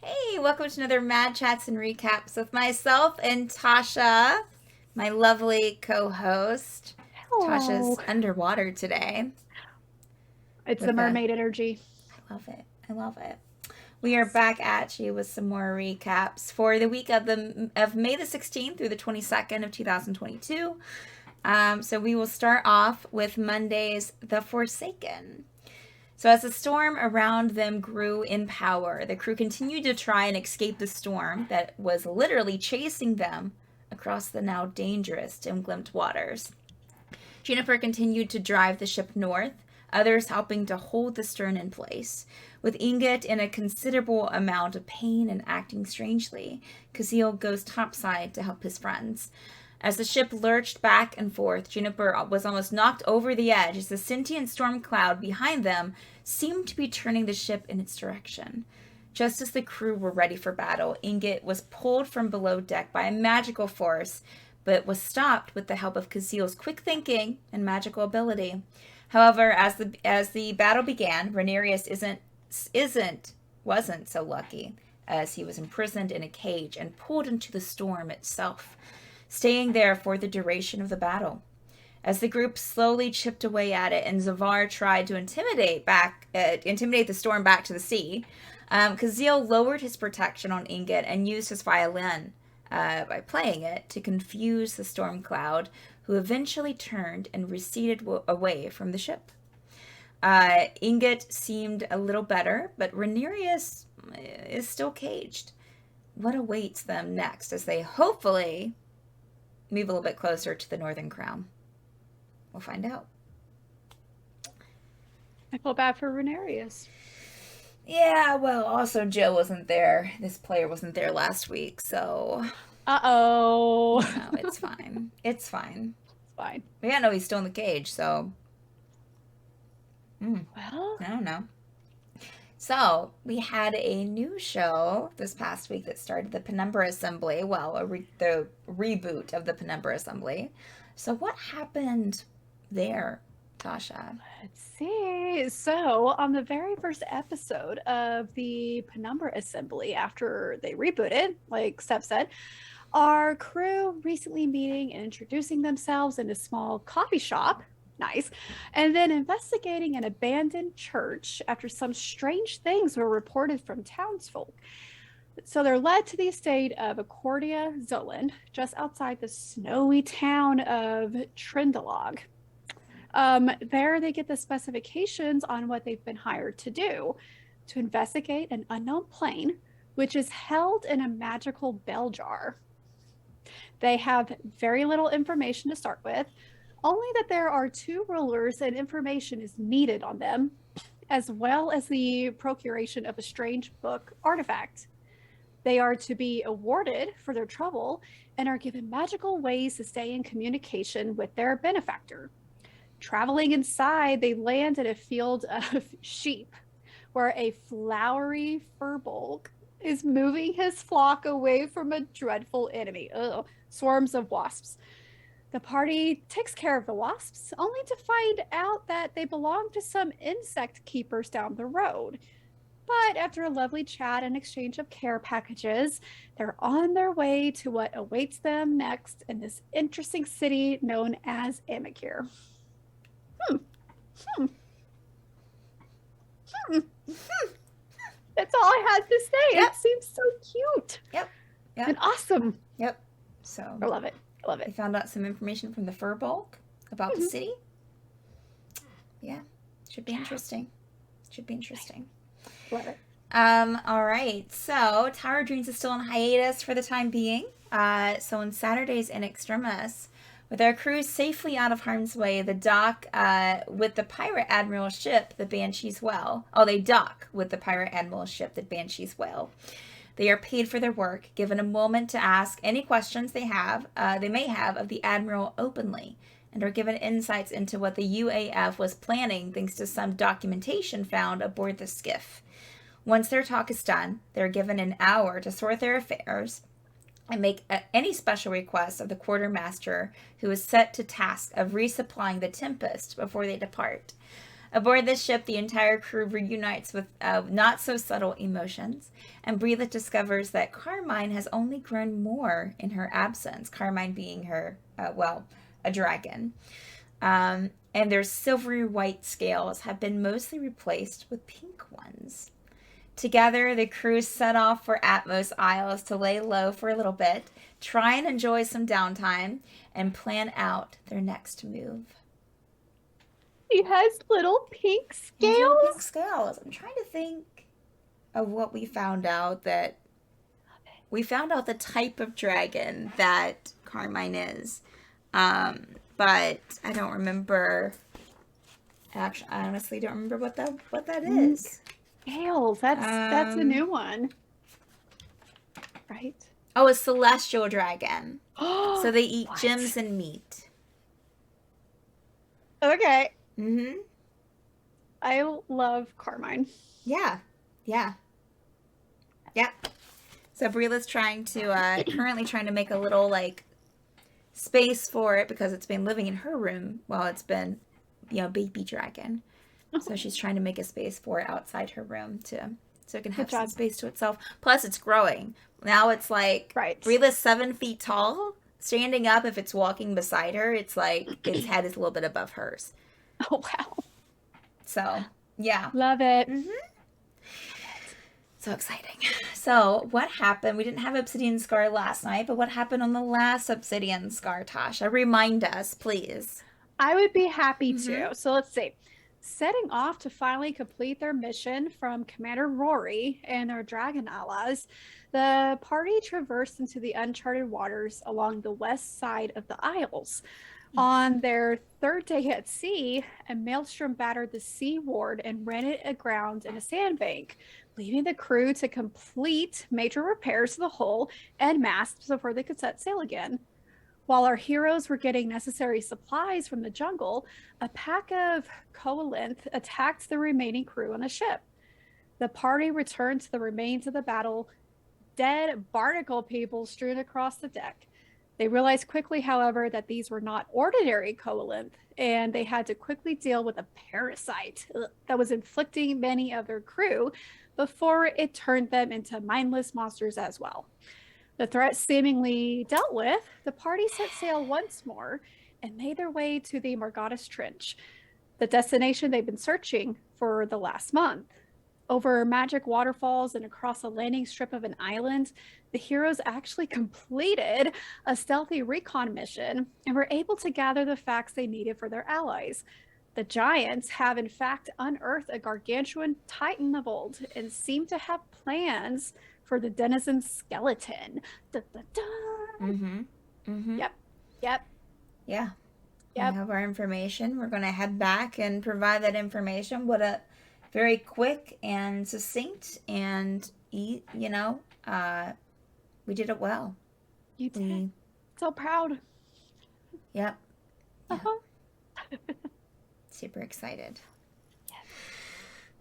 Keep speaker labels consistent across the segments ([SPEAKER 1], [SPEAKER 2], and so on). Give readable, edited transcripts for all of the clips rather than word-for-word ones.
[SPEAKER 1] Hey, welcome to another Mad Chats and Recaps with myself and Tasha, my lovely co-host.
[SPEAKER 2] Hello.
[SPEAKER 1] Tasha's underwater today
[SPEAKER 2] It's the
[SPEAKER 1] with a
[SPEAKER 2] mermaid energy.
[SPEAKER 1] I love it. I love it. We are back at you with some more recaps for the week of May the 16th through the 22nd of 2022. So we will start off with Monday's The Forsaken. So, as the storm around them grew in power, the crew continued to try and escape the storm that was literally chasing them across the now dangerous dim-glimped waters. Juniper continued to drive the ship north, others helping to hold the stern in place. With Ingot in a considerable amount of pain and acting strangely, Kazeel goes topside to help his friends. As the ship lurched back and forth, Juniper was almost knocked over the edge as the sentient storm cloud behind them seemed to be turning the ship in its direction. Just as the crew were ready for battle, Ingot was pulled from below deck by a magical force, but was stopped with the help of Kazeel's quick thinking and magical ability. However, as the battle began, Rhaenyra wasn't so lucky, as he was imprisoned in a cage and pulled into the storm itself, staying there for the duration of the battle. As the group slowly chipped away at it, and Zavar tried to intimidate the storm back to the sea, Kazeel lowered his protection on Ingot and used his violin by playing it to confuse the storm cloud, who eventually turned and receded away from the ship. Ingot seemed a little better, but Rhaenyra is still caged. What awaits them next as they hopefully move a little bit closer to the Northern Crown? We'll find out.
[SPEAKER 2] I feel bad for Renarius.
[SPEAKER 1] Yeah, well, also Joe wasn't there. This player wasn't there last week, so
[SPEAKER 2] Uh-oh.
[SPEAKER 1] it's fine. It's fine.
[SPEAKER 2] It's fine.
[SPEAKER 1] We gotta know he's still in the cage, so
[SPEAKER 2] Well,
[SPEAKER 1] I don't know. So we had a new show this past week that started the Penumbra Assembly. Well, the reboot of the Penumbra Assembly. So what happened there, Tasha?
[SPEAKER 2] let's see. So, on the very first episode of the Penumbra Assembly, after they rebooted, like Steph said, our crew recently meeting and introducing themselves in a small coffee shop. Nice. And then investigating an abandoned church after some strange things were reported from townsfolk. So they're led to the estate of Accordia Zoland, just outside the snowy town of Trindalog. There they get the specifications on what they've been hired to do: to investigate an unknown plane, which is held in a magical bell jar. They have very little information to start with, only that there are two rulers and information is needed on them, as well as the procuration of a strange book artifact. They are to be awarded for their trouble and are given magical ways to stay in communication with their benefactor. Traveling inside, they land in a field of sheep where a flowery furbolg is moving his flock away from a dreadful enemy. Ugh, swarms of wasps. The party takes care of the wasps, only to find out that they belong to some insect keepers down the road. But after a lovely chat and exchange of care packages, they're on their way to what awaits them next in this interesting city known as Amikir. Hmm. Hmm. Hmm. That's all I had to say.
[SPEAKER 1] Yep.
[SPEAKER 2] It seems so cute.
[SPEAKER 1] Yep. Yep.
[SPEAKER 2] And awesome.
[SPEAKER 1] Yep. So
[SPEAKER 2] I love it. I love
[SPEAKER 1] we
[SPEAKER 2] it.
[SPEAKER 1] found out some information from the fur bulk about the city. Yeah. Should be interesting. Should be interesting.
[SPEAKER 2] Love it.
[SPEAKER 1] All right. So Tower Dreams is still on hiatus for the time being. So on Saturdays in Extremis, with our crew safely out of harm's way, the dock with the pirate admiral ship, the Banshee's Well. Oh, they dock with the pirate admiral ship, the Banshee's Well. They are paid for their work, given a moment to ask any questions they may have of the admiral openly, and are given insights into what the UAF was planning thanks to some documentation found aboard the skiff. Once their talk is done, they're given an hour to sort their affairs and make any special requests of the quartermaster, who is set to task of resupplying the Tempest before they depart. Aboard this ship, the entire crew reunites with not so subtle emotions, and Breathe discovers that Carmine has only grown more in her absence. Carmine being her, a dragon. And their silvery white scales have been mostly replaced with pink ones. Together, the crew set off for Atmos Isles to lay low for a little bit, try and enjoy some downtime, and plan out their next move.
[SPEAKER 2] He has little pink scales.
[SPEAKER 1] Little pink scales. I'm trying to think of what we found out. That we found out the type of dragon that Carmine is, but I don't remember. Actually, I honestly don't remember what that is.
[SPEAKER 2] Scales. That's a new one, right?
[SPEAKER 1] Oh, a celestial dragon. So they eat
[SPEAKER 2] What?
[SPEAKER 1] gems and meat.
[SPEAKER 2] Okay.
[SPEAKER 1] Mm-hmm.
[SPEAKER 2] I love Carmine.
[SPEAKER 1] Yeah. So Brila's currently trying to make a little like space for it because it's been living in her room while it's been, baby dragon. So she's trying to make a space for it outside her room so it can have some space to itself. Plus, it's growing. Now it's like Brila's 7 feet tall. Standing up, if it's walking beside her, it's like its head is a little bit above hers.
[SPEAKER 2] Oh, wow.
[SPEAKER 1] So, yeah.
[SPEAKER 2] Love it.
[SPEAKER 1] Mm-hmm. So exciting. So, what happened? We didn't have Obsidian Scar last night, but what happened on the last Obsidian Scar, Tasha? Remind us, please.
[SPEAKER 2] I would be happy to. So, let's see. Setting off to finally complete their mission from Commander Rory and their dragon allies, the party traversed into the uncharted waters along the west side of the Isles. On their third day at sea, a maelstrom battered the sea ward and ran it aground in a sandbank, leaving the crew to complete major repairs to the hull and masts before they could set sail again. While our heroes were getting necessary supplies from the jungle, a pack of Coalinth attacked the remaining crew on the ship. The party returned to the remains of the battle, dead barnacle people strewn across the deck. They realized quickly, however, that these were not ordinary Coalinth, and they had to quickly deal with a parasite that was inflicting many of their crew before it turned them into mindless monsters as well. The threat seemingly dealt with, the party set sail once more and made their way to the Margatus Trench, the destination they've been searching for the last month. Over magic waterfalls and across a landing strip of an island, the heroes actually completed a stealthy recon mission and were able to gather the facts they needed for their allies. The giants have in fact unearthed a gargantuan titan of old and seem to have plans for the denizen skeleton. Da, da, da.
[SPEAKER 1] Mm-hmm. Mm-hmm.
[SPEAKER 2] Yep.
[SPEAKER 1] Yeah. We have our information. We're going to head back and provide that information. What a very quick and succinct and, we did it well.
[SPEAKER 2] You did. So proud.
[SPEAKER 1] Yep.
[SPEAKER 2] Uh-huh.
[SPEAKER 1] Super excited.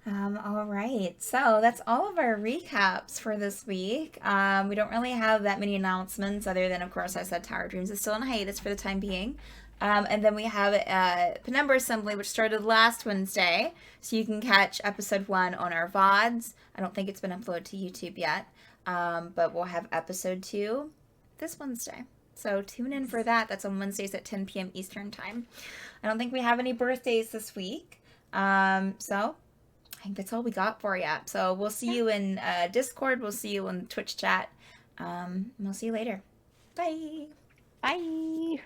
[SPEAKER 1] All right, so that's all of our recaps for this week. We don't really have that many announcements other than, of course, I said Tower Dreams is still on hiatus for the time being. And then we have Penumbra Assembly, which started last Wednesday, so you can catch episode 1 on our VODs. I don't think it's been uploaded to YouTube yet, but we'll have episode 2 this Wednesday. So tune in for that. That's on Wednesdays at 10 p.m. Eastern Time. I don't think we have any birthdays this week, so I think that's all we got for you. So we'll see you in Discord. We'll see you in Twitch chat. We'll see you later. Bye.
[SPEAKER 2] Bye.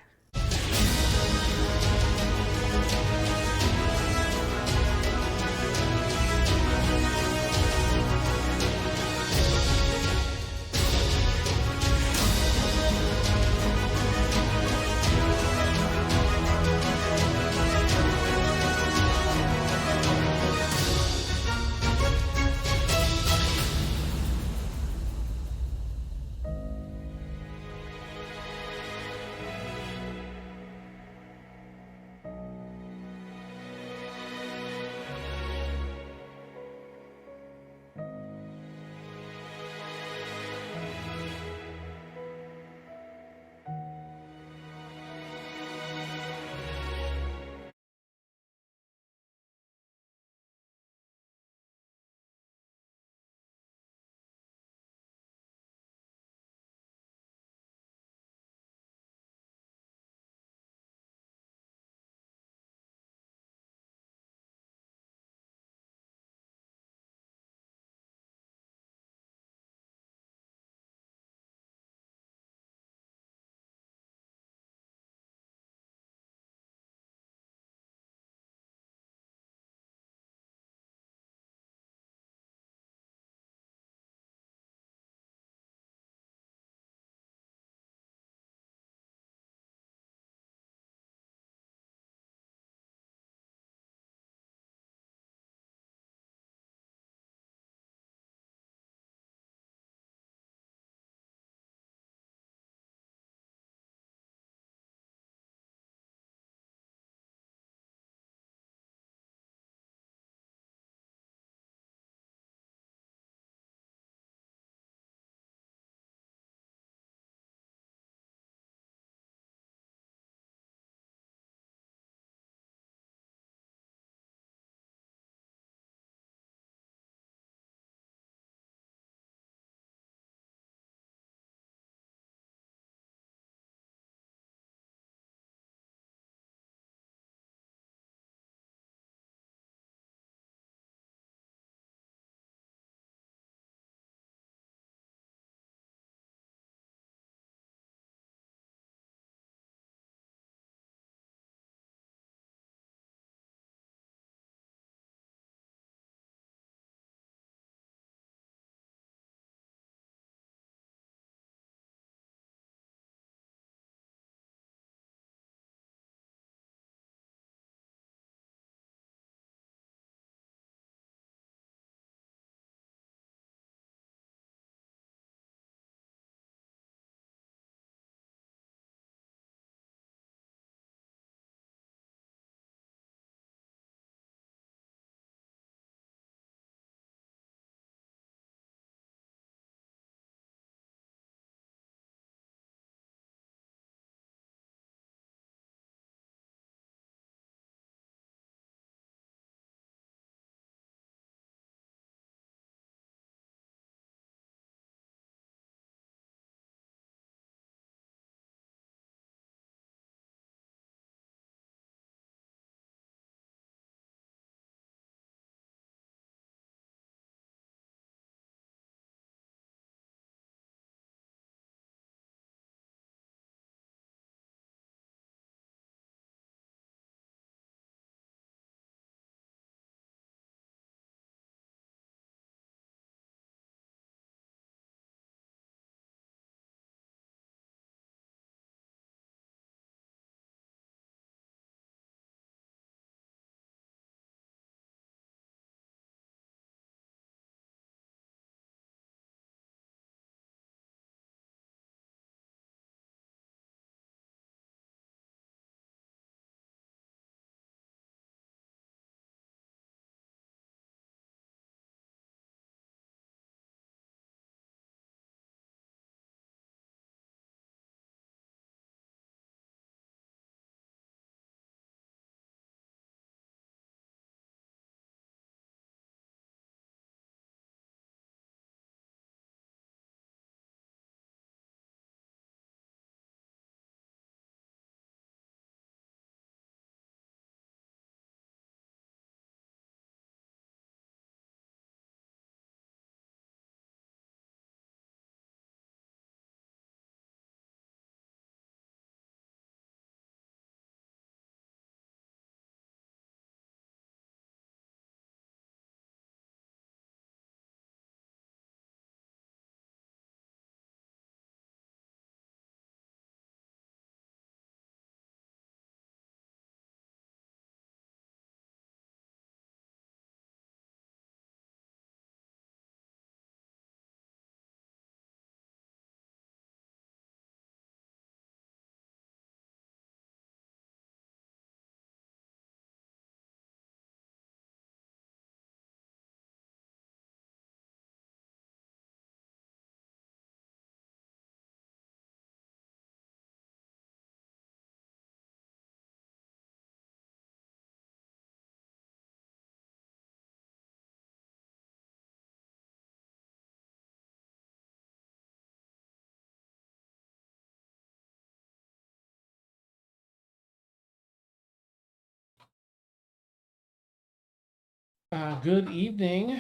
[SPEAKER 3] Good evening,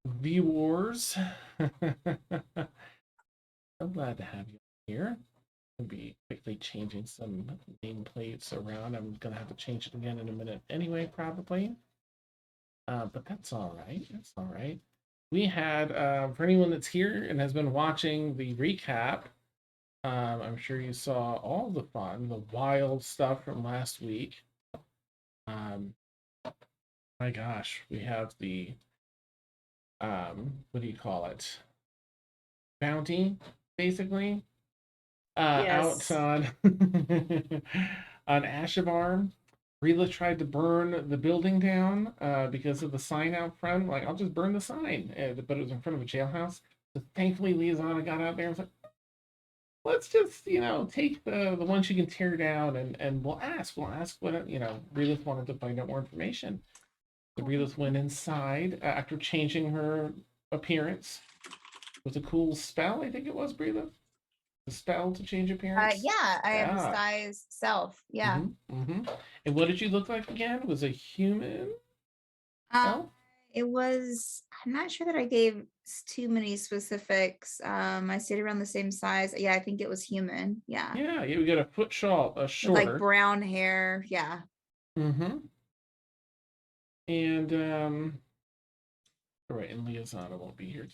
[SPEAKER 3] viewers. I'm glad to have you here. I'll be quickly changing some nameplates around. I'm gonna have to change it again in a minute anyway, probably. But that's all right. That's all right. We had, for anyone that's here and has been watching the recap, I'm sure you saw all the fun, the wild stuff from last week. Um, my gosh, we have the what do you call it? Bounty, basically, out
[SPEAKER 2] Yes.
[SPEAKER 3] on on Ashavar. Rila tried to burn the building down because of the sign out front. Like, I'll just burn the sign, but it was in front of a jailhouse. So thankfully, Liazana got out there and was like, "Let's just, take the ones you can tear down, and we'll ask. We'll ask what Relith wanted to find out more information." So Relith went inside after changing her appearance with a cool spell. I think it was Relith. The spell to change appearance.
[SPEAKER 1] Yeah, I have
[SPEAKER 3] Yeah.
[SPEAKER 1] disguise self. Yeah.
[SPEAKER 3] Mm-hmm. And what did you look like again? Was a human
[SPEAKER 1] Uh,
[SPEAKER 3] elf?
[SPEAKER 1] it was, I'm not sure that I gave too many specifics. I stayed around the same size. Yeah, I think it was human. Yeah.
[SPEAKER 3] Yeah, yeah. We got a foot
[SPEAKER 1] With like
[SPEAKER 3] shorter.
[SPEAKER 1] brown hair. Yeah.
[SPEAKER 3] Mm-hmm. And all right, and Liazana won't be here.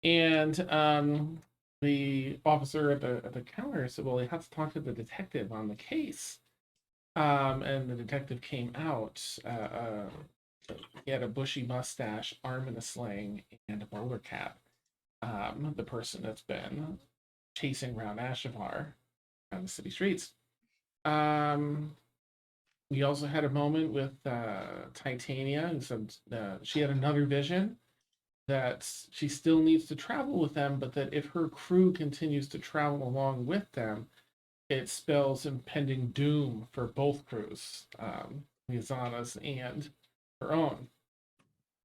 [SPEAKER 3] And the officer at the counter said, "Well, he has to talk to the detective on the case." And the detective came out. He had a bushy mustache, arm in a sling, and a bowler cap. The person that's been chasing around Ashavar on the city streets. Um, we also had a moment with Titania, who said she had another vision that she still needs to travel with them, but that if her crew continues to travel along with them, it spells impending doom for both crews, Mizana's and her own.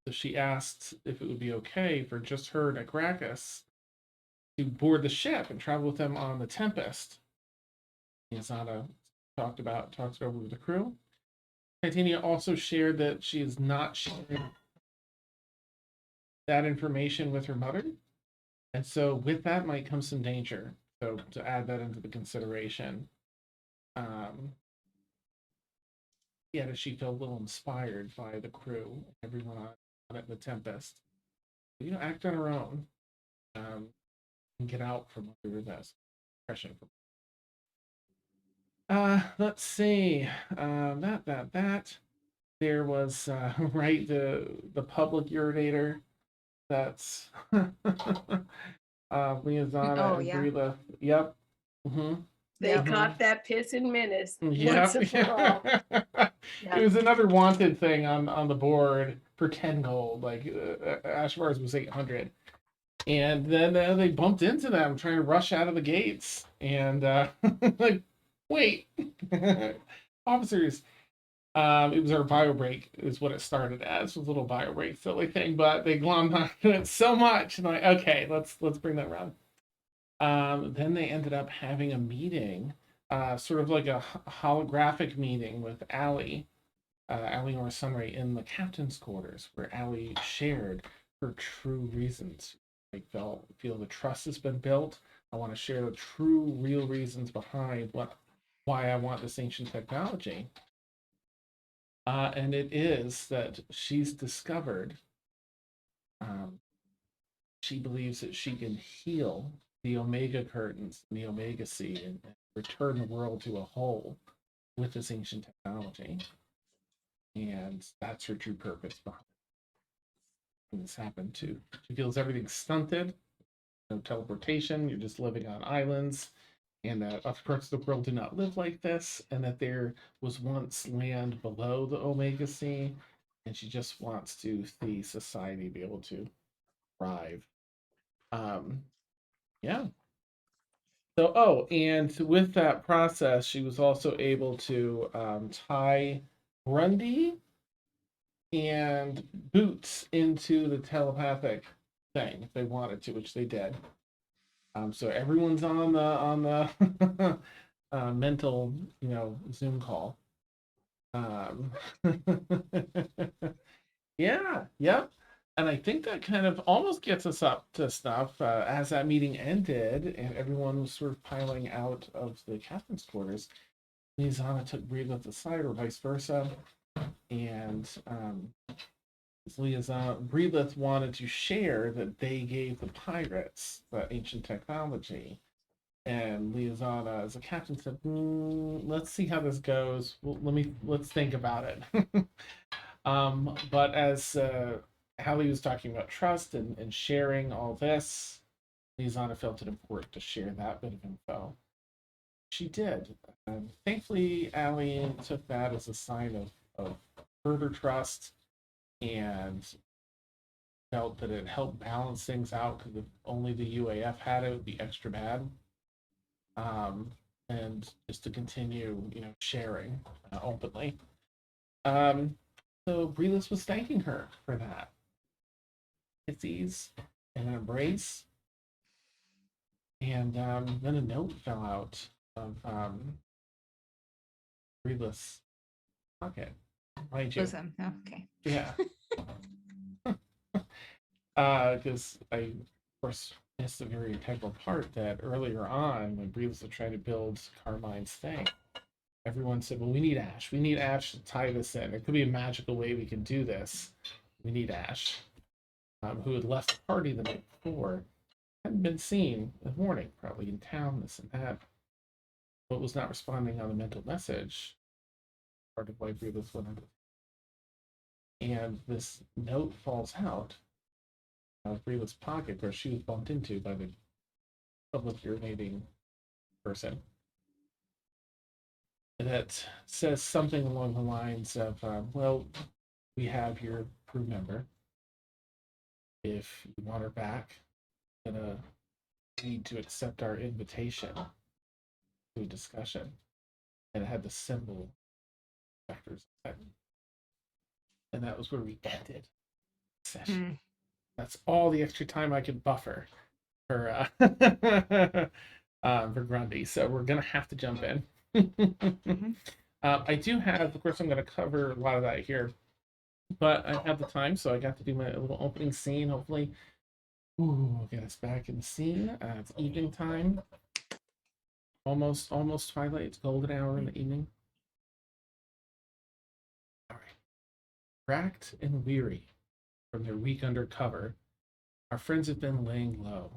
[SPEAKER 3] So she asked if it would be okay for just her and Agracus to board the ship and travel with them on the Tempest. Mizana talked it over with the crew. Titania also shared that she is not sharing that information with her mother, and so with that might come some danger. So to add that into the consideration, um, yeah, she felt a little inspired by the crew, everyone on the Tempest. Act on her own, um, and get out from under this pressure. Let's see. That. There was right the public urinator. That's Liazana
[SPEAKER 1] Oh,
[SPEAKER 3] and
[SPEAKER 1] yeah.
[SPEAKER 3] Brila. Yep. Mm-hmm.
[SPEAKER 4] They
[SPEAKER 1] Yep.
[SPEAKER 3] Mm-hmm.
[SPEAKER 4] caught that pissing menace once
[SPEAKER 3] Yep.
[SPEAKER 4] and for all.
[SPEAKER 3] It
[SPEAKER 4] Yep.
[SPEAKER 3] was another wanted thing on the board for 10 gold. Like Ashvar's was 800. And then they bumped into them trying to rush out of the gates. And like, wait, officers. It was our bio break, is what it started as. It was a little bio break, silly thing, but they glommed onto it so much. And like, okay, let's bring that around. Then they ended up having a meeting, sort of like a holographic meeting with Allie, Allie or Sunray in the captain's quarters, where Allie shared her true reasons. I feel the trust has been built. I want to share the true, real reasons behind why I want this ancient technology. And it is that she's discovered, um, she believes that she can heal the Omega curtains and the Omega Sea and return the world to a whole with this ancient technology. And that's her true purpose behind this happened too. She feels everything's stunted, no teleportation, you're just living on islands, and that other parts of the world do not live like this, and that there was once land below the Omega Sea, and she just wants to see society be able to thrive. Um, yeah. So, oh, and with that process, she was also able to tie Grundy and Boots into the telepathic thing if they wanted to, which they did. So everyone's on the mental, Zoom call. Um, yeah, yep. And I think that kind of almost gets us up to snuff as that meeting ended and everyone was sort of piling out of the captain's quarters. Lizana took Breedlith aside, or vice versa, and Breedlith wanted to share that they gave the pirates the ancient technology. And Liazana, as a captain, said, "Let's see how this goes. Well, let's think about it." But as Hallie was talking about trust and sharing all this, Liazana felt it important to share that bit of info. She did. Thankfully, Allie took that as a sign of further trust and felt that it helped balance things out because if only the UAF had it, it would be extra bad. Um, and just to continue, sharing openly. Um, so Breeless was thanking her for that. Kisses and an embrace. And then a note fell out of Breeless' pocket. Mind you.
[SPEAKER 1] Listen. Oh, okay.
[SPEAKER 3] Yeah. Because I, of course, missed a very integral part that earlier on, when Breeless was trying to build Carmine's thing, everyone said, well, we need Ash. We need Ash to tie this in. There could be a magical way we can do this. We need Ash, who had left the party the night before, hadn't been seen in the morning, probably in town, this and that, but was not responding on the mental message. Part of why Breeless went into. And this note falls out of Breeless' pocket, where she was bumped into by the public urinating person. That says something along the lines of, well, we have your crew member. If you want her back, you're gonna need to accept our invitation to a discussion. And it had the symbol vectors. And that was where we ended the session. That's all the extra time I could buffer for for Grundy. So we're gonna have to jump in. I do have, of course, I'm going to cover a lot of that here, but I have the time, so I got to do my little opening scene. Hopefully, get us back in the scene. It's evening time, almost twilight. It's golden hour in the evening. All right, racked and weary from their week under cover, our friends have been laying low.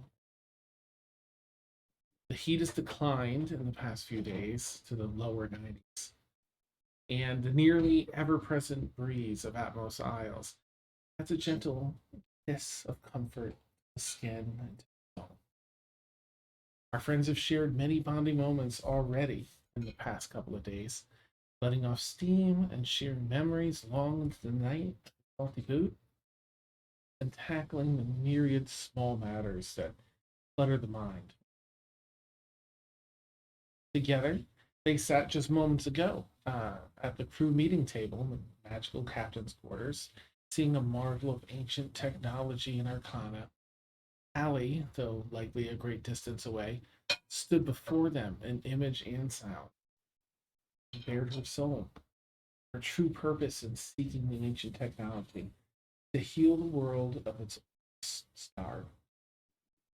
[SPEAKER 3] The heat has declined in the past few days to the lower 90s, and the nearly ever-present breeze of Atmos Isles adds a gentle kiss of comfort to the skin and to the soul. Our friends have shared many bonding moments already in the past couple of days, letting off steam and sharing memories long into the night, salty boot, and tackling the myriad small matters that clutter the mind. Together, they sat just moments ago at the crew meeting table in the magical captain's quarters, seeing a marvel of ancient technology and arcana. Allie, though likely a great distance away, stood before them in image and sound, and bared her soul, her true purpose in seeking the ancient technology to heal the world of its star,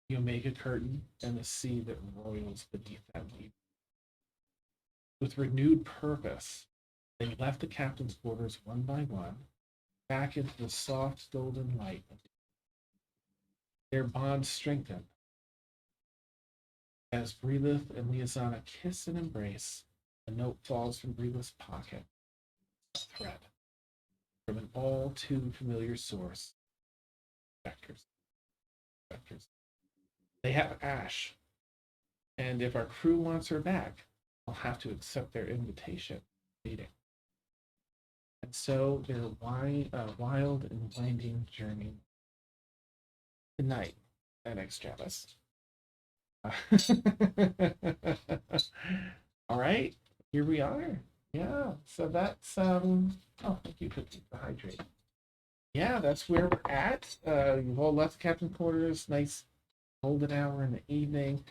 [SPEAKER 3] the Omega Curtain, and the sea that roils beneath that weep. With renewed purpose, they left the captain's quarters one by one, back into the soft golden light. Their bond strengthened as Breelith and Liazana kiss and embrace. A note falls from Breelith's pocket, a thread from an all too familiar source. Vectors. Vectors. They have Ash, and if our crew wants her back, I'll have to accept their invitation meeting. And so their wild and winding journey tonight at Extremis. All right, here we are. Yeah, so that's oh, thank you, Cookie, for hydrate. Yeah, that's where we're at. You've all left the captain's quarters. Nice golden hour in the evening.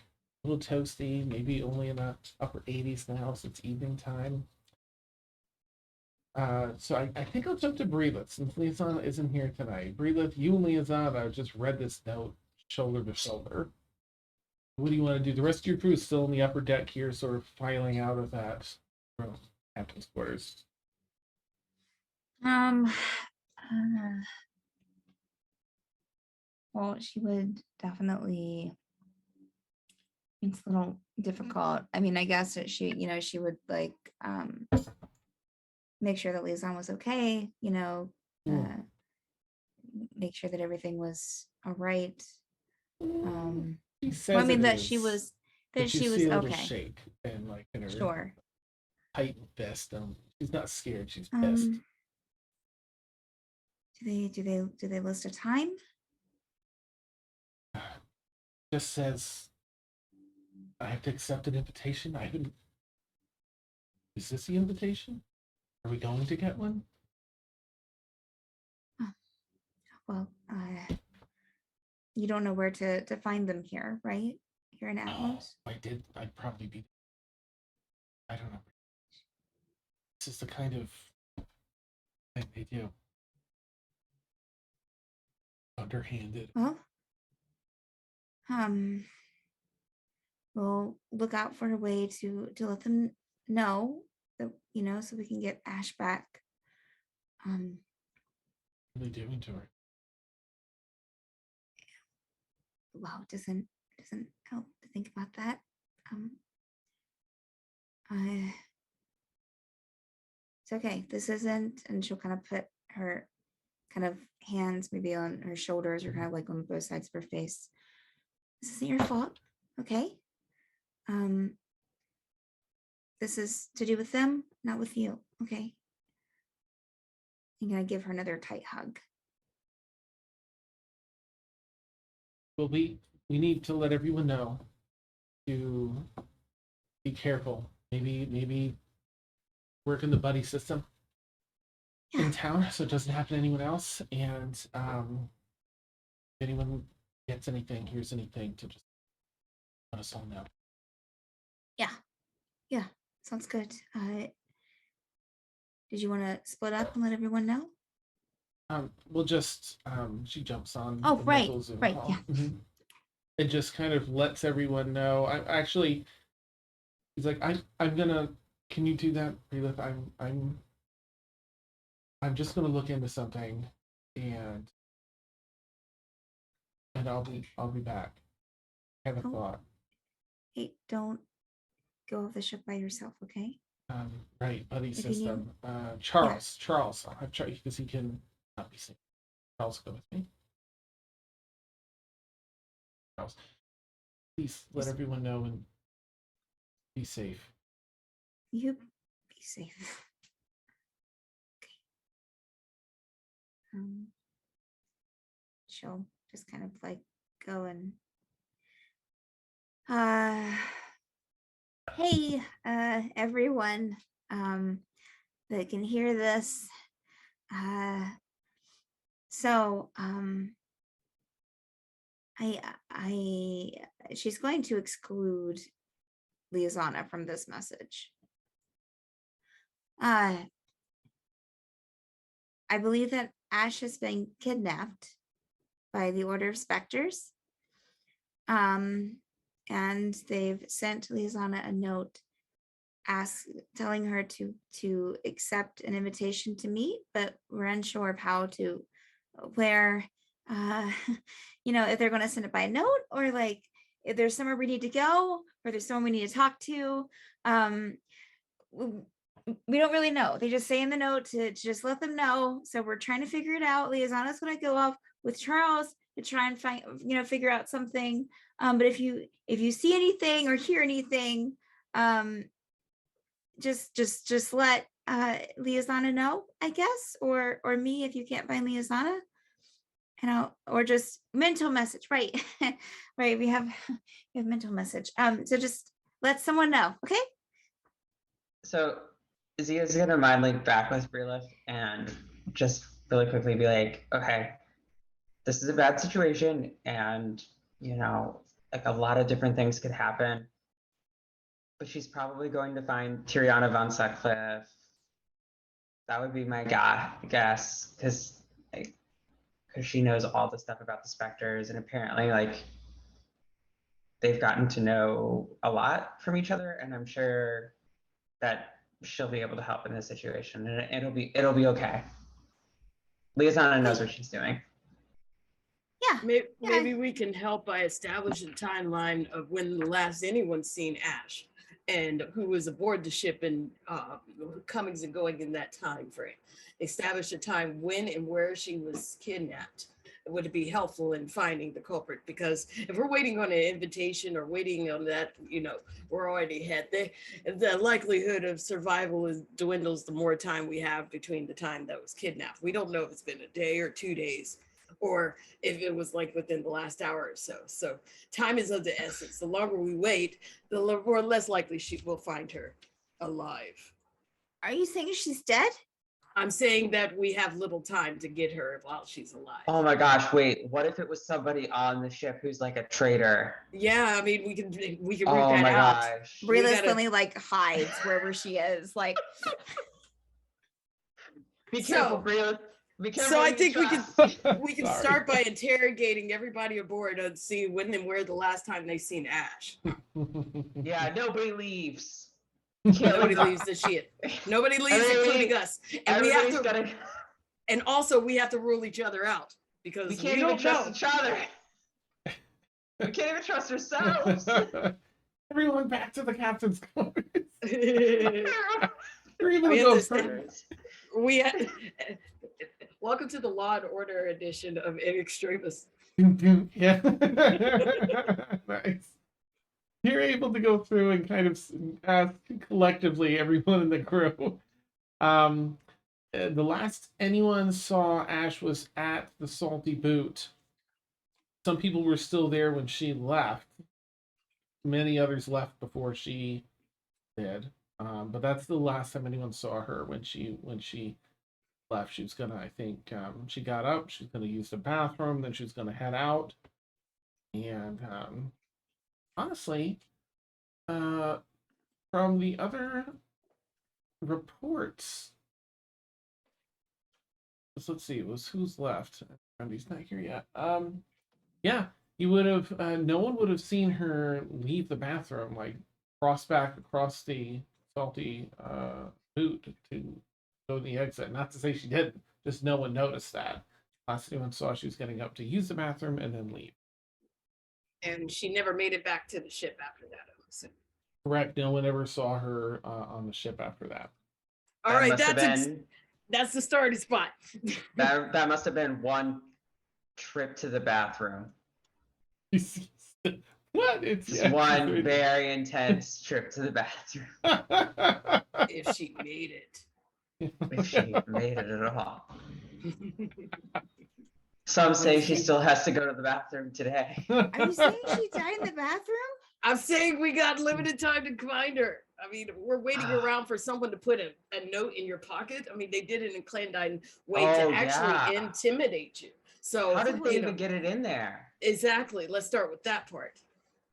[SPEAKER 3] A little toasty, maybe only in the upper 80s now, so it's evening time. So I think I'll jump to Breelith since Liaison isn't here tonight. Breelith, you and Liaison, I just read this note shoulder to shoulder. What do you want to do? The rest of your crew is still in the upper deck here, sort of filing out of that captain's quarters.
[SPEAKER 1] Uh, well, she would definitely. It's a little difficult. I mean, I guess that she would like make sure that Liaison was okay. Make sure that everything was all right.
[SPEAKER 3] She
[SPEAKER 1] Well, I
[SPEAKER 3] says
[SPEAKER 1] mean
[SPEAKER 3] it
[SPEAKER 1] that
[SPEAKER 3] is,
[SPEAKER 1] she was
[SPEAKER 3] but you see a little
[SPEAKER 1] okay.
[SPEAKER 3] shake and like in her
[SPEAKER 1] Sure.
[SPEAKER 3] tight vest. She's not scared. She's pissed.
[SPEAKER 1] Do they list a time?
[SPEAKER 3] Just says I have to accept an invitation. I haven't. Is this the invitation? Are we going to get one?
[SPEAKER 1] Well, you don't know where to find them here, right? Here in Atmos.
[SPEAKER 3] Oh, I did. I'd probably be. I don't know. This is the kind of thing they do. Underhanded.
[SPEAKER 1] Well, we'll look out for a way to let them know that so we can get Ash back.
[SPEAKER 3] What are they doing to her?
[SPEAKER 1] Well, it doesn't help to think about that. It's okay. This isn't, and she'll kind of put her kind of hands maybe on her shoulders or kind of like on both sides of her face. This isn't your fault, okay? This is to do with them, not with you, okay? I'm gonna give her another tight hug.
[SPEAKER 3] Well, we need to let everyone know to be careful. Maybe work in the buddy system in town so it doesn't happen to anyone else. And if anyone gets anything, hears anything, to just let us all know.
[SPEAKER 1] Yeah, sounds good. Did you want to split up and let everyone know?
[SPEAKER 3] We'll just she jumps on
[SPEAKER 1] Oh,
[SPEAKER 3] the
[SPEAKER 1] right,
[SPEAKER 3] mental Zoom
[SPEAKER 1] right,
[SPEAKER 3] call.
[SPEAKER 1] yeah.
[SPEAKER 3] Mm-hmm. It just kind of lets everyone know. I actually, he's like, I'm gonna. Can you do that, Relith? I'm just gonna look into something, and I'll be back. I have a thought.
[SPEAKER 1] Hey, don't go off the ship by yourself, okay?
[SPEAKER 3] Right, buddy
[SPEAKER 1] If you
[SPEAKER 3] system.
[SPEAKER 1] need-
[SPEAKER 3] Charles. I'll have Charles because he can not be seen. Charles, go with me. Charles, please let everyone know and be safe.
[SPEAKER 1] You be safe. Okay. She'll just kind of like go and hey, everyone that can hear this. So I she's going to exclude Liazana from this message. I believe that Ash has been kidnapped by the Order of Specters. And they've sent Liazana a note telling her to accept an invitation to meet, but we're unsure of how to, where, if they're going to send it by a note or like if there's somewhere we need to go or there's someone we need to talk to. We don't really know. They just say in the note to just let them know. So we're trying to figure it out. Liazana's going to go off with Charles to try and find, figure out something. But if you see anything or hear anything, just let Liazana know, I guess, or me if you can't find Liazana. Or just mental message, right? Right. We have mental message. So just let someone know, okay?
[SPEAKER 5] So Zia's gonna mind link back with Breelith and just really quickly be like, okay, this is a bad situation, and like a lot of different things could happen. But she's probably going to find Tiriana von Sutcliffe That would be my guess, because she knows all the stuff about the specters, and apparently like they've gotten to know a lot from each other, and I'm sure that she'll be able to help in this situation, and it'll be okay. Liazana knows what she's doing.
[SPEAKER 1] Yeah.
[SPEAKER 4] Maybe we can help by establishing a timeline of when the last anyone's seen Ash and who was aboard the ship and comings and going in that time frame. Establish a time when and where she was kidnapped. Would it be helpful in finding the culprit? Because if we're waiting on an invitation or waiting on that, we're already had the likelihood of survival dwindles the more time we have between the time that was kidnapped. We don't know if it's been a day or 2 days, or if it was like within the last hour or so. So time is of the essence. The longer we wait, the more less likely she will find her alive.
[SPEAKER 1] Are you saying she's dead?
[SPEAKER 4] I'm saying that we have little time to get her while she's alive.
[SPEAKER 5] Oh my gosh, wait, what if it was somebody on the ship who's like a traitor?
[SPEAKER 4] Yeah, I mean, we can root
[SPEAKER 5] Oh
[SPEAKER 4] that
[SPEAKER 5] my
[SPEAKER 4] out.
[SPEAKER 5] gosh.
[SPEAKER 1] Brila
[SPEAKER 4] gotta-
[SPEAKER 1] suddenly like hides wherever she is. Like,
[SPEAKER 5] Be
[SPEAKER 4] So-
[SPEAKER 5] careful, Bria. Be careful.
[SPEAKER 4] So I
[SPEAKER 5] who you
[SPEAKER 4] think we can
[SPEAKER 5] trust.
[SPEAKER 4] we can
[SPEAKER 3] Sorry.
[SPEAKER 4] start by interrogating everybody aboard and see when and where the last time they seen Ash.
[SPEAKER 5] Yeah, nobody leaves.
[SPEAKER 4] Nobody leaves the shit. Nobody leaves,
[SPEAKER 5] Everybody-
[SPEAKER 4] including us. And we have
[SPEAKER 5] Everybody's
[SPEAKER 4] to,
[SPEAKER 5] gotta.
[SPEAKER 4] and also we have to rule each other out because
[SPEAKER 5] We
[SPEAKER 4] we,
[SPEAKER 5] can't even
[SPEAKER 4] don't
[SPEAKER 5] trust
[SPEAKER 4] know.
[SPEAKER 5] each other. We can't even trust ourselves.
[SPEAKER 3] Everyone back to the captain's quarters.
[SPEAKER 4] we
[SPEAKER 3] You're even
[SPEAKER 4] We
[SPEAKER 3] go
[SPEAKER 4] understand.
[SPEAKER 3] first.
[SPEAKER 4] Welcome to the Law and Order edition of Extremis.
[SPEAKER 3] Yeah. Nice. You're able to go through and kind of ask collectively everyone in the crew. The last anyone saw Ash was at the Salty Boot. Some people were still there when she left. Many others left before she did. But that's the last time anyone saw her when she left. She was gonna, I think, she got up, she's gonna use the bathroom, then she was gonna head out. And honestly, from the other reports, let's see, it was who's left. Randy's not here yet. Yeah, you would have. No one would have seen her leave the bathroom, like cross back across the salty boot to go to the exit. Not to say she didn't, just no one noticed that. Last anyone saw, she was getting up to use the bathroom and then leave.
[SPEAKER 4] And she never made it back to the ship after that. I'm assuming.
[SPEAKER 3] Correct. No one ever saw her on the ship after that.
[SPEAKER 4] All
[SPEAKER 5] That
[SPEAKER 4] right,
[SPEAKER 5] must have
[SPEAKER 4] that's the starting spot.
[SPEAKER 5] that must have been one trip to the bathroom.
[SPEAKER 3] What? It's
[SPEAKER 5] Just one very intense trip to the bathroom.
[SPEAKER 4] If she made it.
[SPEAKER 5] If she made it at all. Some say she still has to go to the bathroom today.
[SPEAKER 1] are you saying she died in the bathroom?
[SPEAKER 4] I'm saying we got limited time to find her. I mean, we're waiting around for someone to put a note in your pocket. I mean, they did it in a clandestine way
[SPEAKER 5] Oh,
[SPEAKER 4] to actually
[SPEAKER 5] yeah.
[SPEAKER 4] intimidate you. So
[SPEAKER 5] How did they
[SPEAKER 4] you
[SPEAKER 5] even
[SPEAKER 4] know,
[SPEAKER 5] get it in there?
[SPEAKER 4] exactly. Let's start with that part.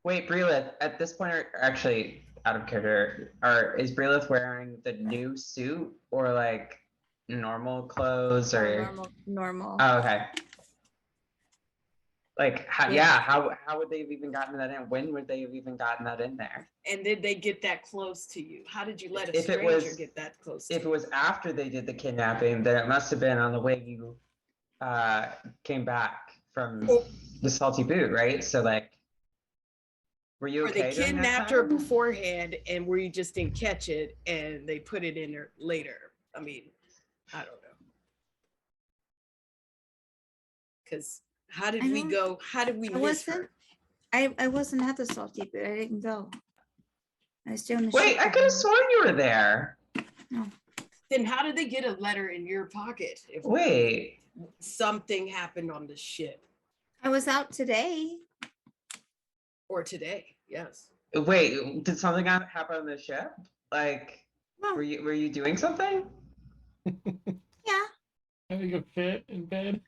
[SPEAKER 5] Wait, Breelith, at this point, or actually out of character, is Breelith wearing the new suit or like normal clothes or?
[SPEAKER 1] Normal.
[SPEAKER 5] Oh, okay. Like,
[SPEAKER 1] Yeah.
[SPEAKER 5] how would they have even gotten that in? When would they have even gotten that in there?
[SPEAKER 4] And did they get that close to you? How did you let a
[SPEAKER 5] If it
[SPEAKER 4] stranger
[SPEAKER 5] was-
[SPEAKER 4] get that close to
[SPEAKER 5] If it
[SPEAKER 4] you?
[SPEAKER 5] was after they did the kidnapping, then it must have been on the way you came back from
[SPEAKER 4] Oh.
[SPEAKER 5] the Salty Boot, right? So like, were you
[SPEAKER 4] Or
[SPEAKER 5] okay
[SPEAKER 4] they
[SPEAKER 5] during that
[SPEAKER 4] kidnapped her
[SPEAKER 5] time?
[SPEAKER 4] beforehand and we just didn't catch it and they put it in her later. I mean, I don't know. Because how did
[SPEAKER 1] I
[SPEAKER 4] we
[SPEAKER 1] don't-
[SPEAKER 4] go? How did we
[SPEAKER 1] I
[SPEAKER 4] miss
[SPEAKER 1] wasn't.
[SPEAKER 4] her?
[SPEAKER 1] I wasn't at the Salty Boot. I didn't go. I was doing the
[SPEAKER 5] Wait,
[SPEAKER 1] ship
[SPEAKER 5] I
[SPEAKER 1] with
[SPEAKER 5] could have
[SPEAKER 1] them.
[SPEAKER 5] sworn you were there.
[SPEAKER 4] Then how did they get a letter in your pocket? If
[SPEAKER 5] Wait,
[SPEAKER 4] something happened on the ship
[SPEAKER 1] I was out today.
[SPEAKER 4] or today, yes.
[SPEAKER 5] wait, did something happen on the ship? Like,
[SPEAKER 1] No.
[SPEAKER 5] were you doing something?
[SPEAKER 1] Yeah.
[SPEAKER 3] Having a fit in bed.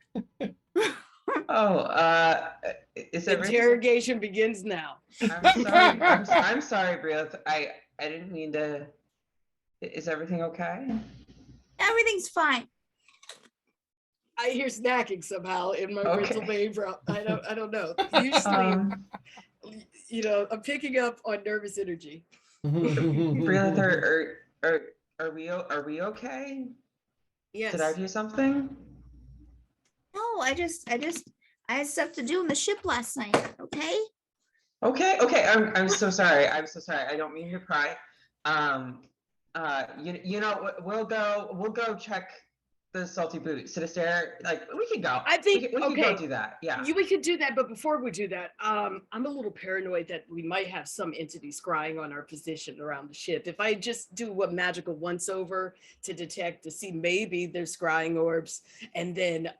[SPEAKER 5] Oh, is everything?
[SPEAKER 4] Interrogation begins now.
[SPEAKER 5] I'm sorry. I'm sorry, Brielle. I didn't mean to. Is everything okay?
[SPEAKER 1] Everything's fine.
[SPEAKER 4] I hear snacking somehow in my
[SPEAKER 5] Okay.
[SPEAKER 4] mental brain. I don't know. Usually, I'm picking up on nervous energy.
[SPEAKER 5] Breelith, are we okay?
[SPEAKER 4] Yes.
[SPEAKER 5] Did I do something?
[SPEAKER 1] No, I had stuff to do in the ship last night. Okay.
[SPEAKER 5] Okay. I'm so sorry. I'm so sorry. I don't mean to pry. We'll go check the salty boot. Sinister, like we could go.
[SPEAKER 4] I think
[SPEAKER 5] we could go do that. Yeah.
[SPEAKER 4] We could do that, but before we do that, I'm a little paranoid that we might have some entity scrying on our position around the ship. If I just do a magical once over to detect to see maybe there's scrying orbs, and then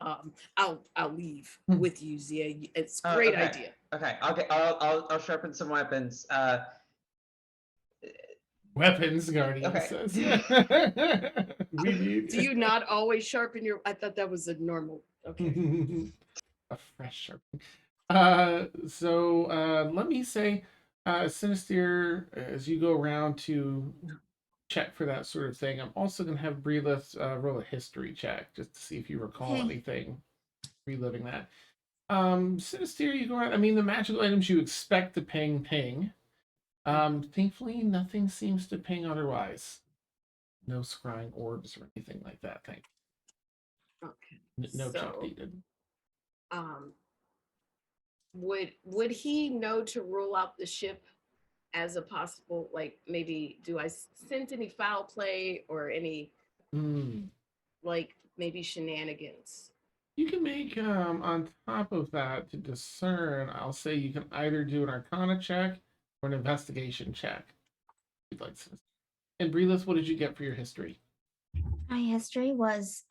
[SPEAKER 4] I'll leave with you, Zia. It's a great idea.
[SPEAKER 5] Okay, I'll sharpen some weapons.
[SPEAKER 3] Weapons, Guardian
[SPEAKER 5] Okay.
[SPEAKER 3] says. We need
[SPEAKER 4] Do you not always sharpen your? I thought that was a normal. Okay.
[SPEAKER 3] a fresh sharpening. Let me say, Sinister, as you go around to check for that sort of thing, I'm also going to have Breelith roll a history check just to see if you recall
[SPEAKER 1] Okay.
[SPEAKER 3] anything reliving that. Sinister, you go around. I mean, the magical items you expect to ping. Thankfully, nothing seems to ping otherwise. No scrying orbs or anything like that. Thank you.
[SPEAKER 4] Okay.
[SPEAKER 3] No check
[SPEAKER 4] So,
[SPEAKER 3] needed.
[SPEAKER 4] Would he know to rule out the ship as a possible, like, maybe do I sense any foul play or any like maybe shenanigans?
[SPEAKER 3] You can make on top of that to discern. I'll say you can either do an Arcana check or an investigation check. You'd like to. And Breelith, what did you get for your history?
[SPEAKER 1] My history was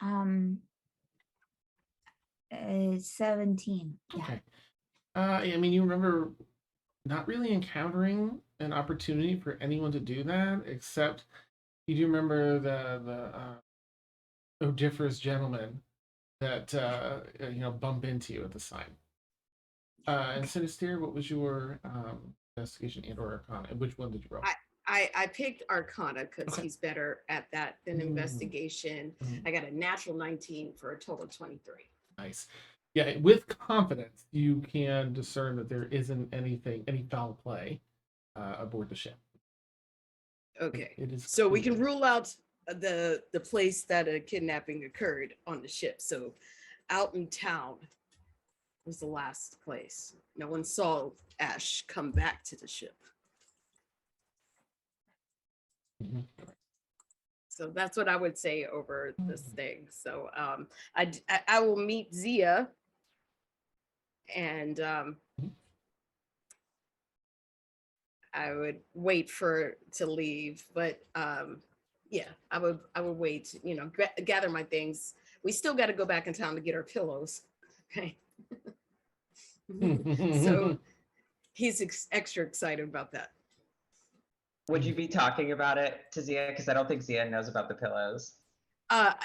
[SPEAKER 1] 17. Yeah.
[SPEAKER 3] Okay. I mean, you remember not really encountering an opportunity for anyone to do that, except you do remember the odiferous gentleman that bump into you at the sign. And Sinister, what was your investigation and or Arcana? Which one did you roll?
[SPEAKER 4] I picked Arcana because
[SPEAKER 3] Okay.
[SPEAKER 4] he's better at that than investigation. I got a natural 19 for a total of 23.
[SPEAKER 3] Nice. Yeah, with confidence, you can discern that there isn't any foul play aboard the ship.
[SPEAKER 4] Okay.
[SPEAKER 3] It is
[SPEAKER 4] So we can
[SPEAKER 3] clear.
[SPEAKER 4] rule out the place that a kidnapping occurred on the ship. So out in town was the last place. No one saw Ash come back to the ship.
[SPEAKER 3] Mhm.
[SPEAKER 4] So that's what I would say over this thing. So I will meet Zia and I would wait to leave, but yeah, I would wait, gather my things. We still got to go back in town to get our pillows. Okay. So he's extra excited about that.
[SPEAKER 5] Would you be talking about it to Zia? Because I don't think Zia knows about the pillows.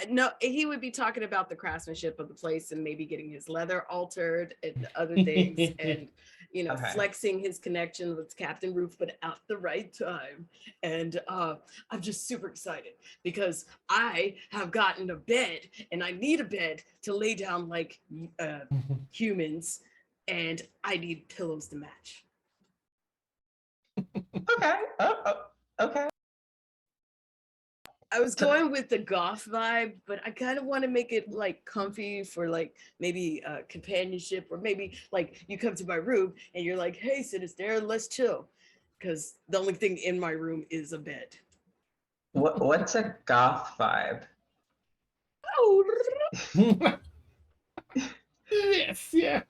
[SPEAKER 4] No, he would be talking about the craftsmanship of the place and maybe getting his leather altered and other things and,
[SPEAKER 5] Okay.
[SPEAKER 4] flexing his connection with Captain Roof, but at the right time. And I'm just super excited because I have gotten a bed and I need a bed to lay down like humans, and I need pillows to match.
[SPEAKER 5] Okay. Okay.
[SPEAKER 4] I was going with the goth vibe, but I kind of want to make it like comfy for like maybe companionship, or maybe like you come to my room and you're like, hey, Sinister, let's chill. Because the only thing in my room is a bed.
[SPEAKER 5] What's a goth vibe?
[SPEAKER 4] Oh,
[SPEAKER 3] Yes, yeah.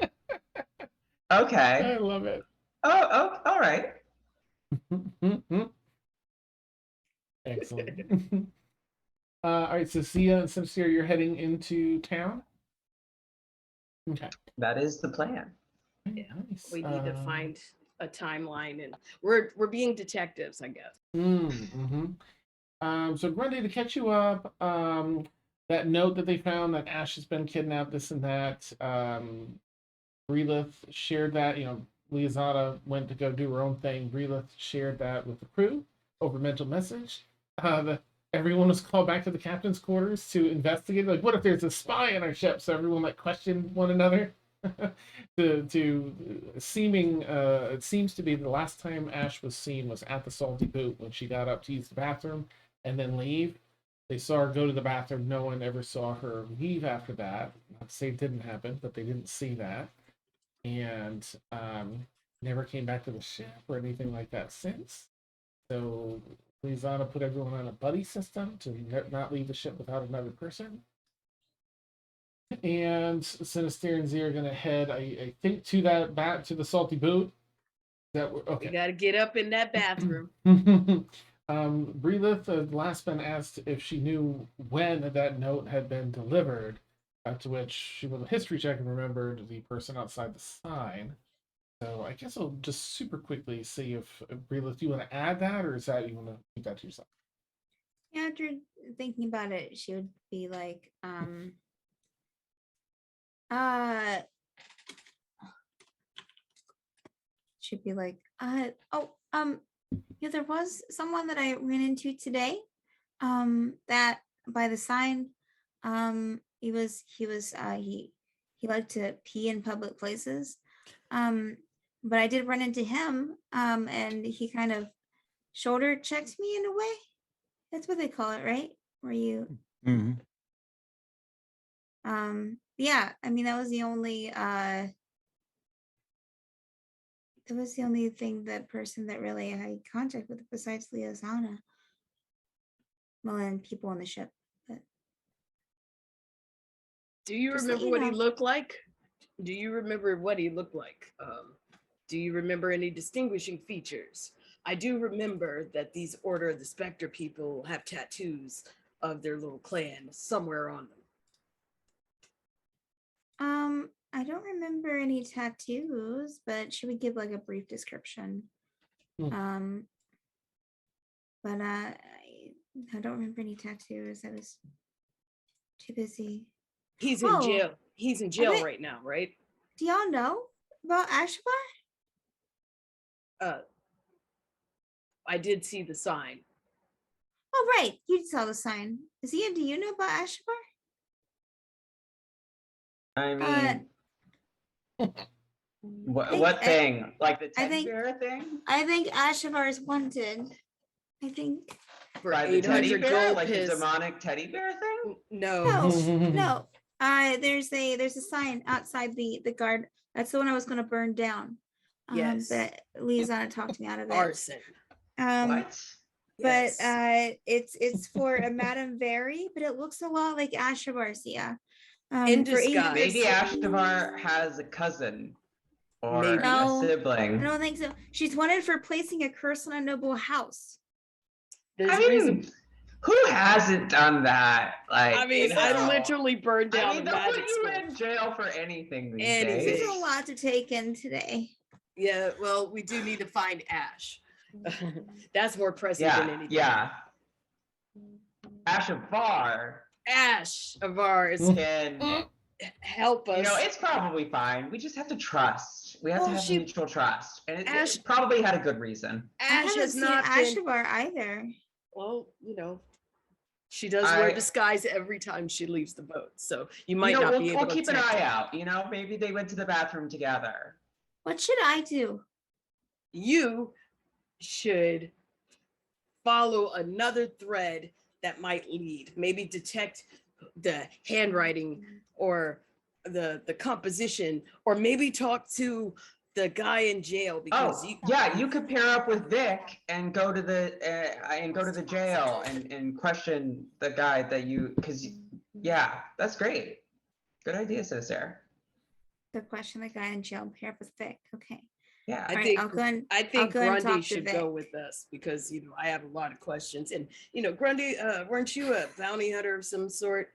[SPEAKER 5] Okay.
[SPEAKER 3] I love it.
[SPEAKER 5] Oh, all right.
[SPEAKER 3] Excellent. All right, so Sia and Sincere, you're heading into town. Okay.
[SPEAKER 5] That is the plan.
[SPEAKER 4] Yeah,
[SPEAKER 3] Nice.
[SPEAKER 4] we need to find a timeline, and we're being detectives, I guess.
[SPEAKER 3] So Grundy, to catch you up, that note that they found that Ash has been kidnapped, this and that. Breelith shared that. Liazada went to go do her own thing. Breelith shared that with the crew over mental message. The everyone was called back to the captain's quarters to investigate. Like, what if there's a spy on our ship? So everyone like questioned one another. to seeming it seems to be the last time Ash was seen was at the Salty Boot when she got up to use the bathroom and then leave. They saw her go to the bathroom. No one ever saw her leave after that. Not to say it didn't happen, but they didn't see that, and never came back to the ship or anything like that since. So Lizana put everyone on a buddy system to not leave the ship without another person. And Sinister and Z are going to head, I think, to that back to the Salty Boot. That
[SPEAKER 4] You
[SPEAKER 3] okay.
[SPEAKER 4] got to get up in that bathroom.
[SPEAKER 3] Breelith, the last man, asked if she knew when that note had been delivered. To which she with a history check and remembered the person outside the sign. So I guess I'll just super quickly see if Breelith, do you want to add that, or is that you want to keep that to yourself?
[SPEAKER 1] Yeah, after thinking about it, she would be like, she'd be like, yeah, there was someone that I ran into today, that by the sign, he liked to pee in public places, but I did run into him, and he kind of shoulder checked me in a way. That's what they call it, right? Where you,
[SPEAKER 6] Mhm.
[SPEAKER 1] yeah, I mean, that was the only thing, that person that really I had contact with besides Liazana. Well, and people on the ship. But
[SPEAKER 4] Do you
[SPEAKER 1] Just
[SPEAKER 4] remember
[SPEAKER 1] let you
[SPEAKER 4] what he
[SPEAKER 1] know.
[SPEAKER 4] looked like? Do you remember what he looked like? Do you remember any distinguishing features? I do remember that these Order of the Spectre people have tattoos of their little clan somewhere on them.
[SPEAKER 1] I don't remember any tattoos, but she would give like a brief description.
[SPEAKER 3] Hmm.
[SPEAKER 1] But I don't remember any tattoos. I was too busy.
[SPEAKER 4] He's in
[SPEAKER 1] Oh,
[SPEAKER 4] jail. He's in jail
[SPEAKER 1] think-
[SPEAKER 4] right now, right?
[SPEAKER 1] Do y'all know about Ashbar?
[SPEAKER 4] I did see the sign.
[SPEAKER 1] Oh, right. You saw the sign. Zia, do you know about Ashbar?
[SPEAKER 5] I mean,
[SPEAKER 1] think-
[SPEAKER 5] what thing? Like the
[SPEAKER 1] I
[SPEAKER 5] teddy
[SPEAKER 1] think-
[SPEAKER 5] bear thing?
[SPEAKER 1] I think Ashbar is wanted. I think.
[SPEAKER 4] For
[SPEAKER 5] By the teddy
[SPEAKER 4] 800
[SPEAKER 5] bear?
[SPEAKER 4] gold
[SPEAKER 5] Like the
[SPEAKER 4] piss.
[SPEAKER 5] demonic teddy bear thing?
[SPEAKER 4] No.
[SPEAKER 1] No. There's a sign outside the guard. That's the one I was going to burn down.
[SPEAKER 4] Yes.
[SPEAKER 1] But Liazana talked me out of it.
[SPEAKER 4] Arson.
[SPEAKER 5] What?
[SPEAKER 1] But
[SPEAKER 4] Yes.
[SPEAKER 1] it's for a Madame Very, but it looks a lot like Asha Barcia.
[SPEAKER 4] In
[SPEAKER 1] For 800
[SPEAKER 4] disguise.
[SPEAKER 5] Maybe Ashtavar has a cousin or
[SPEAKER 4] Maybe.
[SPEAKER 1] No,
[SPEAKER 5] a sibling.
[SPEAKER 1] I don't think so. She's wanted for placing a curse on a noble house.
[SPEAKER 4] There's
[SPEAKER 5] I
[SPEAKER 4] a
[SPEAKER 5] mean,
[SPEAKER 4] reason.
[SPEAKER 5] who hasn't done that? Like,
[SPEAKER 4] I mean,
[SPEAKER 5] you
[SPEAKER 4] I
[SPEAKER 5] know.
[SPEAKER 4] literally burned down
[SPEAKER 5] I mean,
[SPEAKER 4] a
[SPEAKER 5] they'll put
[SPEAKER 4] magic
[SPEAKER 5] you
[SPEAKER 4] school.
[SPEAKER 5] in jail for anything these
[SPEAKER 4] Anything.
[SPEAKER 1] This
[SPEAKER 5] days.
[SPEAKER 1] is a lot to take in today.
[SPEAKER 4] Yeah, well, we do need to find Ash. That's more pressing than
[SPEAKER 5] Yeah,
[SPEAKER 4] anything.
[SPEAKER 5] yeah. Ashtavar
[SPEAKER 4] Ash of ours,
[SPEAKER 5] can,
[SPEAKER 4] help us.
[SPEAKER 5] you know, it's probably fine. We just have to trust. We have
[SPEAKER 4] Well,
[SPEAKER 5] to have
[SPEAKER 4] she-
[SPEAKER 5] mutual trust. And
[SPEAKER 4] Ash-
[SPEAKER 5] it probably had a good reason.
[SPEAKER 1] I
[SPEAKER 4] Ash
[SPEAKER 1] haven't
[SPEAKER 4] has
[SPEAKER 1] seen
[SPEAKER 4] not been.
[SPEAKER 1] Ashabar either.
[SPEAKER 4] Well, you know, she does wear
[SPEAKER 5] I-
[SPEAKER 4] disguise every time she leaves the boat, so you might
[SPEAKER 5] You know,
[SPEAKER 4] not
[SPEAKER 5] we'll,
[SPEAKER 4] be able
[SPEAKER 5] we'll
[SPEAKER 4] to
[SPEAKER 5] keep an
[SPEAKER 4] detect
[SPEAKER 5] eye
[SPEAKER 4] it.
[SPEAKER 5] out. You know, maybe they went to the bathroom together.
[SPEAKER 1] What should I do?
[SPEAKER 4] You should follow another thread that might lead. Maybe detect the handwriting or the composition, or maybe talk to the guy in jail because
[SPEAKER 5] Oh, yeah, you could pair up with Vic and go to the jail and question the guy that you, because yeah, that's great. Good idea, sister.
[SPEAKER 1] The question the guy in jail, pair up with Vic. Okay.
[SPEAKER 5] Yeah.
[SPEAKER 4] I
[SPEAKER 1] All right,
[SPEAKER 4] think
[SPEAKER 1] I'll go and
[SPEAKER 4] I think
[SPEAKER 1] go and talk
[SPEAKER 4] Grundy
[SPEAKER 1] to
[SPEAKER 4] should go
[SPEAKER 1] Vic.
[SPEAKER 4] with us because you know I have a lot of questions. And you know, Grundy, weren't you a bounty hunter of some sort?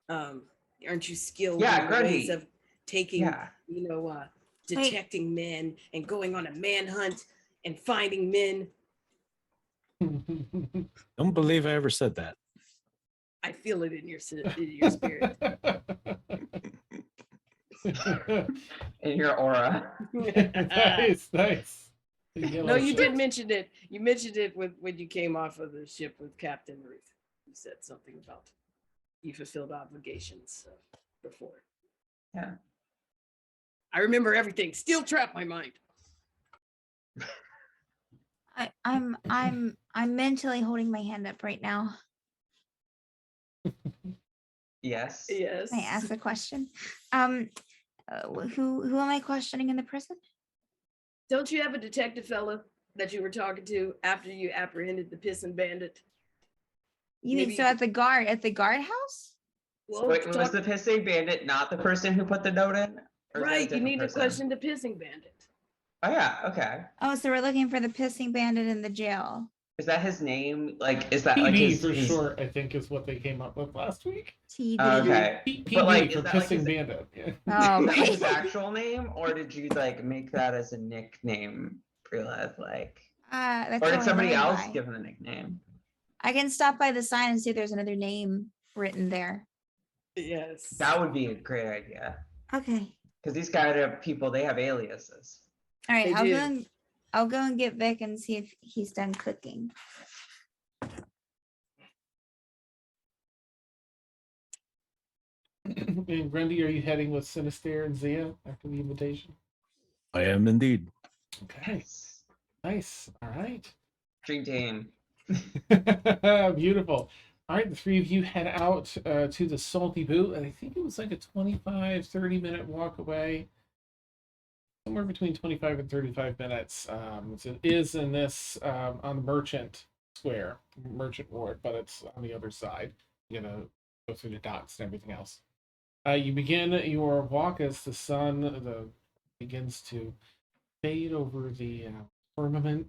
[SPEAKER 4] Aren't you skilled
[SPEAKER 5] Yeah,
[SPEAKER 4] in the ways
[SPEAKER 5] Grundy.
[SPEAKER 4] of taking,
[SPEAKER 5] Yeah.
[SPEAKER 4] you know, detecting men and going on a manhunt and finding men?
[SPEAKER 6] Don't believe I ever said that.
[SPEAKER 4] I feel it in your spirit.
[SPEAKER 5] In your aura.
[SPEAKER 3] Nice.
[SPEAKER 4] No, you did mention it. You mentioned it when you came off of the ship with Captain Ruth. You said something about you fulfilled obligations before.
[SPEAKER 5] Yeah.
[SPEAKER 4] I remember everything. Still trap my mind.
[SPEAKER 1] I'm mentally holding my hand up right now.
[SPEAKER 5] Yes.
[SPEAKER 4] Yes.
[SPEAKER 1] Can I ask a question? Who am I questioning in the prison?
[SPEAKER 4] Don't you have a detective fella that you were talking to after you apprehended the pissing bandit?
[SPEAKER 1] You
[SPEAKER 4] Maybe
[SPEAKER 1] mean so
[SPEAKER 4] you
[SPEAKER 1] at the guardhouse?
[SPEAKER 4] Well,
[SPEAKER 5] Wait, was
[SPEAKER 4] talk,
[SPEAKER 5] the pissing bandit not the person who put the note in? Or is that a
[SPEAKER 4] right. You
[SPEAKER 5] different
[SPEAKER 4] need to
[SPEAKER 5] person?
[SPEAKER 4] question the pissing bandit.
[SPEAKER 5] Oh yeah, okay.
[SPEAKER 1] Oh, so we're looking for the pissing bandit in the jail.
[SPEAKER 5] Is that his name? Like, is that like
[SPEAKER 3] PB
[SPEAKER 5] his
[SPEAKER 3] for
[SPEAKER 5] his?
[SPEAKER 3] short, I think, is what they came up with last week.
[SPEAKER 1] TBD.
[SPEAKER 5] Okay,
[SPEAKER 3] PB
[SPEAKER 5] but like,
[SPEAKER 3] for
[SPEAKER 5] is that like
[SPEAKER 3] pissing
[SPEAKER 5] his,
[SPEAKER 3] bandit. Yeah.
[SPEAKER 1] Oh,
[SPEAKER 5] is that like
[SPEAKER 1] okay.
[SPEAKER 5] his actual name, or did you like make that as a nickname, Brileth? Like,
[SPEAKER 1] That's
[SPEAKER 5] or
[SPEAKER 1] all
[SPEAKER 5] did
[SPEAKER 1] I
[SPEAKER 5] somebody
[SPEAKER 1] live
[SPEAKER 5] else
[SPEAKER 1] by.
[SPEAKER 5] give him a nickname?
[SPEAKER 1] I can stop by the sign and see if there's another name written there.
[SPEAKER 4] Yes.
[SPEAKER 5] That would be a great idea.
[SPEAKER 1] Okay.
[SPEAKER 5] Because these kind of people, they have aliases.
[SPEAKER 1] All right.
[SPEAKER 4] They do.
[SPEAKER 1] I'll go and get Vic and see if he's done cooking.
[SPEAKER 3] And Grundy, are you heading with Sinister and Zia after the invitation?
[SPEAKER 6] I am indeed.
[SPEAKER 3] Okay, nice. All right.
[SPEAKER 5] Dream team.
[SPEAKER 3] Beautiful. All right, the three of you head out to the Salty Boot, and I think it was like a 30-minute walk away. Somewhere between 25 and 35 minutes. So it is in this on the Merchant Square, Merchant Ward, but it's on the other side. You're gonna go through the docks and everything else. You begin your walk as the sun begins to fade over the firmament,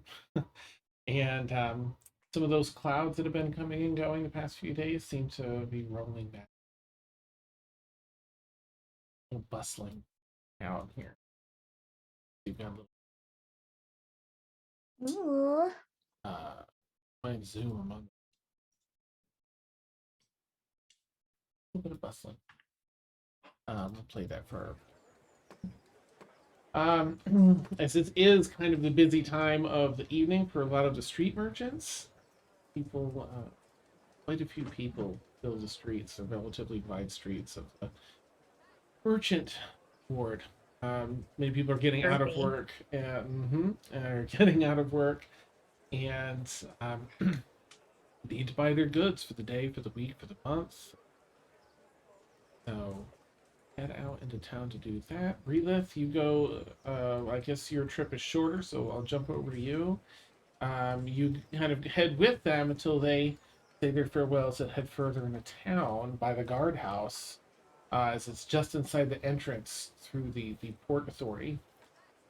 [SPEAKER 3] and some of those clouds that have been coming and going the past few days seem to be rolling back. A little bustling out here. You've got a little
[SPEAKER 1] Ooh.
[SPEAKER 3] find Zoom on a little bit of bustling. We'll play that for as it is kind of the busy time of the evening for a lot of the street merchants. People, quite a few people fill the streets, the relatively wide streets of the merchant ward. Many people are getting out of
[SPEAKER 1] Creepy.
[SPEAKER 3] work and are getting out of work and need to buy their goods for the day, for the week, for the month. So head out into town to do that. Relith, you go. I guess your trip is shorter, so I'll jump over to you. You kind of head with them until they say their farewells and head further into town by the guardhouse, as it's just inside the entrance through the Port Authority.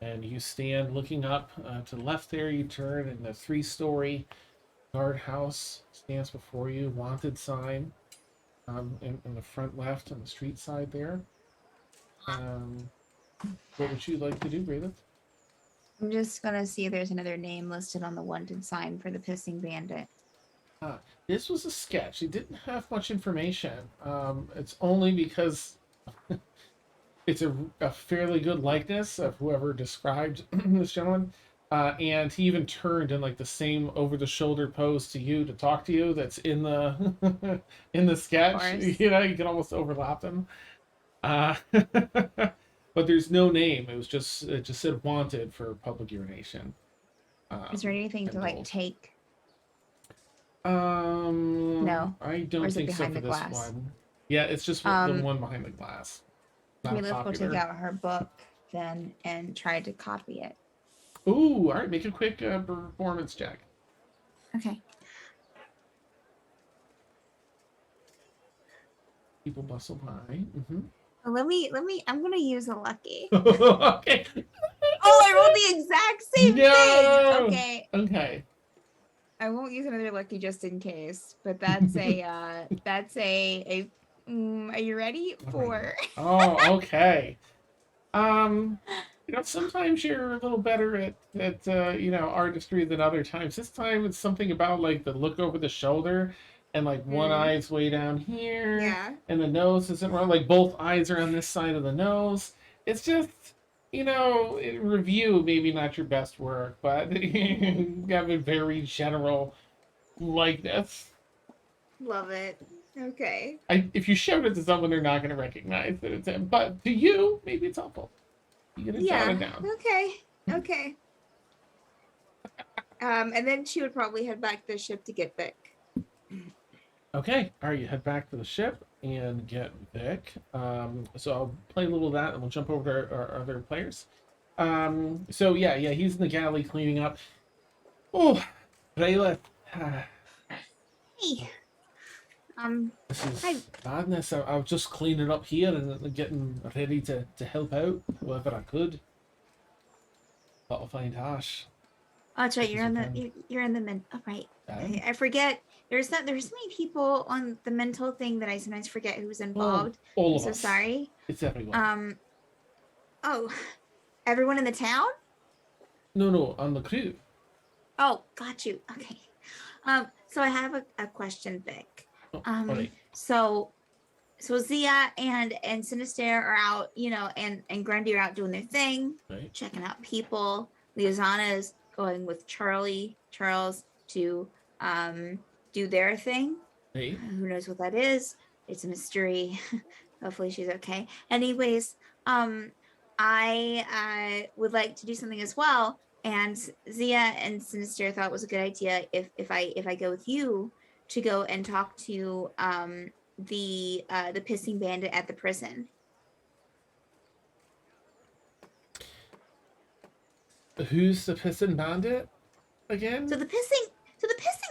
[SPEAKER 3] And you stand looking up to the left there. You turn, and the 3-story guardhouse stands before you. Wanted sign in the front left on the street side there. What would you like to do, Braylon?
[SPEAKER 1] I'm just gonna see if there's another name listed on the wanted sign for the pissing bandit.
[SPEAKER 3] This was a sketch. It didn't have much information. It's only because it's a fairly good likeness of whoever described this gentleman. And he even turned in like the same over-the-shoulder pose to you to talk to you. That's in the in the sketch. You know, you can almost overlap them. But there's no name. It just said wanted for public urination.
[SPEAKER 1] Is there anything to like
[SPEAKER 3] told.
[SPEAKER 1] take?
[SPEAKER 3] No, I don't
[SPEAKER 1] is it
[SPEAKER 3] think so
[SPEAKER 1] behind
[SPEAKER 3] for
[SPEAKER 1] the
[SPEAKER 3] this
[SPEAKER 1] glass?
[SPEAKER 3] one. Yeah, it's just the one behind the glass. Not
[SPEAKER 1] Relith will take
[SPEAKER 3] popular.
[SPEAKER 1] out her book then and try to copy it.
[SPEAKER 3] Ooh, all right. Make a quick performance check.
[SPEAKER 1] Okay.
[SPEAKER 3] People bustle by. Mm-hmm.
[SPEAKER 1] Well, let me. I'm gonna use a lucky.
[SPEAKER 3] Okay.
[SPEAKER 1] Oh, I rolled the exact same
[SPEAKER 3] No!
[SPEAKER 1] thing. Okay.
[SPEAKER 3] Okay.
[SPEAKER 1] I won't use another lucky just in case, but that's a are you ready? 4.
[SPEAKER 3] Oh, okay. Sometimes you're a little better at artistry than other times. This time it's something about like the look over the shoulder and like one eye's way down here.
[SPEAKER 1] Yeah.
[SPEAKER 3] And the nose isn't wrong. Like both eyes are on this side of the nose. It's just, in review, maybe not your best work, but you have a very general likeness.
[SPEAKER 1] Love it. Okay.
[SPEAKER 3] If you shout it to someone, they're not going to recognize that it's him. But to you, maybe it's helpful. You can jot
[SPEAKER 1] Yeah.
[SPEAKER 3] it down.
[SPEAKER 1] Okay. Okay. And then she would probably head back to the ship to get Vic.
[SPEAKER 3] Okay, all right, you head back to the ship and get Vic. So I'll play a little of that and we'll jump over to our other players. So yeah, he's in the galley cleaning up. Oh, Rayla,
[SPEAKER 1] Hey.
[SPEAKER 3] this is
[SPEAKER 1] Hi.
[SPEAKER 3] madness. I was just cleaning up here and getting ready to help out whoever I could. Thought I'll find Ash.
[SPEAKER 1] Oh, that's right.
[SPEAKER 3] As you can.
[SPEAKER 1] You're in the men. Oh, right.
[SPEAKER 3] Um,
[SPEAKER 1] I forget. There's so many people on the mental thing that I sometimes forget who's involved.
[SPEAKER 3] all
[SPEAKER 1] I'm
[SPEAKER 3] of
[SPEAKER 1] so
[SPEAKER 3] us.
[SPEAKER 1] sorry.
[SPEAKER 3] It's everyone.
[SPEAKER 1] Oh, everyone in the town?
[SPEAKER 3] No, on the crew.
[SPEAKER 1] Oh, got you. Okay. So I have a question, Vic.
[SPEAKER 3] Oh, all right.
[SPEAKER 1] So Zia and Sinister are out, and Grundy are out doing their thing,
[SPEAKER 3] Right.
[SPEAKER 1] checking out people. Liazana's going with Charles to do their thing.
[SPEAKER 3] Right.
[SPEAKER 1] Who knows what that is? It's a mystery. Hopefully she's okay. Anyways, I would like to do something as well. And Zia and Sinister thought it was a good idea if I go with you to go and talk to the pissing bandit at the prison.
[SPEAKER 3] Who's the piston bandit again?
[SPEAKER 1] So the pissing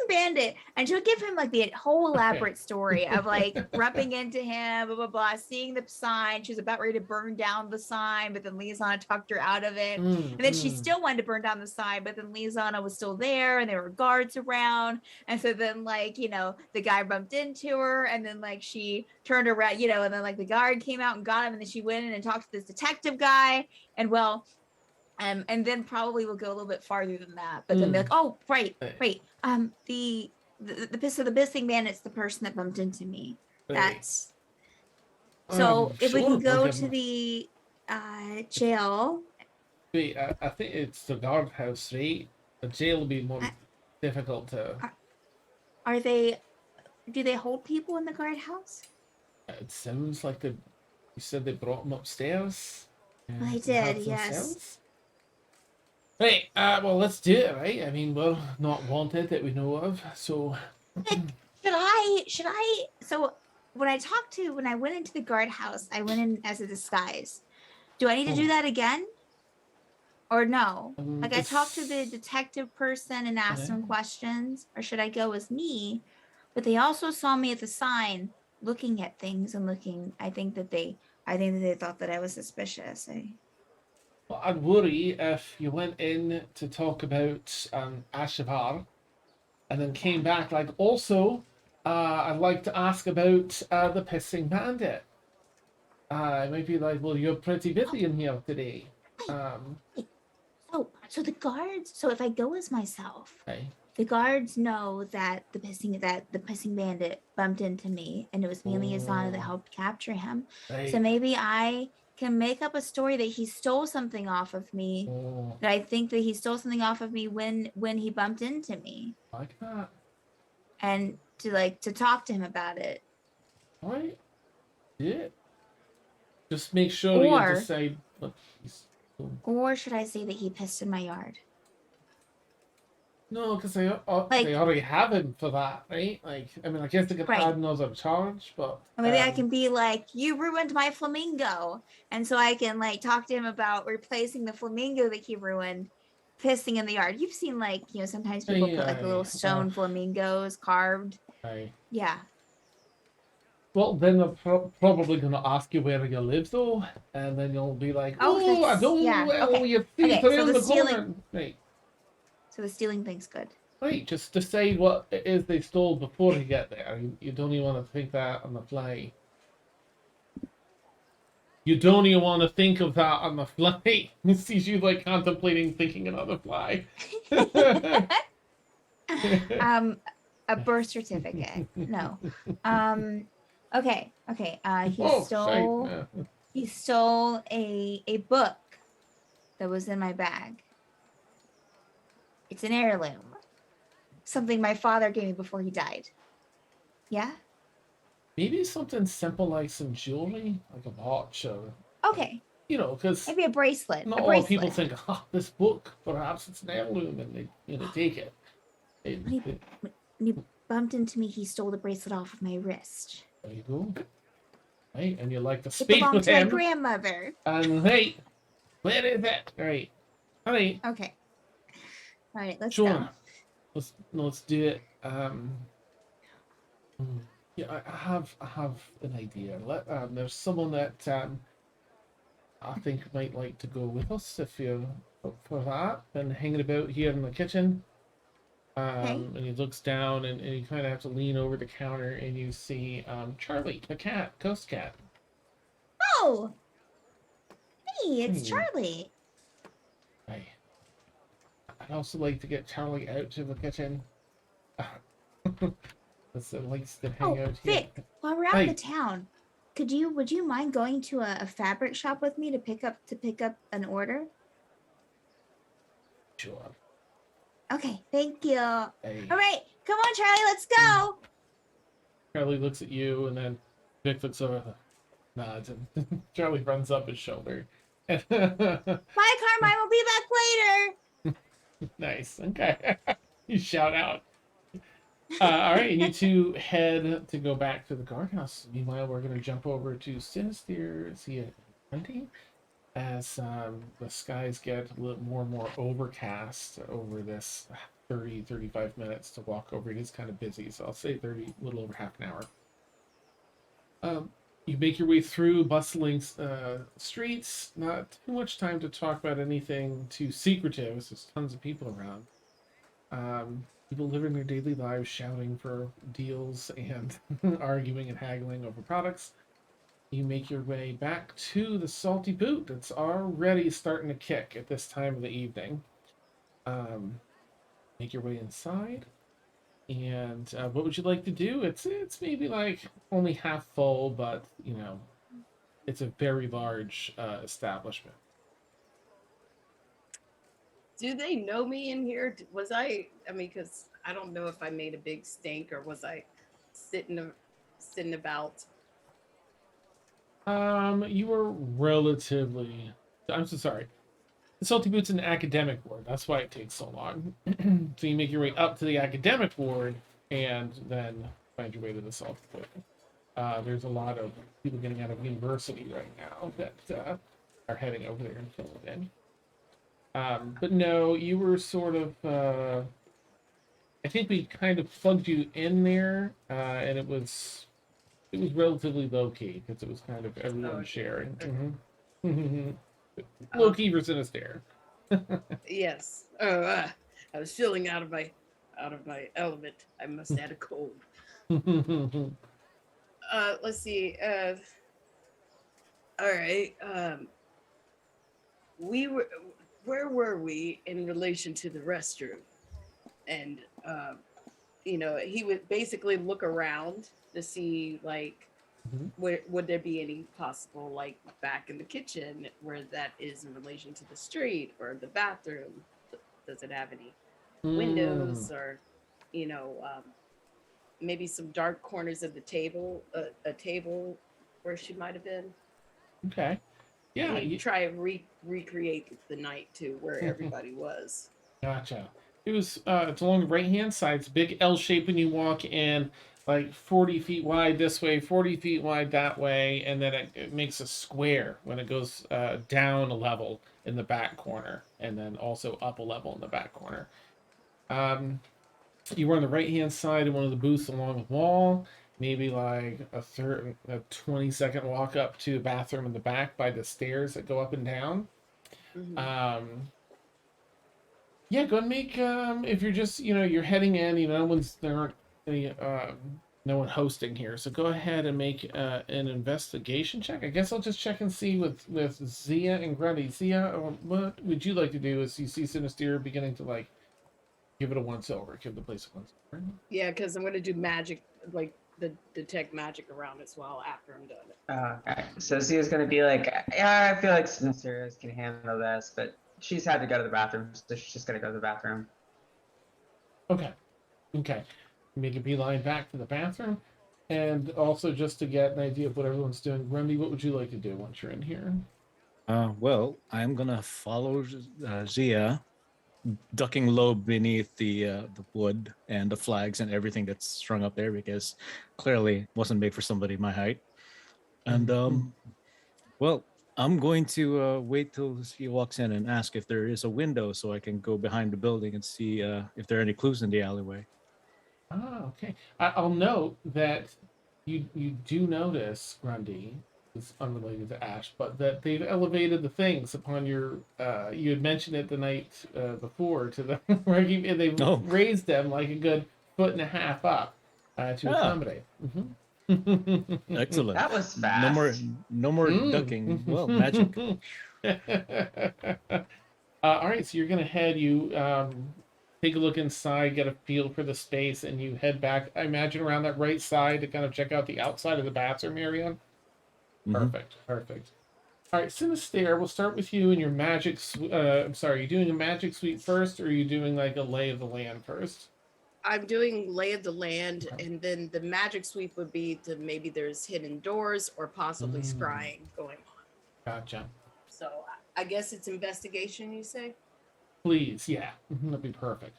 [SPEAKER 1] bandit, and she'll give him like the whole elaborate story of like rubbing into him, blah blah blah, seeing the sign. She was about ready to burn down the sign, but then Liazana talked her out of it. And then she still wanted to burn down the sign, but then Liazana was still there and there were guards around. And so then the guy bumped into her, and then she turned around, and then the guard came out and got him, and then she went in and talked to this detective guy. And and then probably we'll go a little bit farther than that. But then be like, oh, right. The pissing bandit's the person that bumped into me. That's so. If we can go to the jail.
[SPEAKER 3] Wait, I think it's the guardhouse, right? The jail will be more difficult to.
[SPEAKER 1] Are they? Do they hold people in the guardhouse?
[SPEAKER 3] It sounds like you said they brought them upstairs.
[SPEAKER 1] Well, they did, yes.
[SPEAKER 3] Right, well, let's do it, right? I mean, we're not wanted that we know of, so.
[SPEAKER 1] Should I? So when I went into the guardhouse, I went in as a disguise. Do I need to do that again? Or no? I talked to the detective person and asked them questions, or should I go as me? But they also saw me at the sign looking at things and looking. I think that they thought that I was suspicious.
[SPEAKER 3] Well, I'd worry if you went in to talk about Ashavar and then came back also, I'd like to ask about the pissing bandit. It might be well, you're pretty busy in here today.
[SPEAKER 1] So the guards. So if I go as myself,
[SPEAKER 3] Okay.
[SPEAKER 1] the guards know that the pissing bandit bumped into me, and it was me and Liazana that helped capture him.
[SPEAKER 3] Right.
[SPEAKER 1] So maybe I can make up a story that he stole something off of me. That I think that he stole something off of me when he bumped into me.
[SPEAKER 3] Like that.
[SPEAKER 1] And to talk to him about it.
[SPEAKER 3] All right. Yeah. Just make sure you decide.
[SPEAKER 1] Or should I say that he pissed in my yard?
[SPEAKER 3] No, because they already have him for that, right? I mean, I guess they could add another charge, but
[SPEAKER 1] maybe I can be you ruined my flamingo, and so I can talk to him about replacing the flamingo that he ruined, pissing in the yard. You've seen sometimes people put little stone flamingos carved.
[SPEAKER 3] Right.
[SPEAKER 1] Yeah.
[SPEAKER 3] Well, then they're probably going to ask you where you live, though, and then you'll be like, "Oh, I don't know where your feet are in the corner." Right.
[SPEAKER 1] So the stealing thing's good.
[SPEAKER 3] Right, just decide what it is they stole before you get there. You don't even want to think that on the fly. You don't even want to think of that on the fly. He sees you contemplating thinking it on the fly.
[SPEAKER 1] A birth certificate. No. Okay. He stole a book that was in my bag. It's an heirloom. Something my father gave me before he died. Yeah.
[SPEAKER 3] Maybe something simple like some jewelry, like a watch or,
[SPEAKER 1] Okay.
[SPEAKER 3] because
[SPEAKER 1] Maybe a bracelet.
[SPEAKER 3] not
[SPEAKER 1] A
[SPEAKER 3] a lot of people
[SPEAKER 1] bracelet.
[SPEAKER 3] think, this book, perhaps it's an heirloom, and they take it.
[SPEAKER 1] When he bumped into me, he stole the bracelet off of my wrist.
[SPEAKER 3] There you go. Right, and you like to
[SPEAKER 1] It
[SPEAKER 3] speak
[SPEAKER 1] belonged
[SPEAKER 3] with
[SPEAKER 1] to my
[SPEAKER 3] him.
[SPEAKER 1] grandmother.
[SPEAKER 3] And hey, where is it? Right, honey.
[SPEAKER 1] Okay. All right, let's
[SPEAKER 3] Sure.
[SPEAKER 1] go.
[SPEAKER 3] Let's do it. Yeah, I have an idea. There's someone that I think might like to go with us if you're up for that. Been hanging about here in the kitchen.
[SPEAKER 1] Okay.
[SPEAKER 3] And he looks down and you kind of have to lean over the counter and you see Charlie, the cat, ghost cat.
[SPEAKER 1] Oh! Hey, it's
[SPEAKER 3] Hmm.
[SPEAKER 1] Charlie.
[SPEAKER 3] Hey. I'd also like to get Charlie out to the kitchen. Likes to hang
[SPEAKER 1] Oh,
[SPEAKER 3] out here.
[SPEAKER 1] Vic, while we're out
[SPEAKER 3] Hey.
[SPEAKER 1] in the town, would you mind going to a fabric shop with me to pick up an order?
[SPEAKER 3] Sure.
[SPEAKER 1] Okay, thank you.
[SPEAKER 3] Hey.
[SPEAKER 1] All right, come on, Charlie, let's go.
[SPEAKER 3] Charlie looks at you, and then Vic looks over, nods, and Charlie runs up his shoulder.
[SPEAKER 1] Bye, Carmine. We'll be back later.
[SPEAKER 3] Nice. Okay. You shout out. All right, and you two head to go back to the guardhouse. Meanwhile, we're going to jump over to Sinister, see it hunting, as the skies get a little more and more overcast over this 35 minutes to walk over. It is kind of busy, so I'll say 30, a little over half an hour. You make your way through bustling streets. Not too much time to talk about anything too secretive. There's tons of people around. People living their daily lives, shouting for deals and arguing and haggling over products. You make your way back to the Salty Boot. It's already starting to kick at this time of the evening. Make your way inside. And what would you like to do? It's maybe like only half full, but it's a very large establishment.
[SPEAKER 4] Do they know me in here? Was I mean, because I don't know if I made a big stink or was I sitting about.
[SPEAKER 3] You were relatively. I'm so sorry. The Salty Boot's an academic ward. That's why it takes so long. So you make your way up to the academic ward and then find your way to the Salty Boot. There's a lot of people getting out of university right now that are heading over there and filling it in. But no, you were sort of. I think we kind of plugged you in there, and it was relatively low key because it was kind of everyone
[SPEAKER 4] okay.
[SPEAKER 3] sharing. Mm-hmm. Low key versus Sinister.
[SPEAKER 4] Yes. I was feeling out of my element. I must have had a cold. Let's see. All right. Where were we in relation to the restroom? And he would basically look around to see like would there be any possible like back in the kitchen where that is in relation to the street or the bathroom. Does it have any windows or maybe some dark corners of the table, a table where she might have been?
[SPEAKER 3] Okay. Yeah.
[SPEAKER 4] And try and recreate the night to where everybody was.
[SPEAKER 3] Gotcha. It's along the right hand side. It's a big L shape when you walk in, like 40 feet wide this way, 40 feet wide that way, and then it makes a square when it goes down a level in the back corner, and then also up a level in the back corner. You were on the right hand side of one of the booths along the wall, maybe like a 20-second walk up to a bathroom in the back by the stairs that go up and down.
[SPEAKER 4] Mm-hmm.
[SPEAKER 3] Yeah, go and make if you're just you're heading in, there aren't any no one hosting here, so go ahead and make an investigation check. I guess I'll just check and see with Zia and Grundy. Zia, what would you like to do as you see Sinister beginning to like give it a once over, give the place a once over?
[SPEAKER 4] Yeah, because I'm gonna do magic, like the detect magic around as well after I'm done.
[SPEAKER 5] Okay. So Zia's gonna be like, yeah, I feel like Sinister can handle this, but she's had to go to the bathroom, so she's just gonna go to the bathroom.
[SPEAKER 3] Okay. Make a beeline back to the bathroom. And also, just to get an idea of what everyone's doing, Grundy, what would you like to do once you're in here?
[SPEAKER 6] Well, I'm gonna follow Zia, ducking low beneath the wood and the flags and everything that's strung up there because clearly wasn't made for somebody my height. And well, I'm going to wait till she walks in and ask if there is a window so I can go behind the building and see if there are any clues in the alleyway.
[SPEAKER 3] Ah, okay. I'll note that you do notice, Grundy, is unrelated to Ash, but that they've elevated the things upon your. You had mentioned it the night before to the where they've
[SPEAKER 6] Oh,
[SPEAKER 3] raised them like a good foot and a half up to
[SPEAKER 6] ah,
[SPEAKER 3] accommodate.
[SPEAKER 6] excellent.
[SPEAKER 5] That was
[SPEAKER 6] No more,
[SPEAKER 5] fast.
[SPEAKER 6] no more ducking. Well, magic.
[SPEAKER 3] All right, so you're gonna head. You take a look inside, get a feel for the space, and you head back. I imagine around that right side to kind of check out the outside of the bathroom area.
[SPEAKER 6] Mhm.
[SPEAKER 3] Perfect, perfect. All right, Sinister, we'll start with you and your magic. I'm sorry, are you doing a magic suite first, or are you doing like a lay of the land first?
[SPEAKER 4] I'm doing lay of the land,
[SPEAKER 3] Okay.
[SPEAKER 4] and then the magic sweep would be to maybe there's hidden doors or possibly
[SPEAKER 3] Mm.
[SPEAKER 4] scrying going on.
[SPEAKER 3] Gotcha.
[SPEAKER 4] So I guess it's investigation, you say?
[SPEAKER 3] Please, yeah, that'd be perfect.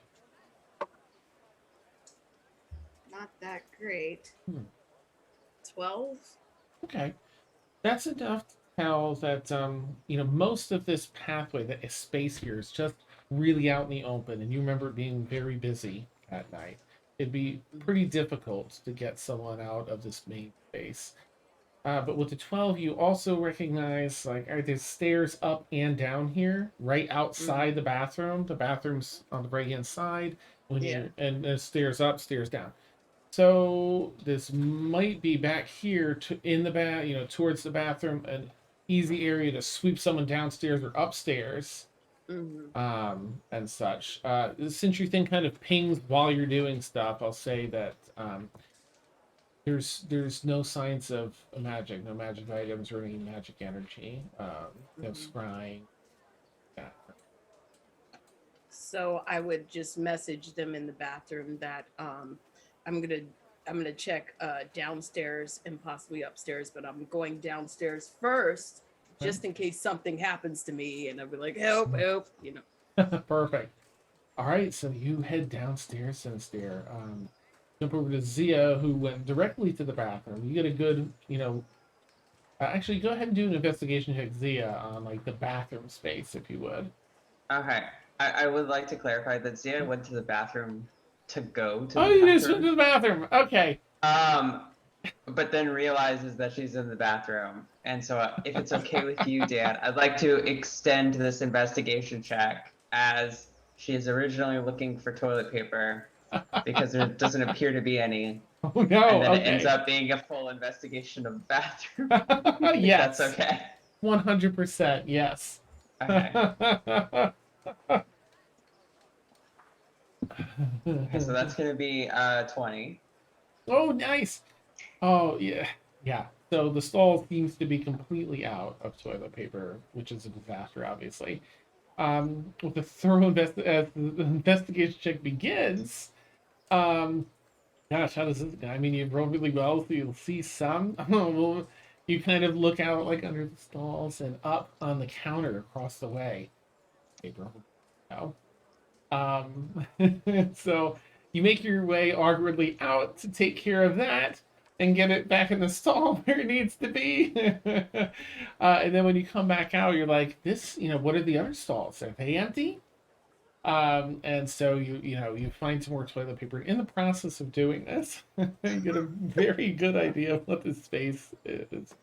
[SPEAKER 4] Not that great.
[SPEAKER 3] Hmm.
[SPEAKER 4] 12?
[SPEAKER 3] Okay. That's enough to tell that most of this pathway, that space here, is just really out in the open, and you remember it being very busy at night. It'd be pretty difficult to get someone out of this main space. But with the 12, you also recognize like, all right, there's stairs up and down here, right outside the bathroom. The bathroom's on the right hand side. When
[SPEAKER 4] Yeah.
[SPEAKER 3] you and there's stairs up, stairs down. So this might be back here to in the towards the bathroom, an easy area to sweep someone downstairs or upstairs,
[SPEAKER 4] Mm-hmm.
[SPEAKER 3] and such. Since your thing kind of pings while you're doing stuff, I'll say that there's no signs of magic, no magic items or any magic energy. No scrying. Yeah.
[SPEAKER 4] So I would just message them in the bathroom that I'm gonna I'm gonna check downstairs and possibly upstairs, but I'm going downstairs first just in case something happens to me, and I'll be like, help, help, you know.
[SPEAKER 3] Perfect. All right, so you head downstairs, Sinister. Jump over to Zia, who went directly to the bathroom. You get a good, actually, go ahead and do an investigation check, Zia, on like the bathroom space, if you would.
[SPEAKER 5] Okay. I would like to clarify that Zia went to the bathroom to go to
[SPEAKER 3] Oh,
[SPEAKER 5] the
[SPEAKER 3] you just went
[SPEAKER 5] bathroom.
[SPEAKER 3] to the bathroom. Okay.
[SPEAKER 5] But then realizes that she's in the bathroom. And so, if it's okay with you, Dan, I'd like to extend this investigation check as she is originally looking for toilet paper because there doesn't appear to be any.
[SPEAKER 3] Oh no.
[SPEAKER 5] And then it
[SPEAKER 3] Okay.
[SPEAKER 5] ends up being a full investigation of the bathroom. If
[SPEAKER 3] Yes.
[SPEAKER 5] that's okay.
[SPEAKER 3] 100%. Yes.
[SPEAKER 5] Okay. Okay, so that's going to be 20.
[SPEAKER 3] Oh, nice. Oh, yeah. Yeah. So the stall seems to be completely out of toilet paper, which is a disaster, obviously. With a thorough as the investigation check begins, gosh, how does this go? I mean, you roll really well, so you'll see some. Well, you kind of look out like under the stalls and up on the counter across the way. Paper. No. So you make your way awkwardly out to take care of that and get it back in the stall where it needs to be. And then when you come back out, you're like, this, what are the other stalls? Are they empty? And so you find some more toilet paper. In the process of doing this, you get a very good idea of what this space is.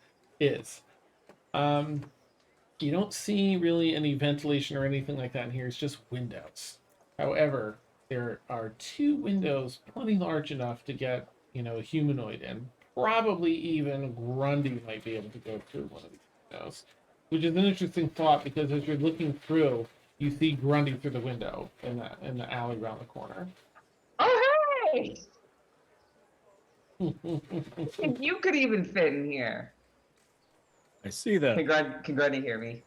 [SPEAKER 3] You don't see really any ventilation or anything like that in here. It's just windows. However, there are two windows plenty large enough to get, a humanoid in. Probably even Grundy might be able to go through one of these windows. Which is an interesting thought because as you're looking through, you see Grundy through the window in the alley around the corner.
[SPEAKER 5] Oh, hey! If you could even fit in here.
[SPEAKER 6] I see that.
[SPEAKER 5] Can Grundy hear me?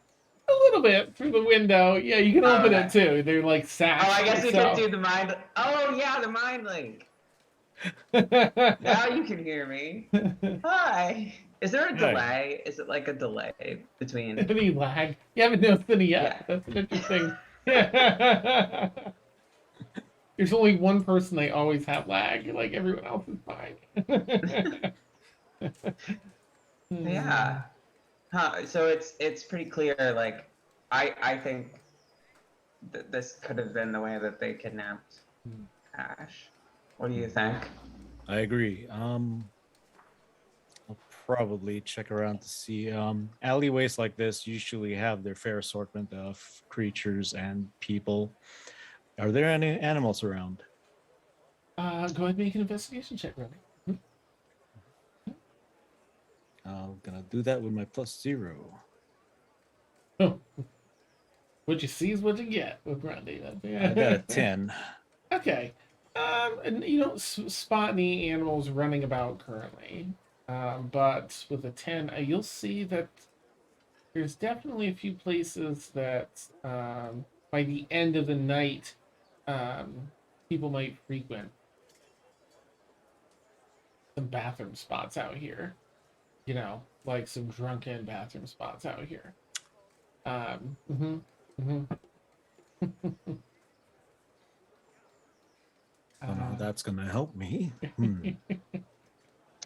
[SPEAKER 3] A little bit through the window. Yeah, you can open
[SPEAKER 5] Okay.
[SPEAKER 3] it too. They're like sacks.
[SPEAKER 5] Oh, I guess we
[SPEAKER 3] so-
[SPEAKER 5] could do the mind. Oh, yeah, the mind link. Now you can hear me. Hi. Is there a
[SPEAKER 6] Hi.
[SPEAKER 5] delay? Is it like a delay between?
[SPEAKER 3] Any lag? You haven't noticed any yet.
[SPEAKER 5] Yeah.
[SPEAKER 3] That's an interesting. There's only one person they always have lag. Like everyone else is fine.
[SPEAKER 5] Yeah. Huh. So it's pretty clear. Like, I think that this could have been the way that they kidnapped Ash. What do you think?
[SPEAKER 6] I agree. I'll probably check around to see. Alleyways like this usually have their fair assortment of creatures and people. Are there any animals around?
[SPEAKER 3] Go ahead and make an investigation check, Ronnie.
[SPEAKER 6] I'm gonna do that with my +0.
[SPEAKER 3] Oh, what you see is what you get with Grundy.
[SPEAKER 6] I got a 10.
[SPEAKER 3] Okay. And you don't spot any animals running about currently. But with a 10, you'll see that there's definitely a few places that by the end of the night, people might frequent. Some bathroom spots out here. You know, like some drunken bathroom spots out here. Mhm, mhm.
[SPEAKER 6] Don't know how that's gonna help me. Hmm.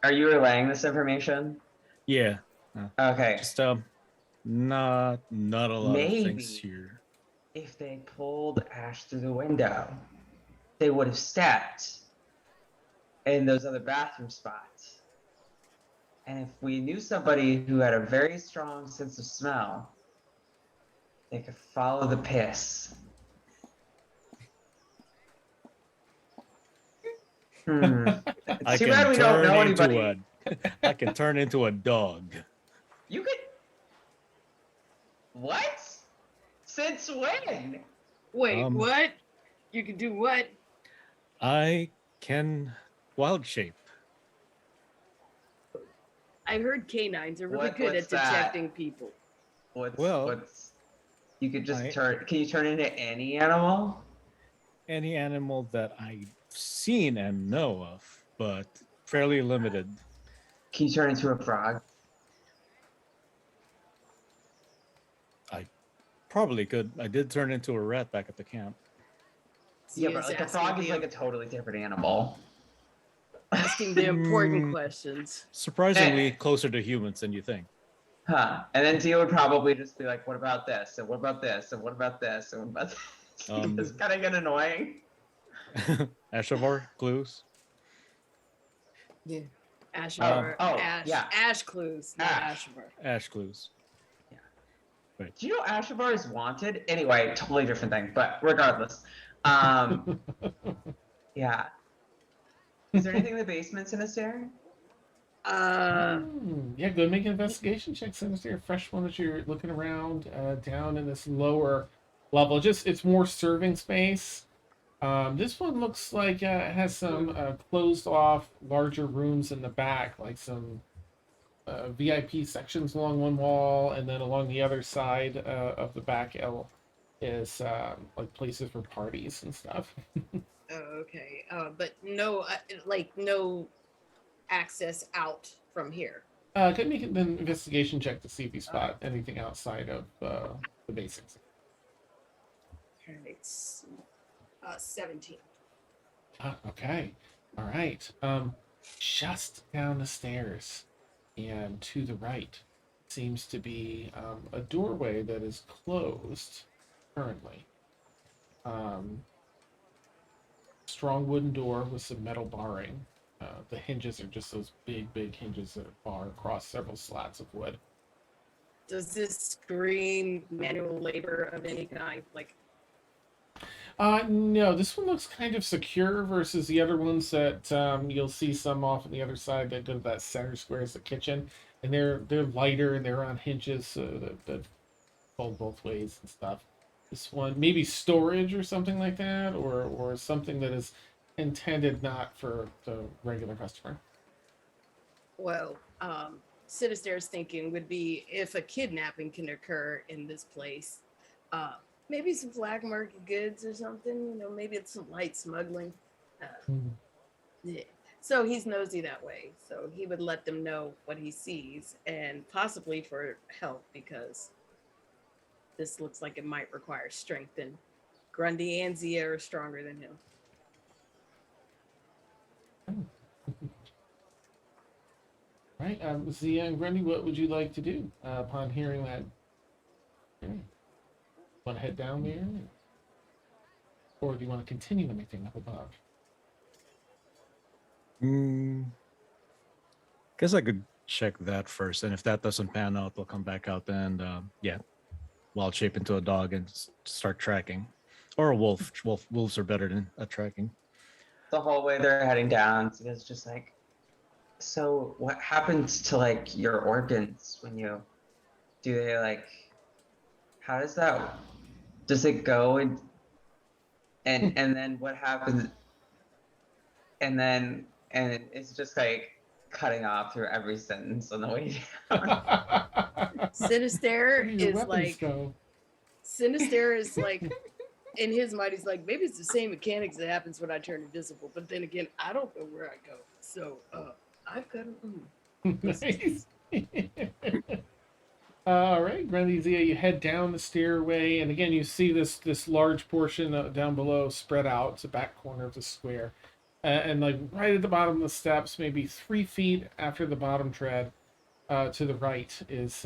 [SPEAKER 5] Are you relaying this information?
[SPEAKER 6] Yeah.
[SPEAKER 5] Okay.
[SPEAKER 6] Just not a lot of things
[SPEAKER 5] Maybe
[SPEAKER 6] here.
[SPEAKER 5] if they pulled Ash through the window, they would have stepped in those other bathroom spots. And if we knew somebody who had a very strong sense of smell, they could follow the piss. It's
[SPEAKER 6] I
[SPEAKER 5] too bad
[SPEAKER 6] can
[SPEAKER 5] we don't
[SPEAKER 6] turn
[SPEAKER 5] know
[SPEAKER 6] into
[SPEAKER 5] anybody.
[SPEAKER 6] I can turn into a dog.
[SPEAKER 5] You could. What? Since when?
[SPEAKER 4] Wait,
[SPEAKER 6] Um,
[SPEAKER 4] what? You can do what?
[SPEAKER 6] I can wild shape.
[SPEAKER 4] I heard canines are really good
[SPEAKER 5] What's
[SPEAKER 4] at
[SPEAKER 5] that?
[SPEAKER 4] detecting people.
[SPEAKER 5] What's you could just
[SPEAKER 6] I-
[SPEAKER 5] turn, can you turn into any animal?
[SPEAKER 6] Any animal that I've seen and know of, but fairly limited.
[SPEAKER 5] Can you turn into a frog?
[SPEAKER 6] I probably could. I did turn into a rat back at the camp.
[SPEAKER 5] Yeah,
[SPEAKER 4] He
[SPEAKER 5] but
[SPEAKER 4] is
[SPEAKER 5] like a
[SPEAKER 4] asking
[SPEAKER 5] frog is
[SPEAKER 4] the-
[SPEAKER 5] like a totally different animal.
[SPEAKER 4] asking the important
[SPEAKER 6] Mm.
[SPEAKER 4] questions.
[SPEAKER 6] Surprisingly closer to humans than you think.
[SPEAKER 5] Huh. And then Tia would probably just be like, what about this? And what about this? And what about this? And what about this? It's kind of get annoying.
[SPEAKER 6] Ashavar, clues?
[SPEAKER 4] Yeah. Ash,
[SPEAKER 5] Oh,
[SPEAKER 4] Ash,
[SPEAKER 5] yeah.
[SPEAKER 4] Ash clues, not
[SPEAKER 5] Ash.
[SPEAKER 4] Ashavar.
[SPEAKER 6] Ash clues.
[SPEAKER 5] Do you know Ashavar is wanted? Anyway, totally different thing, but regardless. Yeah. Is there anything in the basement, Sinister?
[SPEAKER 3] Yeah, go and make an investigation check. Sinister, a fresh one as you're looking around down in this lower level. Just it's more serving space. This one looks like it has some closed off larger rooms in the back, like some VIP sections along one wall, and then along the other side of the back L is like places for parties and stuff.
[SPEAKER 4] Oh, okay. But no, no access out from here.
[SPEAKER 3] Could make an investigation check to see if you spot anything outside of the basics.
[SPEAKER 4] It's 17.
[SPEAKER 3] Okay. All right. Just down the stairs and to the right seems to be a doorway that is closed currently. Strong wooden door with some metal barring. The hinges are just those big hinges that bar across several slats of wood.
[SPEAKER 4] Does this scream manual labor of any kind? Like,
[SPEAKER 3] No, this one looks kind of secure versus the other ones that you'll see some off on the other side that go to that center square as the kitchen, and they're lighter and they're on hinges that fold both ways and stuff. This one maybe storage or something like that, or something that is intended not for the regular customer.
[SPEAKER 4] well, Sinister's thinking would be if a kidnapping can occur in this place, maybe some black market goods or something. You know, maybe it's some light smuggling. Yeah. So he's nosy that way. So he would let them know what he sees and possibly for help because this looks like it might require strength, and Grundy and Zia are stronger than him.
[SPEAKER 3] Right, Zia and Grundy, what would you like to do upon hearing that? Want to head down there, or do you want to continue anything up above?
[SPEAKER 6] Guess I could check that first, and if that doesn't pan out, they'll come back out and wild shape into a dog and start tracking, or a wolf. Wolves are better than at tracking.
[SPEAKER 5] The whole way they're heading down, it's just like, so what happens to like your organs when you do they like? How does that? Does it go and then what happens? And it's just like cutting off through every sentence on the way down.
[SPEAKER 4] Sinister
[SPEAKER 3] Where do your
[SPEAKER 4] is
[SPEAKER 3] weapons
[SPEAKER 4] like
[SPEAKER 3] go?
[SPEAKER 4] Sinister is like in his mind he's like, maybe it's the same mechanics that happens when I turn invisible, but then again I don't know where I go, so I've got to
[SPEAKER 3] Nice. All right, Grundy, Zia, you head down the stairway, and again you see this large portion down below spread out. It's the back corner of the square, and like right at the bottom of the steps, maybe 3 feet after the bottom tread, to the right is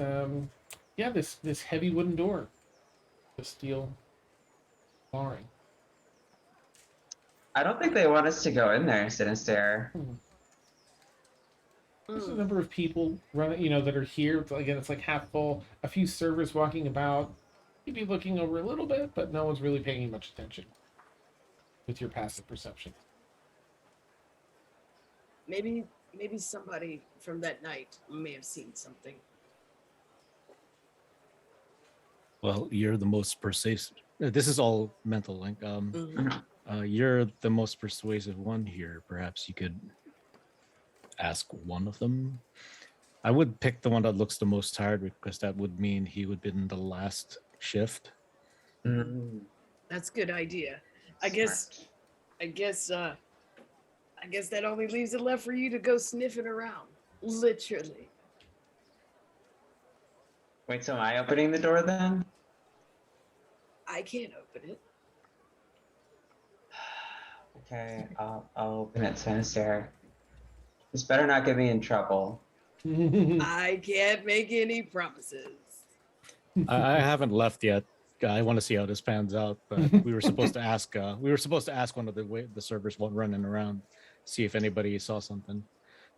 [SPEAKER 3] this heavy wooden door, the steel barring.
[SPEAKER 5] I don't think they want us to go in there, Sinister.
[SPEAKER 3] There's a number of people running, that are here. Again, it's like half full. A few servers walking about. You'd be looking over a little bit, but no one's really paying much attention with your passive perception.
[SPEAKER 4] Maybe somebody from that night may have seen something.
[SPEAKER 6] Well, you're the most persuasive. This is all mental. Like, you're the most persuasive one here. Perhaps you could ask one of them. I would pick the one that looks the most tired because that would mean he would be in the last shift.
[SPEAKER 4] That's a good idea. I guess that only leaves it left for you to go sniffing around. Literally.
[SPEAKER 5] Wait, so am I opening the door then?
[SPEAKER 4] I can't open it.
[SPEAKER 5] Okay, I'll open it, Sinister. This better not get me in trouble.
[SPEAKER 4] I can't make any promises.
[SPEAKER 6] I haven't left yet. I want to see how this pans out. But we were supposed to ask. One of the servers running around, see if anybody saw something.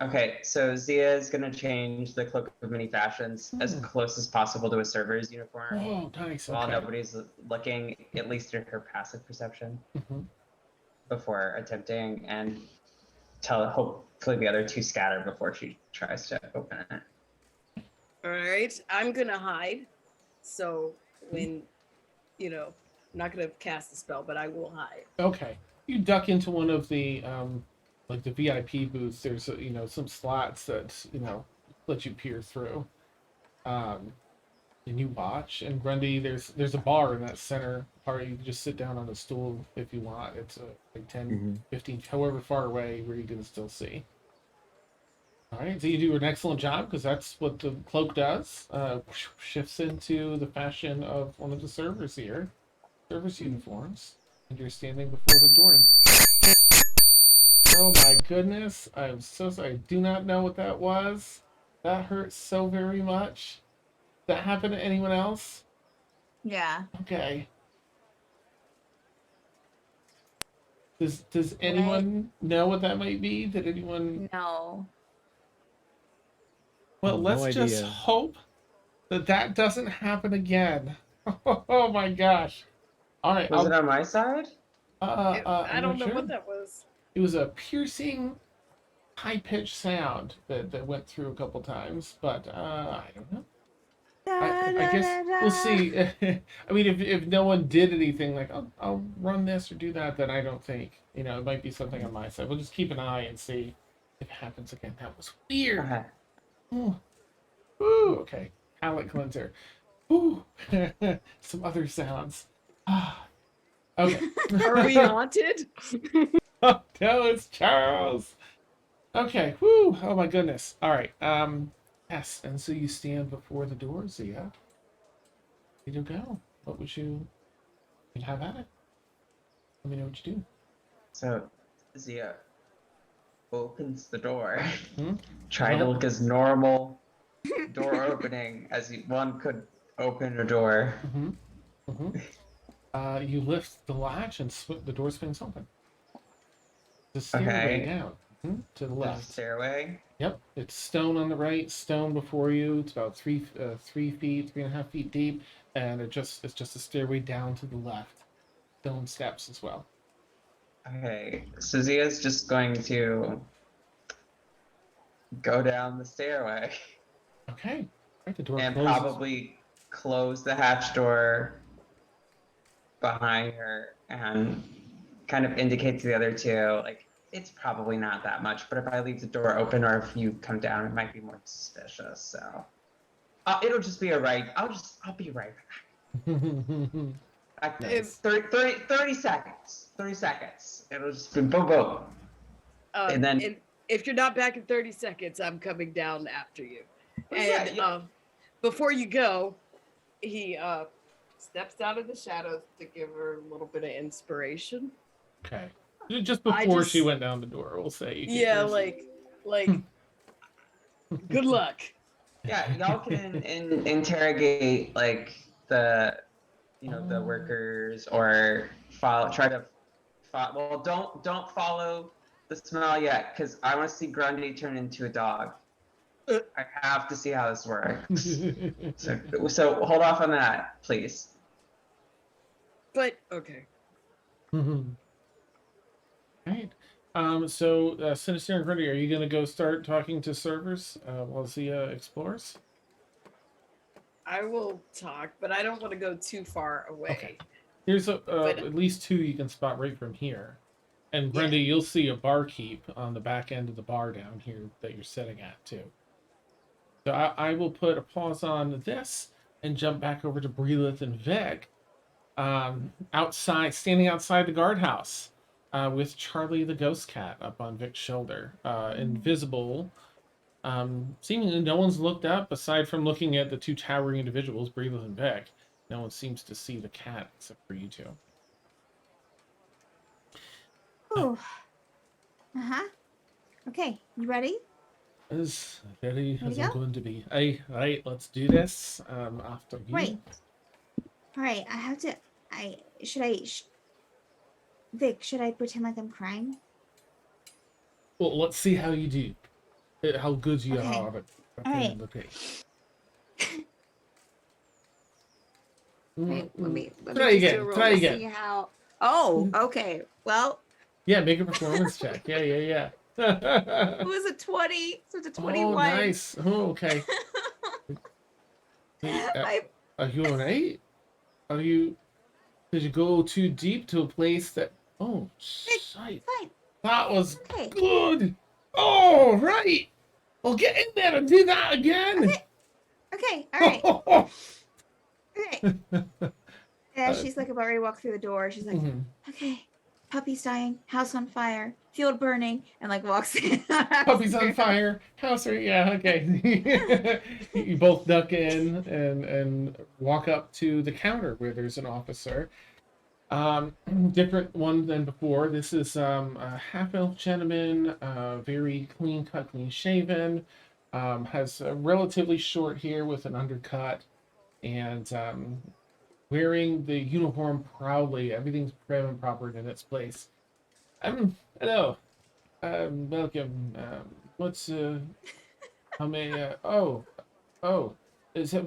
[SPEAKER 5] Okay, so Zia is gonna change the cloak of many fashions as close as possible to a server's uniform.
[SPEAKER 3] Oh, nice.
[SPEAKER 5] While
[SPEAKER 3] Okay.
[SPEAKER 5] nobody's looking, at least in her passive perception, before attempting, and hopefully the other two scatter before she tries to open it.
[SPEAKER 4] All right, I'm gonna hide. So when, I'm not gonna cast the spell, but I will hide.
[SPEAKER 3] Okay. You duck into one of the like the VIP booths. There's some slots that let you peer through. And you watch. And Grundy, there's a bar in that center part. You can just sit down on a stool if you want. It's like 10, 15, however far away where you can still see. All right, so you do an excellent job because that's what the cloak does. Shifts into the fashion of one of the servers here. Service uniforms. And you're standing before the door. Oh my goodness. I'm so sorry. I do not know what that was. That hurts so very much. That happened to anyone else?
[SPEAKER 1] Yeah.
[SPEAKER 3] Okay. Does anyone know what that might be? Did anyone?
[SPEAKER 1] No.
[SPEAKER 3] Well,
[SPEAKER 6] No
[SPEAKER 3] let's just
[SPEAKER 6] idea.
[SPEAKER 3] hope that doesn't happen again. Oh my gosh. All right.
[SPEAKER 5] Was it on my side?
[SPEAKER 4] I
[SPEAKER 3] I'm
[SPEAKER 4] don't
[SPEAKER 3] not
[SPEAKER 4] know
[SPEAKER 3] sure.
[SPEAKER 4] what that was.
[SPEAKER 3] It was a piercing, high-pitched sound that went through a couple times, but I don't know. I guess we'll see. I mean, if no one did anything like I'll run this or do that, then I don't think it might be something on my side. We'll just keep an eye and see if it happens again. That was weird.
[SPEAKER 5] Okay.
[SPEAKER 3] Ooh. Ooh, okay. Palate cleanser. Ooh. Some other sounds. Ah. Okay.
[SPEAKER 4] Are we haunted?
[SPEAKER 3] Oh, no, it's Charles. Okay. Whoo. Oh my goodness. All right. Yes. And so you stand before the door, Zia. Ready to go. What would you have at it? Let me know what you do.
[SPEAKER 5] So Zia opens the door,
[SPEAKER 3] Hmm?
[SPEAKER 5] trying to look as normal door opening as one could open a door.
[SPEAKER 3] Mm-hmm. Mm-hmm. You lift the latch and the door swings open. The stairway
[SPEAKER 5] Okay,
[SPEAKER 3] down to the
[SPEAKER 5] there's a
[SPEAKER 3] left.
[SPEAKER 5] stairway.
[SPEAKER 3] Yep, it's stone on the right, stone before you. It's about 3.5 feet deep, and it's just a stairway down to the left. Stone steps as well.
[SPEAKER 5] Okay, so Zia's just going to go down the stairway
[SPEAKER 3] Okay, right. The door
[SPEAKER 5] and
[SPEAKER 3] closes.
[SPEAKER 5] probably close the hatch door behind her and kind of indicate to the other two, like, it's probably not that much, but if I leave the door open or if you come down, it might be more suspicious. So it'll just be I'll be right back.
[SPEAKER 3] Nice.
[SPEAKER 5] 30 seconds. 30 seconds. It'll just be boom, boom. And then-
[SPEAKER 4] and if you're not back in 30 seconds, I'm coming down after you. And
[SPEAKER 5] Yeah.
[SPEAKER 4] before you go, he steps out of the shadows to give her a little bit of inspiration.
[SPEAKER 3] Okay. Just before she
[SPEAKER 4] just-
[SPEAKER 3] went down the door, we'll say. You
[SPEAKER 4] Yeah, like good luck.
[SPEAKER 5] Yeah, y'all can interrogate like the the workers or well, don't follow the smell yet because I want to see Grundy turn into a dog. I have to see how this works. So hold off on that, please.
[SPEAKER 4] But okay.
[SPEAKER 3] Right. So Sinister and Grundy, are you going to go start talking to servers while Zia explores?
[SPEAKER 4] I will talk, but I don't want to go too far away.
[SPEAKER 3] Okay. Here's at least two you can spot right from here. And Brenda,
[SPEAKER 4] Yeah.
[SPEAKER 3] you'll see a barkeep on the back end of the bar down here that you're sitting at too. So I will put a pause on this and jump back over to Breelith and Vic, standing outside the guardhouse, with Charlie the ghost cat up on Vic's shoulder, invisible. Seemingly no one's looked up aside from looking at the two towering individuals, Breelith and Vic. No one seems to see the cat except for you two.
[SPEAKER 1] Ooh. Uh-huh. Okay, you ready?
[SPEAKER 3] As ready
[SPEAKER 1] Ready
[SPEAKER 3] as
[SPEAKER 1] to
[SPEAKER 3] I'm
[SPEAKER 1] go?
[SPEAKER 3] going to be. Hey, right, let's do this. After you.
[SPEAKER 1] Right. All right, I have to. Vic, should I pretend like I'm crying?
[SPEAKER 3] Well, let's see how you do. How good you
[SPEAKER 1] Okay.
[SPEAKER 3] are at
[SPEAKER 1] right.
[SPEAKER 3] the pace.
[SPEAKER 1] Wait, let me
[SPEAKER 3] Try
[SPEAKER 1] just
[SPEAKER 3] again,
[SPEAKER 1] do a roll
[SPEAKER 3] try
[SPEAKER 1] to
[SPEAKER 3] again.
[SPEAKER 1] see how. Oh, okay. Well,
[SPEAKER 3] Yeah, make a performance check. Yeah.
[SPEAKER 1] it was a 20, so it's a 21.
[SPEAKER 3] Oh, nice. Oh, okay. Wait, are you alright? Did you go too deep to a place that? Oh, shite.
[SPEAKER 1] Fine.
[SPEAKER 3] That was
[SPEAKER 1] Okay.
[SPEAKER 3] good. Oh, right. Well, get in there and do that again.
[SPEAKER 1] Okay. All right.
[SPEAKER 3] Oh,
[SPEAKER 1] Okay. Yeah, she's like about ready to walk through the door. She's like,
[SPEAKER 3] Mhm.
[SPEAKER 1] okay, puppy's dying, house on fire, field burning, and like walks in.
[SPEAKER 3] Puppy's on fire. House, yeah, okay. You both duck in and walk up to the counter where there's an officer. Different one than before. This is a half-elf gentleman, very clean cut, clean shaven, has a relatively short hair with an undercut, and wearing the uniform proudly. Everything's prim and proper in its place. Hello. Welcome. What's how may oh, is it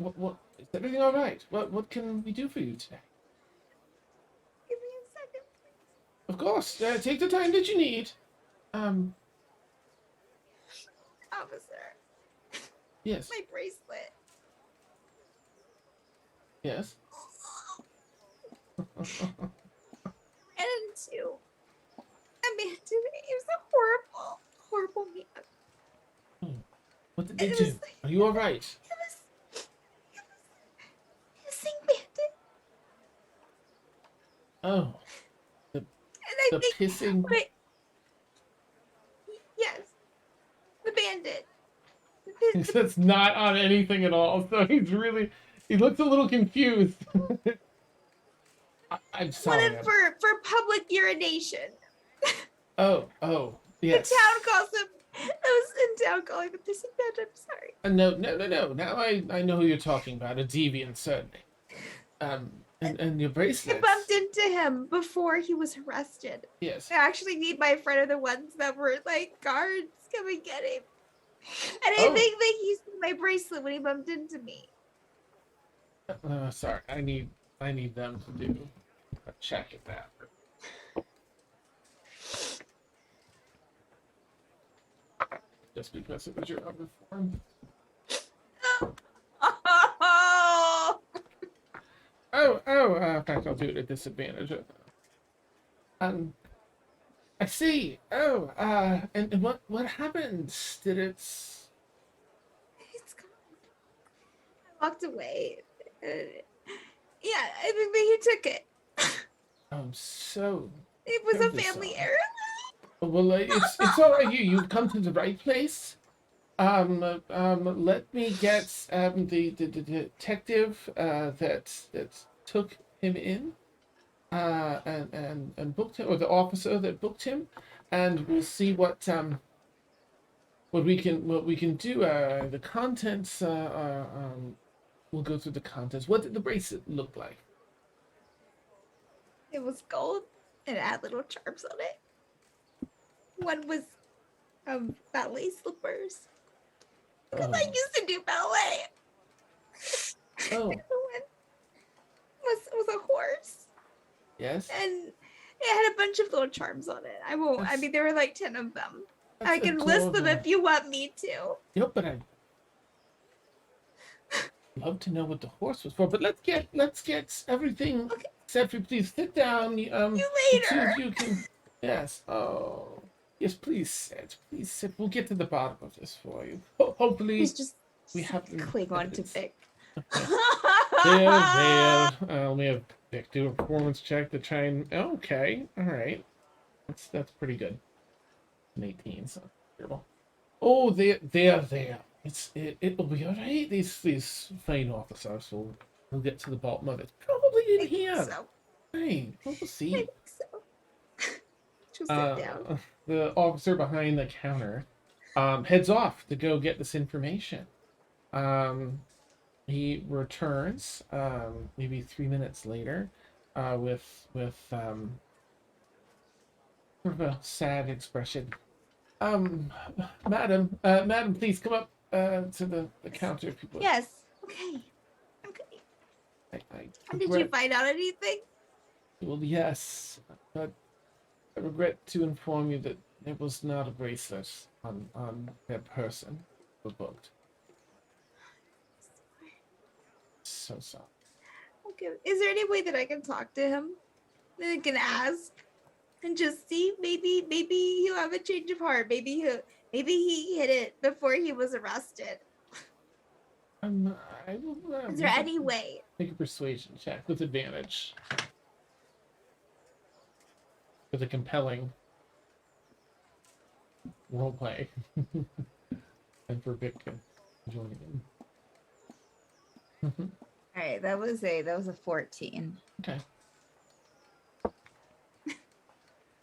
[SPEAKER 3] is everything all right? What can we do for you today?
[SPEAKER 1] Give me a second, please.
[SPEAKER 3] Of course, take the time that you need.
[SPEAKER 1] Officer,
[SPEAKER 3] Yes,
[SPEAKER 1] my bracelet.
[SPEAKER 3] yes.
[SPEAKER 1] And two. A man to me. It was a horrible man.
[SPEAKER 3] What did they
[SPEAKER 1] It
[SPEAKER 3] do?
[SPEAKER 1] was-
[SPEAKER 3] Are you all right?
[SPEAKER 1] It was hissing bandit.
[SPEAKER 3] Oh,
[SPEAKER 1] And I
[SPEAKER 3] the
[SPEAKER 1] think
[SPEAKER 3] pissing.
[SPEAKER 1] what I, yes. bandit.
[SPEAKER 3] It's not on anything at all. So he looks a little confused. I'm sorry.
[SPEAKER 1] Wanted for public urination.
[SPEAKER 3] Oh, yes.
[SPEAKER 1] The town calls him. I was in town calling him this bandit. I'm sorry.
[SPEAKER 3] No. Now I know who you're talking about. A deviant, certainly. And your
[SPEAKER 1] I
[SPEAKER 3] bracelets.
[SPEAKER 1] bumped into him before he was arrested.
[SPEAKER 3] Yes.
[SPEAKER 1] Actually, me and my friend are the ones that were like guards coming get him. And I
[SPEAKER 3] Oh.
[SPEAKER 1] think that he seen my bracelet when he bumped into me.
[SPEAKER 3] Sorry. I need them to do a check at that. Just because it was your other form. In fact, I'll do it at disadvantage. I see. And what happened? Did it?
[SPEAKER 1] It's gone. I walked away. Yeah, I think that he took it.
[SPEAKER 3] I'm so.
[SPEAKER 1] It was a
[SPEAKER 3] terribly
[SPEAKER 1] family
[SPEAKER 3] sorry.
[SPEAKER 1] error.
[SPEAKER 3] Well, it's all right. You've come to the right place. Let me get the detective that took him in, and booked him, or the officer that booked him, and we'll see what we can do. The contents. We'll go through the contents. What did the bracelet look like?
[SPEAKER 1] It was gold and it had little charms on it. One was ballet slippers. Because I used to do ballet.
[SPEAKER 3] Oh.
[SPEAKER 1] The one was a horse.
[SPEAKER 3] Yes.
[SPEAKER 1] And it had a bunch of little charms on it. I
[SPEAKER 3] That's-
[SPEAKER 1] mean, there were like 10 of them.
[SPEAKER 3] That's
[SPEAKER 1] I can list them
[SPEAKER 3] adorable.
[SPEAKER 1] if you want me to.
[SPEAKER 3] Yep, but I'd love to know what the horse was for. But let's get everything
[SPEAKER 1] Okay.
[SPEAKER 3] set for. Please sit down.
[SPEAKER 1] You
[SPEAKER 3] The two
[SPEAKER 1] later.
[SPEAKER 3] of you can. Yes. Oh. Yes. Please sit. Please sit. We'll get to the bottom of this for you. Hopefully,
[SPEAKER 1] He's just
[SPEAKER 3] we have the
[SPEAKER 1] cling on to
[SPEAKER 3] evidence.
[SPEAKER 1] Vic.
[SPEAKER 3] There. Let me have Vic do a performance check to try and. Okay. All right. That's pretty good. An 18. So terrible. Oh, there. It'll be all right. These fine officers will get to the bottom of it. Probably
[SPEAKER 1] I
[SPEAKER 3] in
[SPEAKER 1] think
[SPEAKER 3] here.
[SPEAKER 1] so.
[SPEAKER 3] Right. We'll
[SPEAKER 1] I
[SPEAKER 3] see.
[SPEAKER 1] think so. She'll sit down.
[SPEAKER 3] The officer behind the counter heads off to go get this information. He returns maybe 3 minutes later with sort of a sad expression. Madam, please come up to the counter if you would.
[SPEAKER 1] Yes. Okay.
[SPEAKER 3] I
[SPEAKER 1] Did you
[SPEAKER 3] regret-
[SPEAKER 1] find out anything?
[SPEAKER 3] Well, yes, but I regret to inform you that there was not a bracelet on that person who booked. So sorry.
[SPEAKER 1] Okay. Is there any way that I can talk to him? That I can ask and just see? Maybe he'll have a change of heart. Maybe he hid it before he was arrested.
[SPEAKER 3] I will.
[SPEAKER 1] Is there any way?
[SPEAKER 3] Make a persuasion check with advantage. With a compelling role play. And for Vic joining in.
[SPEAKER 1] All right, that was a 14.
[SPEAKER 3] Okay.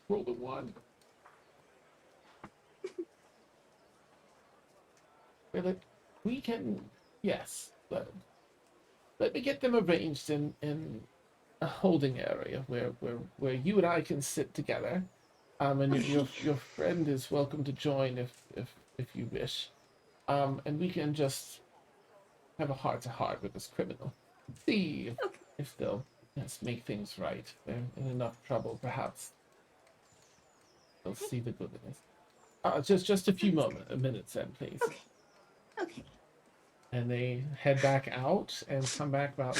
[SPEAKER 3] Roll the 1. Well, we can, yes, let me get them arranged in a holding area where you and I can sit together. And your friend is welcome to join if you wish. And we can just have a heart-to-heart with this criminal. See if they'll make things right. They're in enough trouble, perhaps. They'll see the good in it. Just a few minutes then, please.
[SPEAKER 1] Okay.
[SPEAKER 3] And they head back out and come back about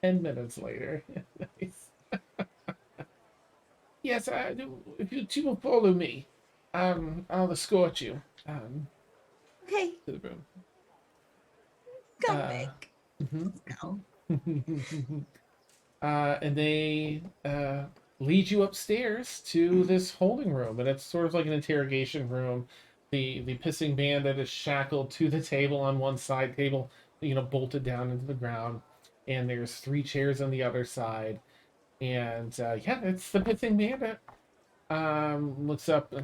[SPEAKER 3] 10 minutes later. Nice. Yes, if you two will follow me, I'll escort you
[SPEAKER 1] Okay.
[SPEAKER 3] to the room.
[SPEAKER 1] Go,
[SPEAKER 3] Uh,
[SPEAKER 1] Vic.
[SPEAKER 3] Mhm.
[SPEAKER 1] Go.
[SPEAKER 3] And they lead you upstairs to this holding room, and it's sort of like an interrogation room. the pissing bandit is shackled to the table on one side, table, bolted down into the ground, and there's 3 chairs on the other side. And yeah, it's the pissing bandit. Looks up.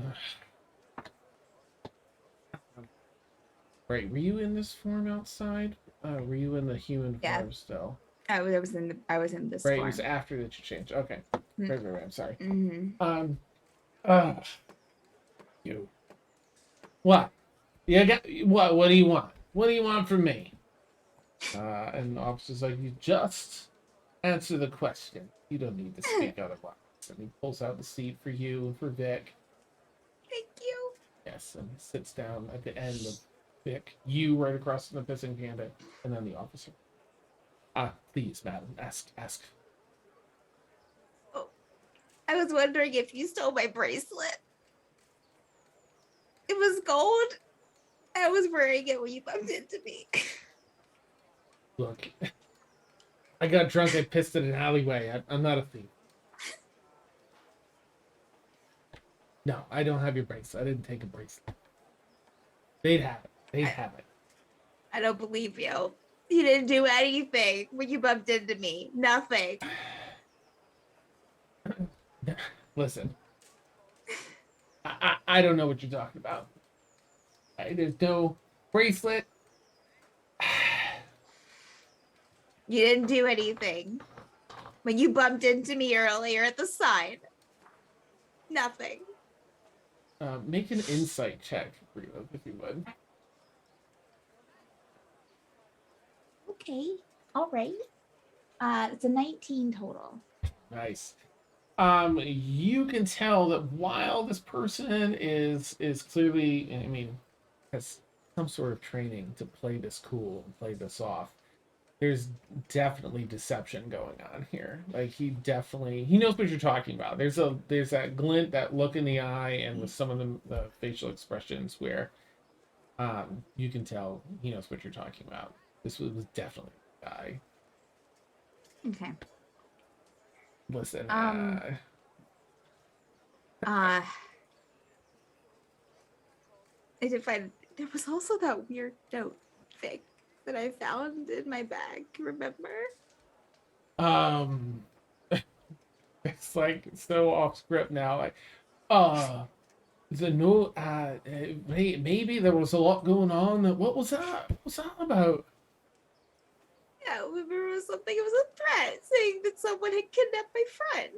[SPEAKER 3] Right, were you in this form outside? Were you in the human
[SPEAKER 1] Yeah.
[SPEAKER 3] form still?
[SPEAKER 1] I was in this
[SPEAKER 3] Right, it
[SPEAKER 1] form.
[SPEAKER 3] was after that you changed. Okay. Right. I'm sorry.
[SPEAKER 1] Mm-hmm.
[SPEAKER 3] Uh, you. What? You got what? What do you want? What do you want from me? And the officer's like, you just answer the question. You don't need to speak otherwise. And he pulls out the seat for you and for Vic.
[SPEAKER 1] Thank you.
[SPEAKER 3] Yes, and he sits down at the end of Vic. You right across from the pissing bandit, and then the officer. Please, madam, ask.
[SPEAKER 1] Oh, I was wondering if you stole my bracelet. It was gold. I was wearing it when you bumped into me.
[SPEAKER 3] Look, I got drunk. I pissed in an alleyway. I'm not a thief. No, I don't have your bracelet. I didn't take a bracelet. They'd have it.
[SPEAKER 1] I don't believe you. You didn't do anything when you bumped into me. Nothing.
[SPEAKER 3] Listen, I don't know what you're talking about. There's no bracelet.
[SPEAKER 1] You didn't do anything when you bumped into me earlier at the sign. Nothing.
[SPEAKER 3] Make an insight check, Rita, if you would.
[SPEAKER 1] Okay. All right. It's a 19 total.
[SPEAKER 3] Nice. You can tell that while this person is clearly, I mean, has some sort of training to play this cool and play this off, there's definitely deception going on here. Like he knows what you're talking about. There's that glint, that look in the eye, and with some of the facial expressions where you can tell he knows what you're talking about. This was definitely the guy.
[SPEAKER 1] Okay.
[SPEAKER 3] Listen,
[SPEAKER 1] I did find there was also that weird note thing that I found in my bag. Remember?
[SPEAKER 3] it's like so off script now. Like, the note. Maybe there was a lot going on. What was that? What's that about?
[SPEAKER 1] Yeah, remember it was something. It was a threat saying that someone had kidnapped my friend.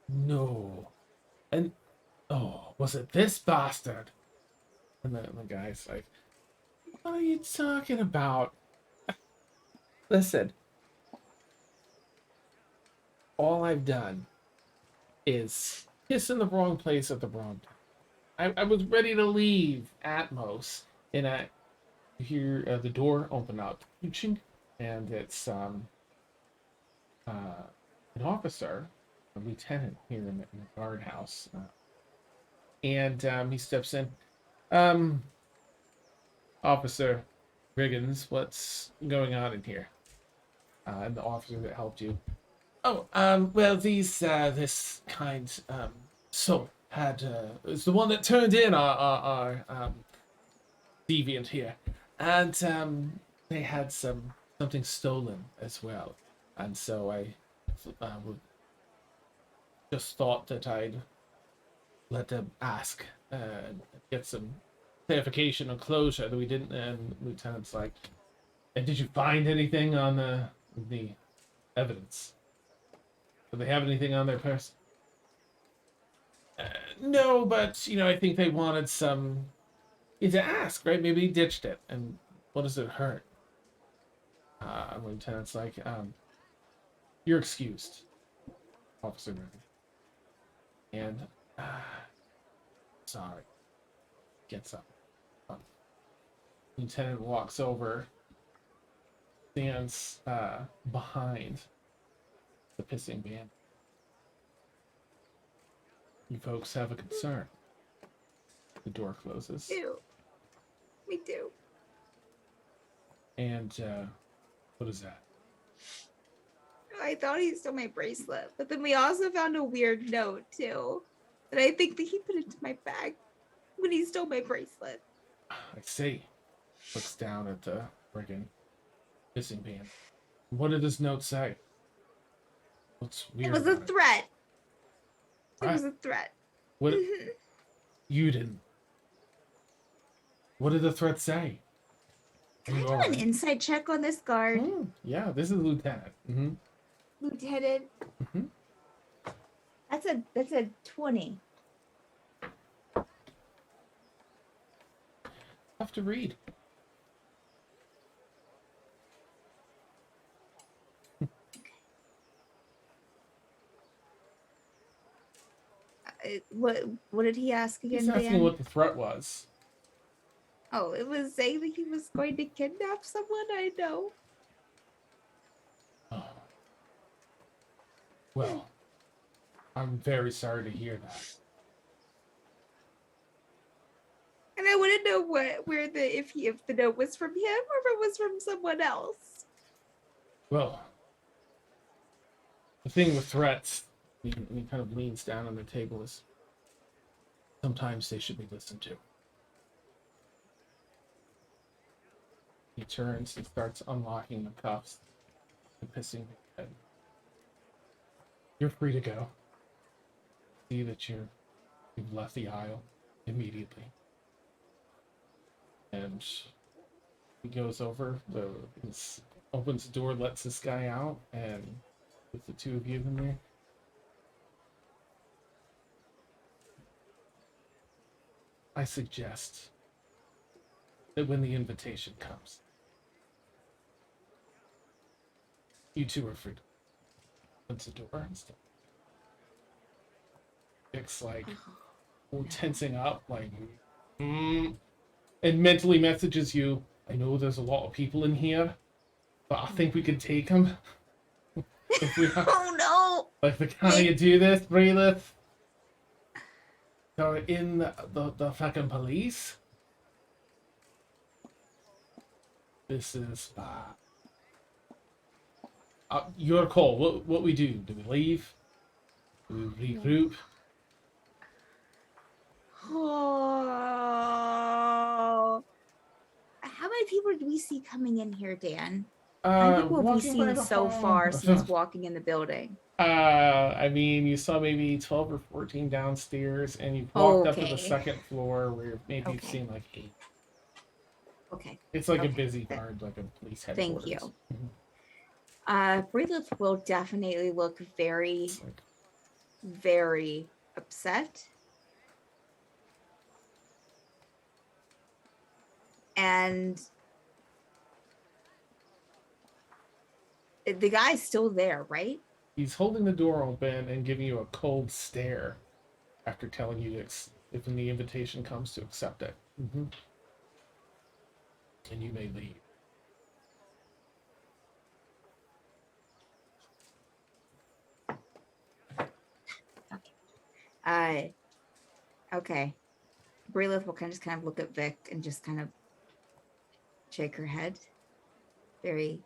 [SPEAKER 3] No, and was it this bastard? And the guy's like, "What are you talking about?" Listen, all I've done is piss in the wrong place at the wrong time. I was ready to leave Atmos, and I hear the door open up, and it's an officer, a lieutenant here in the guardhouse, and he steps in. Officer Riggins, what's going on in here? And the officer that helped you. Oh, well, this kind, soul had, is the one that turned in our deviant here. And, they had something stolen as well. And so I just thought that I'd let them ask, get some clarification or closure that we didn't. And Lieutenant's like, and did you find anything on the evidence? Do they have anything on their person? No, but I think they wanted some. To ask, right? Maybe he ditched it, and what does it hurt? Lieutenant's like, you're excused, Officer Murphy. And sorry. Gets up. Lieutenant walks over, stands behind the pissing band. You folks have a concern. The door closes.
[SPEAKER 1] We do.
[SPEAKER 3] And what is that?
[SPEAKER 1] I thought he stole my bracelet, but then we also found a weird note too. And I think that he put it into my bag when he stole my bracelet.
[SPEAKER 3] I see. Looks down at the friggin' missing pan. What did this note say? What's
[SPEAKER 1] It
[SPEAKER 3] weird
[SPEAKER 1] was a
[SPEAKER 3] about it?
[SPEAKER 1] threat. It
[SPEAKER 3] What?
[SPEAKER 1] was a threat.
[SPEAKER 3] What?
[SPEAKER 1] Mhm.
[SPEAKER 3] You didn't. What did the threat say? Are
[SPEAKER 1] Can I
[SPEAKER 3] you
[SPEAKER 1] do an
[SPEAKER 3] alright?
[SPEAKER 1] insight check on this guard,
[SPEAKER 3] Yeah, this is Lieutenant.
[SPEAKER 1] Lieutenant?
[SPEAKER 3] Mhm.
[SPEAKER 1] That's a 20.
[SPEAKER 3] Tough to read.
[SPEAKER 1] What did he ask
[SPEAKER 3] He's
[SPEAKER 1] again,
[SPEAKER 3] asking
[SPEAKER 1] Dan?
[SPEAKER 3] what the threat was.
[SPEAKER 1] Oh, it was saying that he was going to kidnap someone I know.
[SPEAKER 3] Oh. Well, I'm very sorry to hear that.
[SPEAKER 1] And I want to know if the note was from him or if it was from someone else.
[SPEAKER 3] Well, the thing with threats, he kind of leans down on the table, is sometimes they should be listened to. He turns and starts unlocking the cuffs and pissing his head. You're free to go. See that you've left the aisle immediately. And he goes over, opens the door, lets this guy out, and with the two of you in there. I suggest that when the invitation comes, you two are free to opens the door and stuff. It's like tensing up, like, and mentally messages you, I know there's a lot of people in here, but I think we can take them. If we have,
[SPEAKER 1] Oh no!
[SPEAKER 3] like, the can you do this, Braylith? They're in the fucking police. This is bad. Your call. What we do? Do we leave? Do we regroup?
[SPEAKER 1] Oh. How many people do we see coming in here, Dan? How many people have we
[SPEAKER 3] Walking by
[SPEAKER 1] seen
[SPEAKER 3] the
[SPEAKER 1] so
[SPEAKER 3] hall.
[SPEAKER 1] far since walking in the building?
[SPEAKER 3] I mean, you saw maybe 12 or 14 downstairs, and you've walked up to the
[SPEAKER 1] Okay.
[SPEAKER 3] second floor where maybe you've
[SPEAKER 1] Okay.
[SPEAKER 3] seen like 8.
[SPEAKER 1] Okay.
[SPEAKER 3] It's like a
[SPEAKER 1] Okay.
[SPEAKER 3] busy guard, like a police
[SPEAKER 1] Thank
[SPEAKER 3] headquarters.
[SPEAKER 1] you. Breedlith will definitely look very,
[SPEAKER 3] It's like,
[SPEAKER 1] very upset. And the guy's still there, right?
[SPEAKER 3] he's holding the door open and giving you a cold stare after telling you if when the invitation comes to accept it. And you may leave.
[SPEAKER 1] Okay. Breelith will just kind of look at Vic and just kind of shake her head very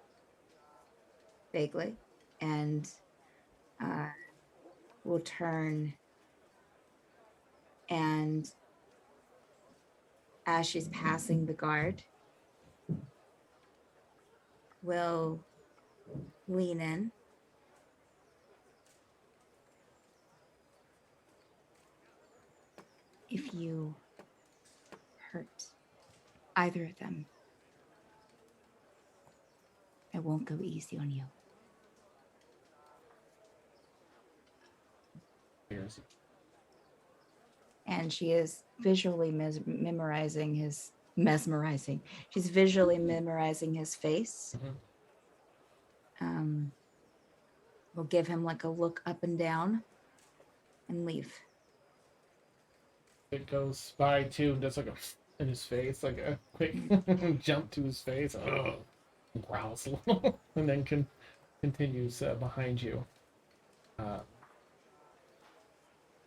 [SPEAKER 1] vaguely, and will turn, and as she's passing the guard, will lean in. If you hurt either of them, I won't go easy on you.
[SPEAKER 3] Here's
[SPEAKER 1] And she is visually mesmerizing. She's visually memorizing his face. We'll give him like a look up and down and leave.
[SPEAKER 3] It goes by too, and does like a in his face, like a quick jump to his face. Oh, growls a little, and then continues behind you.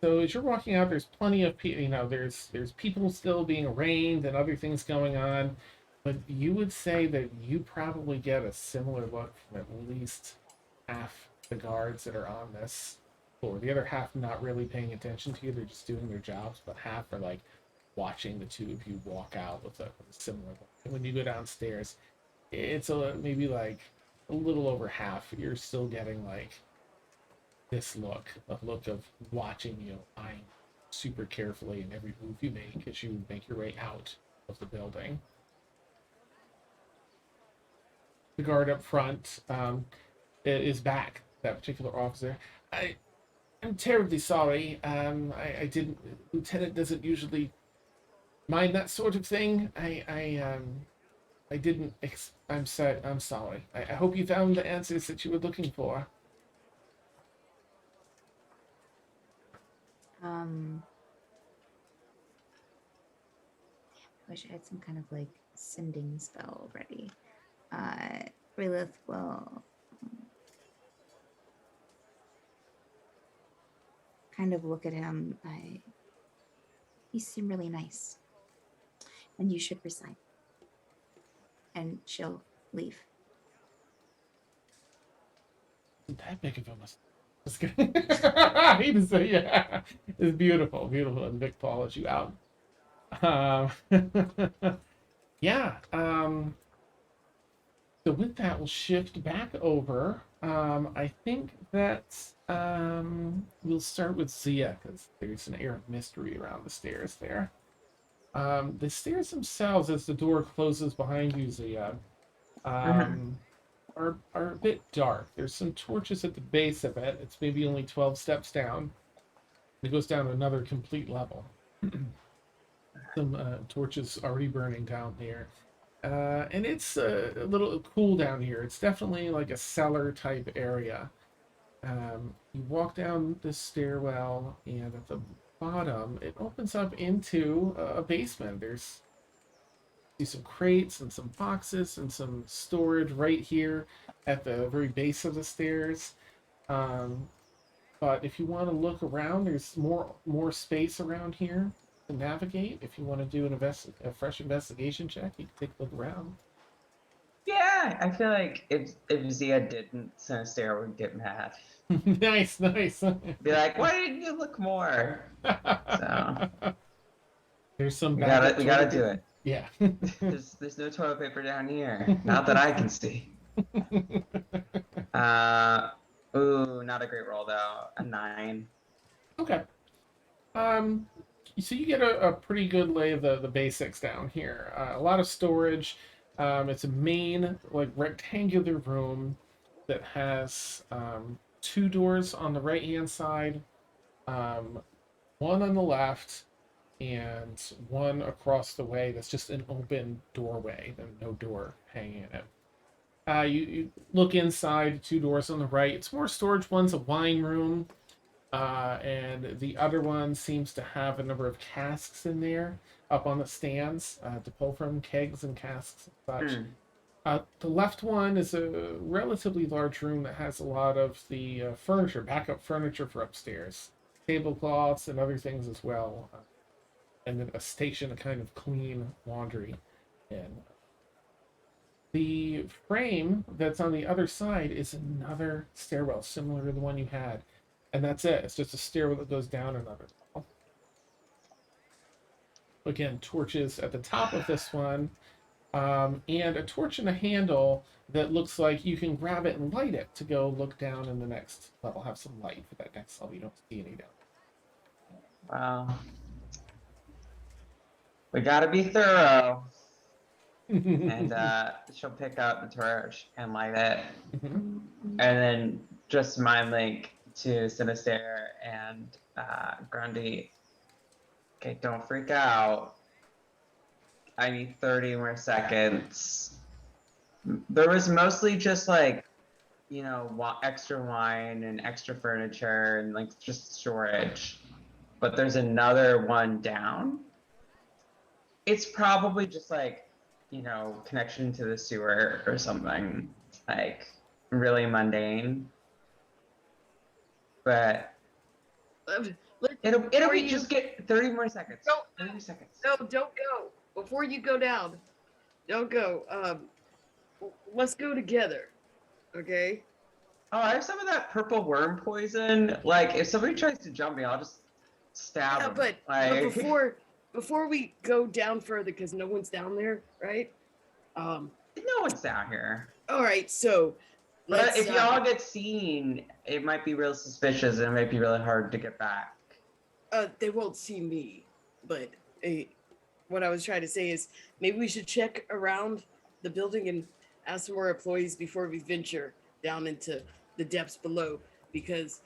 [SPEAKER 3] So as you're walking out, there's plenty of people. You know, there's people still being arraigned and other things going on. But you would say that you probably get a similar look from at least half the guards that are on this floor. The other half not really paying attention to you; they're just doing their jobs. But half are like watching the two of you walk out with a similar look. And when you go downstairs, it's maybe like a little over half. You're still getting like this look, a look of watching you, eyeing super carefully in every move you make as you make your way out of the building. The guard up front is back. That particular officer. I'm terribly sorry. I didn't. Lieutenant doesn't usually mind that sort of thing. I didn't. I'm sorry. I'm sorry. I hope you found the answers that you were looking for.
[SPEAKER 1] I wish I had some kind of like sending spell ready. Relith will kind of look at him. You seem really nice, and you should resign. And she'll leave.
[SPEAKER 3] That big of a mistake. Just kidding. I hate to say, yeah, it's beautiful, beautiful, and Vic follows you out. Yeah. So with that, we'll shift back over. I think that we'll start with Zia because there's an air of mystery around the stairs there. The stairs themselves, as the door closes behind you, Zia, are a bit dark. There's some torches at the base of it. It's maybe only 12 steps down. It goes down another complete level. Some torches already burning down there. And it's a little cool down here. It's definitely like a cellar type area. You walk down this stairwell, and at the bottom, it opens up into a basement. There's some crates and some boxes and some storage right here at the very base of the stairs. But if you want to look around, there's more space around here to navigate. If you want to do a fresh investigation check, you can take a look around.
[SPEAKER 5] Yeah, I feel like if Zia didn't, Sinister would get mad.
[SPEAKER 3] Nice.
[SPEAKER 5] Be like, why didn't you look more? So
[SPEAKER 3] there's some.
[SPEAKER 5] We gotta do it.
[SPEAKER 3] Yeah.
[SPEAKER 5] There's no toilet paper down here, not that I can see. Ooh, not a great roll though. A 9.
[SPEAKER 3] Okay. So you get a pretty good lay of the basics down here. A lot of storage. It's a main like rectangular room that has 2 doors on the right hand side, 1 on the left, and 1 across the way that's just an open doorway. There's no door hanging in it. You look inside, 2 doors on the right. It's more storage. One's a wine room, and the other one seems to have a number of casks in there up on the stands to pull from, kegs and casks and such. The left one is a relatively large room that has a lot of the furniture, backup furniture for upstairs, tablecloths and other things as well, and then a station to kind of clean laundry in. The frame that's on the other side is another stairwell, similar to the one you had, and that's it. It's just a stairwell that goes down another level. Again, torches at the top of this one. And a torch and a handle that looks like you can grab it and light it to go look down in the next level. Have some light for that next level. You don't see any down.
[SPEAKER 5] Wow. We gotta be thorough. And she'll pick up the torch and light it. And then just mind link to Sinister and Grundy. Okay, don't freak out. I need 30 more seconds. There was mostly just like, extra wine and extra furniture and like just storage. But there's another one down. It's probably just like, connection to the sewer or something like really mundane. But it'll be just get 30 more seconds. 30 more seconds.
[SPEAKER 4] No, don't go. Before you go down, don't go. Let's go together, okay?
[SPEAKER 5] Oh, I have some of that purple worm poison. Like, if somebody tries to jump me, I'll just stab them.
[SPEAKER 4] But
[SPEAKER 5] like...
[SPEAKER 4] before we go down further, because no one's down there, right?
[SPEAKER 5] No one's down here.
[SPEAKER 4] All right, so
[SPEAKER 5] But
[SPEAKER 4] let's.
[SPEAKER 5] if y'all get seen, it might be real suspicious and it might be really hard to get back.
[SPEAKER 4] They won't see me, but what I was trying to say is maybe we should check around the building and ask some more employees before we venture down into the depths below, because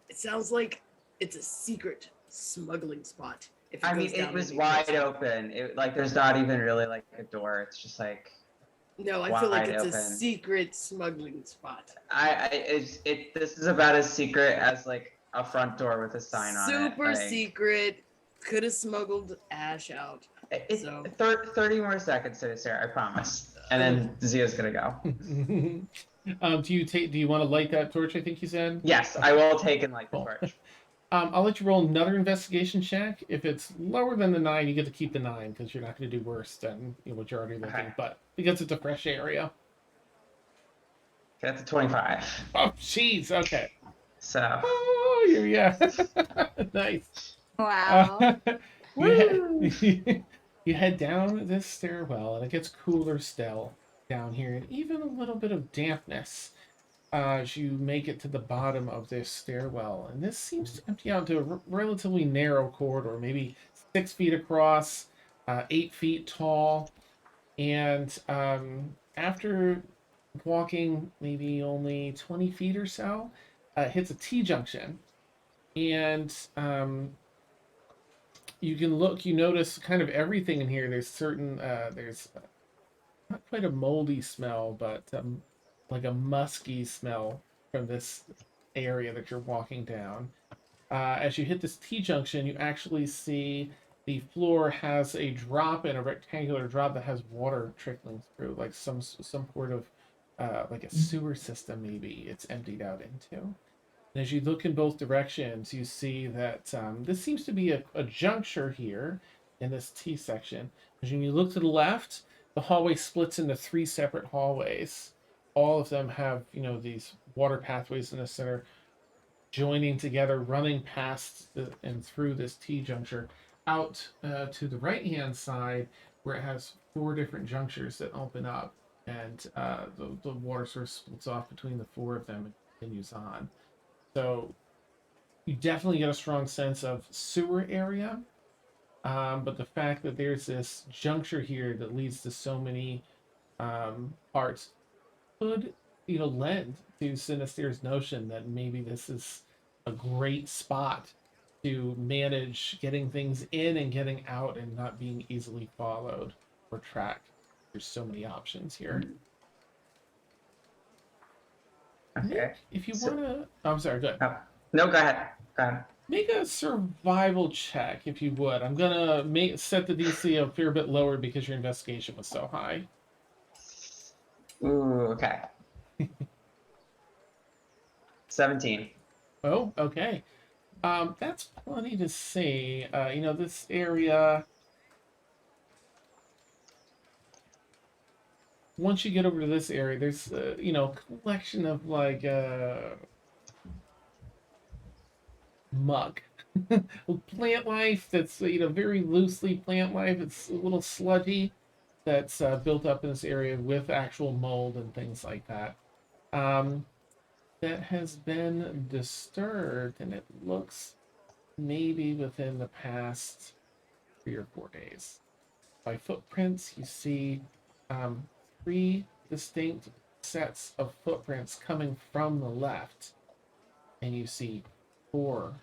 [SPEAKER 4] it sounds like it's a secret smuggling spot. If
[SPEAKER 5] I mean,
[SPEAKER 4] goes
[SPEAKER 5] it
[SPEAKER 4] down
[SPEAKER 5] was
[SPEAKER 4] any
[SPEAKER 5] wide
[SPEAKER 4] further.
[SPEAKER 5] open. Like, there's not even really like a door. It's just like
[SPEAKER 4] No, I feel like
[SPEAKER 5] wide
[SPEAKER 4] it's a
[SPEAKER 5] open.
[SPEAKER 4] secret smuggling spot.
[SPEAKER 5] This is about as secret as like a front door with a sign on it.
[SPEAKER 4] Super
[SPEAKER 5] Like,
[SPEAKER 4] secret. Could have smuggled Ash out.
[SPEAKER 5] It's
[SPEAKER 4] So-
[SPEAKER 5] 30 more seconds to Sarah, I promise. And then Zia's gonna go.
[SPEAKER 3] Do you want to light that torch? I think you said.
[SPEAKER 5] Yes, I will take and light the
[SPEAKER 3] Cool.
[SPEAKER 5] torch.
[SPEAKER 3] I'll let you roll another investigation check. If it's lower than the 9, you get to keep the 9 because you're not going to do worse than what you're already looking.
[SPEAKER 5] Okay.
[SPEAKER 3] But because it's a fresh area.
[SPEAKER 5] Okay, that's a 25.
[SPEAKER 3] Oh, jeez. Okay.
[SPEAKER 5] So
[SPEAKER 3] Oh, yeah. Nice.
[SPEAKER 1] Wow.
[SPEAKER 3] You head down this stairwell, and it gets cooler still down here, and even a little bit of dampness as you make it to the bottom of this stairwell. And this seems to empty out to a relatively narrow corridor, maybe 6 feet across, 8 feet tall. And after walking maybe only 20 feet or so, it hits a T junction. And you notice kind of everything in here. There's not quite a moldy smell, but like a musky smell from this area that you're walking down. As you hit this T junction, you actually see the floor has a drop in a rectangular drop that has water trickling through, like some sort of like a sewer system. Maybe it's emptied out into. And as you look in both directions, you see that this seems to be a juncture here in this T section. As when you look to the left, the hallway splits into 3 separate hallways. All of them have, these water pathways in the center joining together, running past and through this T juncture out to the right-hand side where it has 4 different junctures that open up. And the water source splits off between the 4 of them and continues on. So you definitely get a strong sense of sewer area. But the fact that there's this juncture here that leads to so many parts could, lend to Sinister's notion that maybe this is a great spot to manage getting things in and getting out and not being easily followed or tracked. There's so many options here.
[SPEAKER 5] okay.
[SPEAKER 3] Nick, if you
[SPEAKER 5] So-
[SPEAKER 3] want to, I'm sorry, go ahead.
[SPEAKER 5] Oh, no, go ahead. Go ahead.
[SPEAKER 3] Make a survival check if you would. I'm gonna set the DC a fair bit lower because your investigation was so high.
[SPEAKER 5] Ooh, okay. 17.
[SPEAKER 3] Oh, okay. That's plenty to see. This area. Once you get over to this area, there's a collection of like muck. Plant life that's very loosely plant life. It's a little sludgy that's built up in this area with actual mold and things like that. That has been disturbed, and it looks maybe within the past 3 or 4 days. By footprints, you see 3 distinct sets of footprints coming from the left, and you see 4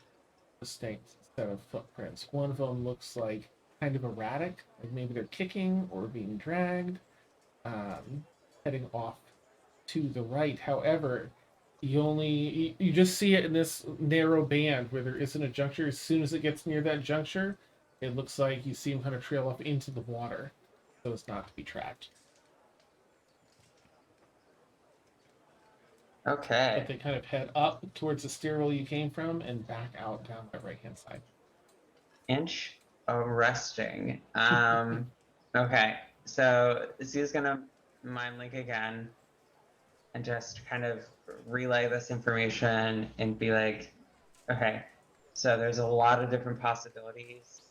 [SPEAKER 3] distinct set of footprints. One of them looks like kind of erratic, like maybe they're kicking or being dragged, heading off to the right. However, you just see it in this narrow band where there isn't a juncture. As soon as it gets near that juncture, it looks like you see them kind of trail off into the water, so as not to be tracked. But
[SPEAKER 5] Okay.
[SPEAKER 3] they kind of head up towards the stairwell you came from and back out down the right-hand side.
[SPEAKER 5] Interesting. Okay. So Zia's gonna mind link again and just kind of relay this information and be like, okay, so there's a lot of different possibilities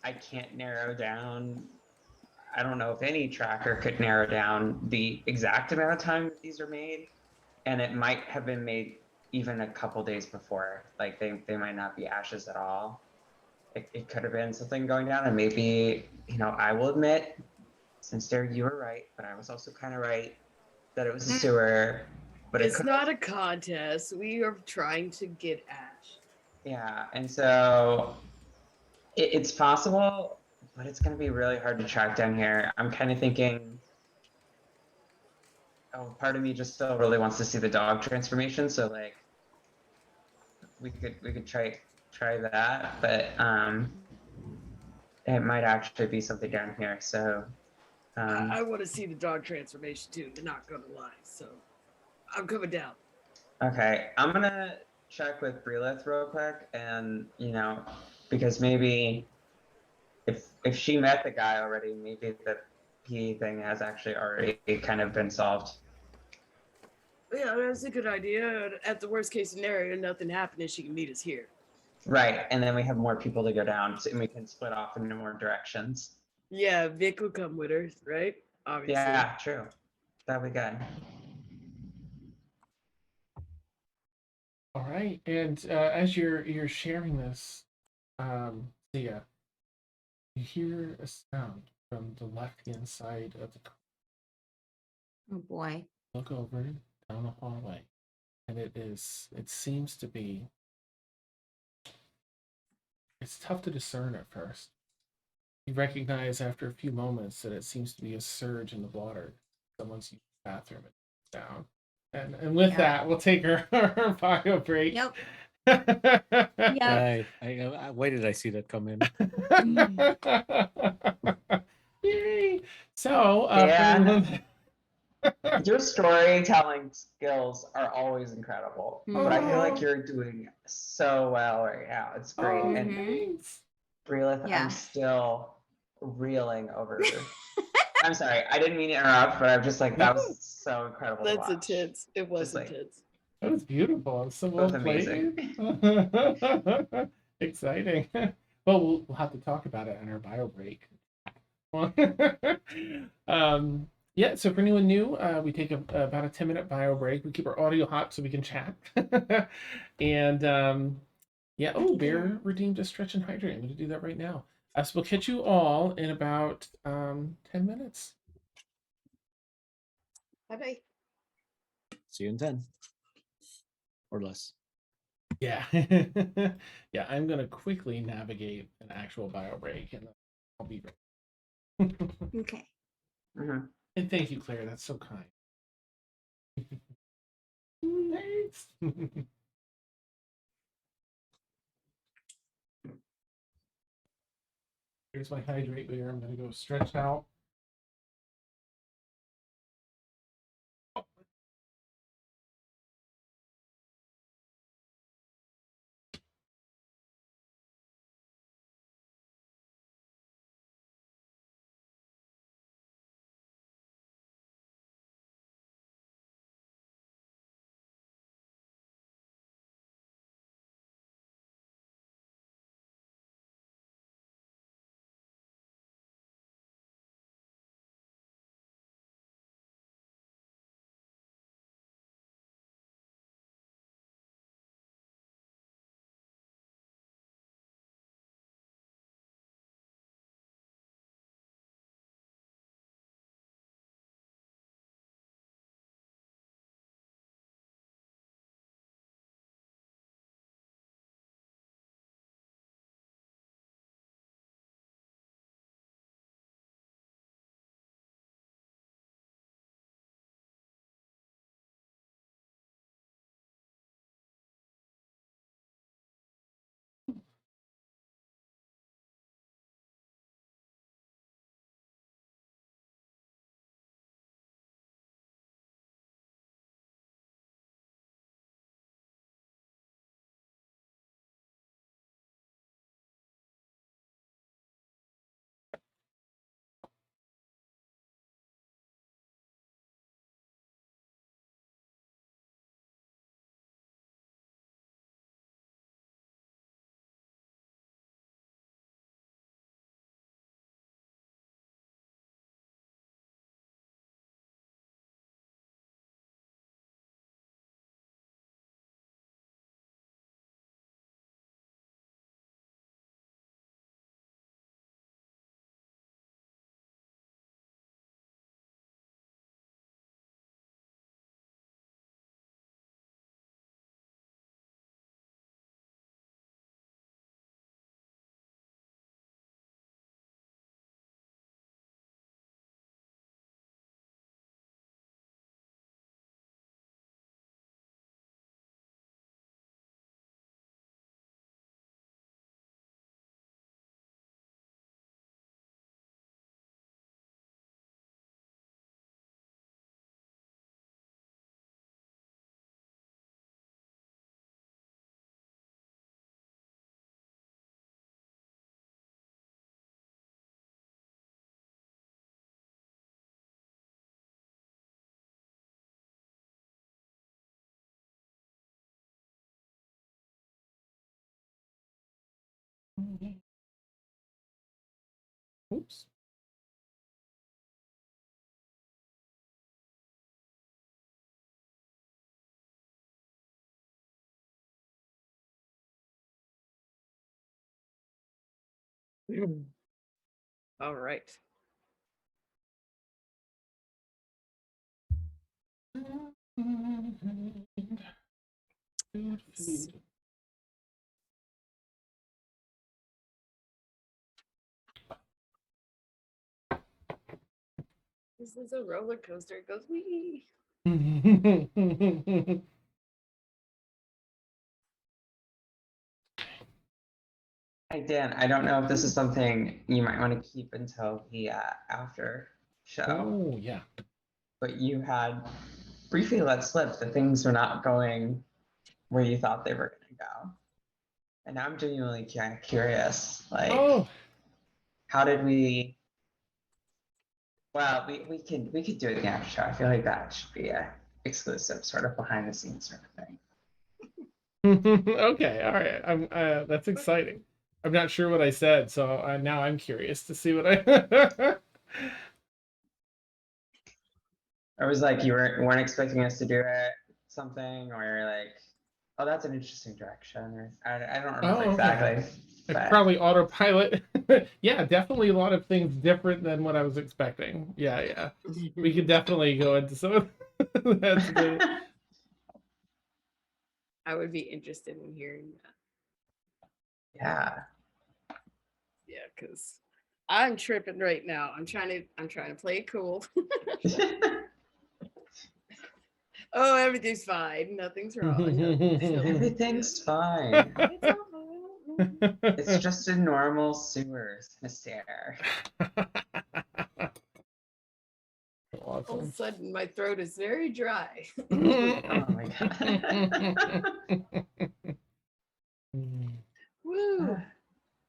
[SPEAKER 5] I can't narrow down. I don't know if any tracker could narrow down the exact amount of time that these are made, and it might have been made even a couple days before. Like they might not be ashes at all. It could have been something going down, and maybe, I will admit, since there you were right, but I was also kind of right that it was a sewer. But it
[SPEAKER 4] It's
[SPEAKER 5] could,
[SPEAKER 4] not a contest. We are trying to get Ash.
[SPEAKER 5] yeah, and so it's possible, but it's going to be really hard to track down here. I'm kind of thinking, oh, part of me just still really wants to see the dog transformation, so like we could try that, but it might actually be something down here. So
[SPEAKER 4] I want to see the dog transformation too. They're not gonna lie. So I'm coming down.
[SPEAKER 5] okay, I'm gonna check with Brilith real quick, and because maybe if she met the guy already, maybe the P thing has actually already kind of been solved.
[SPEAKER 4] Yeah, that's a good idea. At the worst case scenario, nothing happened and she can meet us here.
[SPEAKER 5] Right, and then we have more people to go down, and we can split off into more directions.
[SPEAKER 4] Yeah, Vic will come with her, right? Obviously.
[SPEAKER 5] Yeah, true. That'd be good.
[SPEAKER 3] All right, and as you're sharing this, Thea, you hear a sound from the left-hand side of the.
[SPEAKER 1] Oh boy.
[SPEAKER 3] Look over down the hallway, and it seems to be. It's tough to discern at first. You recognize after a few moments that it seems to be a surge in the water. Someone's used the bathroom and down. And with that, we'll take our bio break.
[SPEAKER 1] Yep.
[SPEAKER 6] Yeah, why did I see that come in?
[SPEAKER 3] Yay! So,
[SPEAKER 5] your storytelling skills are always incredible, but I feel like you're doing so well right now. It's great.
[SPEAKER 3] Oh,
[SPEAKER 5] And
[SPEAKER 3] thanks.
[SPEAKER 5] Brilith,
[SPEAKER 1] Yeah.
[SPEAKER 5] I'm still reeling over. I'm sorry, I didn't mean to interrupt, but I'm just like, that was so incredible.
[SPEAKER 4] That's
[SPEAKER 5] to watch.
[SPEAKER 4] intense. It was
[SPEAKER 5] Just like,
[SPEAKER 4] intense.
[SPEAKER 3] That was beautiful. It's so well
[SPEAKER 5] both
[SPEAKER 3] played.
[SPEAKER 5] amazing.
[SPEAKER 3] Exciting. Well, we'll have to talk about it in our bio break. Yeah, so for anyone new, we take about a 10-minute bio break. We keep our audio hot so we can chat. And yeah, Bear redeemed a stretch and hydrate. I'm going to do that right now. So we'll catch you all in about 10 minutes.
[SPEAKER 4] Bye-bye.
[SPEAKER 6] See you in 10 or less.
[SPEAKER 3] Yeah. Yeah, I'm going to quickly navigate an actual bio break and I'll be ready.
[SPEAKER 1] Okay.
[SPEAKER 5] Mhm.
[SPEAKER 3] And thank you, Claire. That's so kind. Thanks. Here's my hydrate beer. I'm going to go stretch out. Oops.
[SPEAKER 4] All right. This is a roller coaster. It goes wee.
[SPEAKER 5] Hey Dan, I don't know if this is something you might want to keep until the after show,
[SPEAKER 3] Oh yeah.
[SPEAKER 5] but you had briefly let slip that things were not going where you thought they were going to go. And I'm genuinely kind of curious, like,
[SPEAKER 3] Oh.
[SPEAKER 5] how did we? Well, we could do it in the after show. I feel like that should be a exclusive, sort of behind the scenes sort of thing.
[SPEAKER 3] Okay, all right. I'm that's exciting. I'm not sure what I said, so now I'm curious to see what I.
[SPEAKER 5] Or was like you weren't expecting us to do it, something, or you're like, oh, that's an interesting direction, or I don't remember
[SPEAKER 3] Oh, okay.
[SPEAKER 5] exactly.
[SPEAKER 3] It's
[SPEAKER 5] But
[SPEAKER 3] probably autopilot. Yeah, definitely a lot of things different than what I was expecting. Yeah. We could definitely go into some of that's good.
[SPEAKER 4] I would be interested in hearing that.
[SPEAKER 5] yeah.
[SPEAKER 4] Yeah, because I'm tripping right now. I'm trying to play it cool. Oh, everything's fine. Nothing's wrong.
[SPEAKER 5] Everything's fine.
[SPEAKER 4] It's all fine.
[SPEAKER 5] It's just a normal sewers stare.
[SPEAKER 4] All of a
[SPEAKER 3] Awesome.
[SPEAKER 4] sudden, my throat is very dry.
[SPEAKER 5] Oh my god.
[SPEAKER 4] Woo!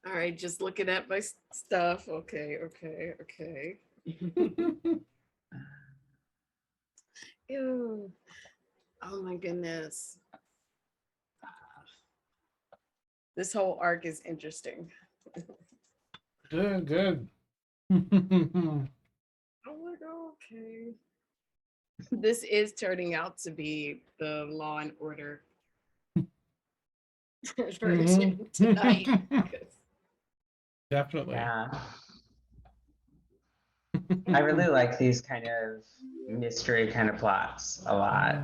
[SPEAKER 4] All right, just looking at my stuff. Okay. Ew. Oh my goodness. This whole arc is interesting.
[SPEAKER 3] Good.
[SPEAKER 4] Oh my god, okay. This is turning out to be the Law and Order version tonight.
[SPEAKER 3] Definitely.
[SPEAKER 5] Yeah. I really like these kind of mystery kind of plots a lot.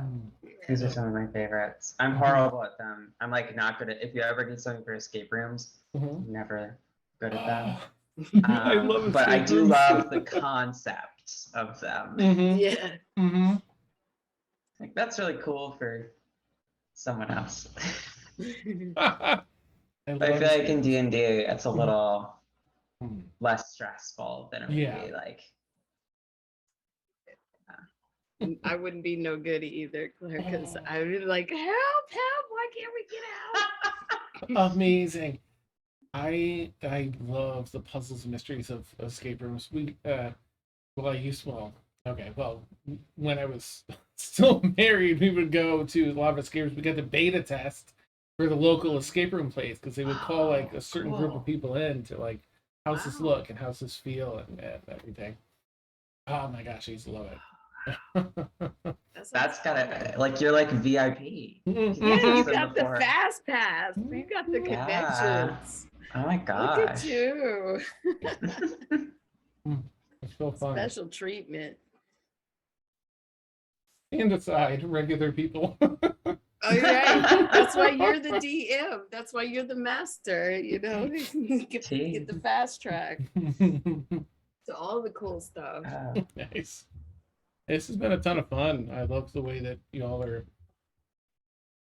[SPEAKER 5] These are some of my favorites. I'm horrible at them. I'm like not good at. If you ever need something for escape rooms, I'm never good at them.
[SPEAKER 3] I love
[SPEAKER 5] But I
[SPEAKER 3] escape
[SPEAKER 5] do
[SPEAKER 3] rooms.
[SPEAKER 5] love the concept of them.
[SPEAKER 4] Yeah.
[SPEAKER 5] Like that's really cool for someone else.
[SPEAKER 3] I
[SPEAKER 5] But I feel like in D&D, it's a little
[SPEAKER 3] Mhm.
[SPEAKER 5] less stressful than it would
[SPEAKER 3] Yeah.
[SPEAKER 5] be like.
[SPEAKER 4] I wouldn't be no good either, Claire, because I would be like, help, why can't we get out?
[SPEAKER 3] Amazing. I love the puzzles and mysteries of escape rooms. When I was still married, we would go to a lot of escape rooms. We got the beta test for the local escape room place because they would call like a certain group
[SPEAKER 5] Cool.
[SPEAKER 3] of people in to like, how's this
[SPEAKER 4] Wow.
[SPEAKER 3] look and how's this feel and everything. Oh my gosh, I used to love it.
[SPEAKER 5] That's gotta like you're like VIP.
[SPEAKER 4] Yeah, you got the fast pass. You got the
[SPEAKER 5] Yeah.
[SPEAKER 4] connections.
[SPEAKER 5] Oh my
[SPEAKER 4] Look at
[SPEAKER 5] gosh.
[SPEAKER 4] you.
[SPEAKER 3] It's so fun.
[SPEAKER 4] Special treatment.
[SPEAKER 3] And aside, regular people.
[SPEAKER 4] Oh, you're right. That's why you're the DM. That's why you're the master. You know, you get the fast track to all the cool stuff.
[SPEAKER 3] Nice. This has been a ton of fun. I love the way that y'all are,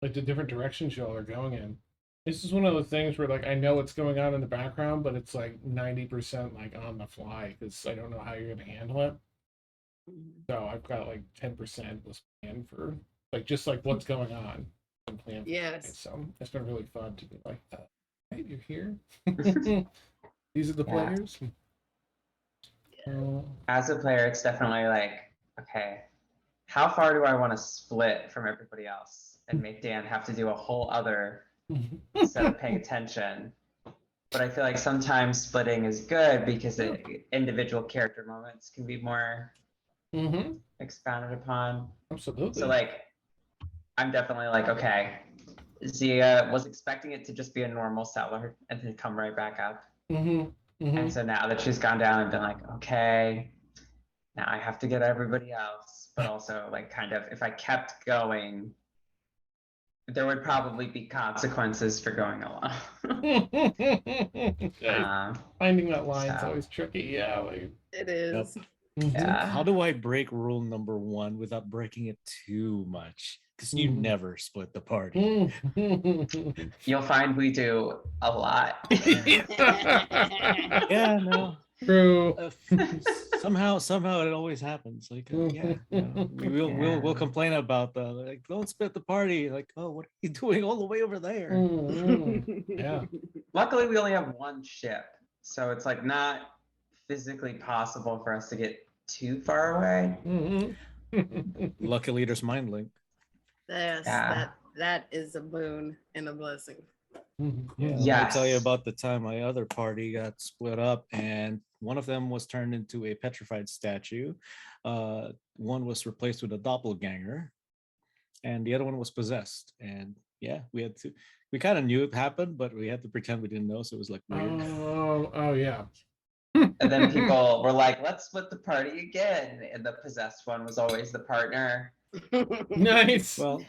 [SPEAKER 3] like the different directions y'all are going in. This is one of the things where like I know what's going on in the background, but it's like 90% like on the fly because I don't know how you're gonna handle it. So I've got like 10% was planned for like just like what's going on and planned.
[SPEAKER 4] Yes.
[SPEAKER 3] So it's been really fun to be like, hey, you're here. These are the
[SPEAKER 5] Yeah.
[SPEAKER 3] players.
[SPEAKER 5] As a player, it's definitely like, okay, how far do I want to split from everybody else and make Dan have to do a whole other set of paying attention but I feel like sometimes splitting is good because individual character moments can be more
[SPEAKER 3] Mm-hmm.
[SPEAKER 5] expounded upon.
[SPEAKER 3] Absolutely.
[SPEAKER 5] So like, I'm definitely like, okay, Zia was expecting it to just be a normal seller and then come right back up.
[SPEAKER 3] Mm-hmm. Mm-hmm.
[SPEAKER 5] And so now that she's gone down and been like, okay, now I have to get everybody else, but also like kind of if I kept going, there would probably be consequences for going along.
[SPEAKER 3] Yeah, finding that line is
[SPEAKER 5] so-
[SPEAKER 3] always tricky. Yeah, like
[SPEAKER 4] It is.
[SPEAKER 3] mhm.
[SPEAKER 5] Yeah.
[SPEAKER 6] How do I break rule number 1 without breaking it too much? Because you
[SPEAKER 3] Mhm.
[SPEAKER 6] never split the party.
[SPEAKER 3] Mhm.
[SPEAKER 5] You'll find we do a lot.
[SPEAKER 6] Yeah, no.
[SPEAKER 3] True.
[SPEAKER 6] Somehow it always happens. Like, yeah, you know, we'll complain about the like, don't split the party. Like, oh, what are you doing all the way over there?
[SPEAKER 3] Mhm. Yeah.
[SPEAKER 5] Luckily, we only have one ship, so it's like not physically possible for us to get too far away.
[SPEAKER 3] Mhm.
[SPEAKER 6] Luckily, there's mind link.
[SPEAKER 4] Yes,
[SPEAKER 5] Yeah.
[SPEAKER 4] that is a boon and a blessing.
[SPEAKER 6] Yeah,
[SPEAKER 3] Mhm.
[SPEAKER 6] let me tell you
[SPEAKER 5] Yes.
[SPEAKER 6] about the time my other party got split up, and one of them was turned into a petrified statue. One was replaced with a doppelganger, and the other one was possessed. And yeah, we kind of knew it happened, but we had to pretend we didn't know. So it was like weird.
[SPEAKER 3] Oh yeah.
[SPEAKER 5] And then people were like, let's split the party again. And the possessed one was always the partner.
[SPEAKER 3] Nice.
[SPEAKER 6] Well,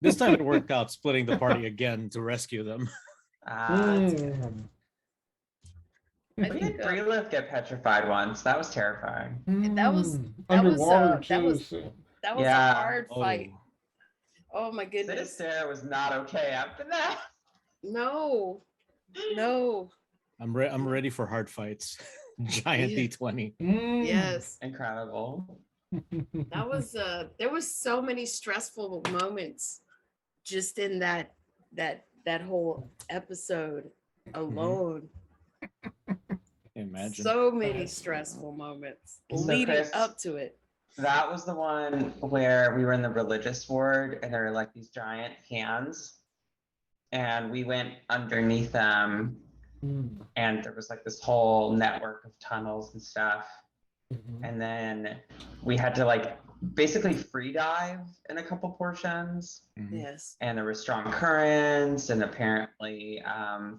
[SPEAKER 6] this time it worked out, splitting the party again to rescue them.
[SPEAKER 4] That's good.
[SPEAKER 3] Mm.
[SPEAKER 4] I
[SPEAKER 5] We had
[SPEAKER 4] think
[SPEAKER 5] Breelith get petrified once. That was terrifying.
[SPEAKER 4] That was-
[SPEAKER 3] Mm.
[SPEAKER 4] that was,
[SPEAKER 3] Underwater
[SPEAKER 4] that
[SPEAKER 3] too.
[SPEAKER 4] was-
[SPEAKER 3] so-
[SPEAKER 4] that was
[SPEAKER 5] Yeah.
[SPEAKER 4] a hard fight.
[SPEAKER 6] Oh,
[SPEAKER 4] Oh my goodness.
[SPEAKER 5] Sinister was not okay after that.
[SPEAKER 4] No.
[SPEAKER 6] I'm ready for hard fights. Giant
[SPEAKER 4] Yeah.
[SPEAKER 6] D20.
[SPEAKER 3] Mm.
[SPEAKER 4] Yes.
[SPEAKER 5] Incredible.
[SPEAKER 4] That was there was so many stressful moments just in that whole episode alone.
[SPEAKER 6] Imagine.
[SPEAKER 4] So many
[SPEAKER 3] That's-
[SPEAKER 4] stressful moments
[SPEAKER 5] So,
[SPEAKER 4] leading
[SPEAKER 5] Chris,
[SPEAKER 4] up to it.
[SPEAKER 5] That was the one where we were in the religious ward and there were like these giant hands. And we went underneath them
[SPEAKER 3] Mm.
[SPEAKER 5] and there was like this whole network of tunnels and stuff.
[SPEAKER 3] Mhm.
[SPEAKER 5] And then we had to like basically free dive in a couple portions.
[SPEAKER 6] Mhm.
[SPEAKER 4] Yes.
[SPEAKER 5] And there were strong currents and apparently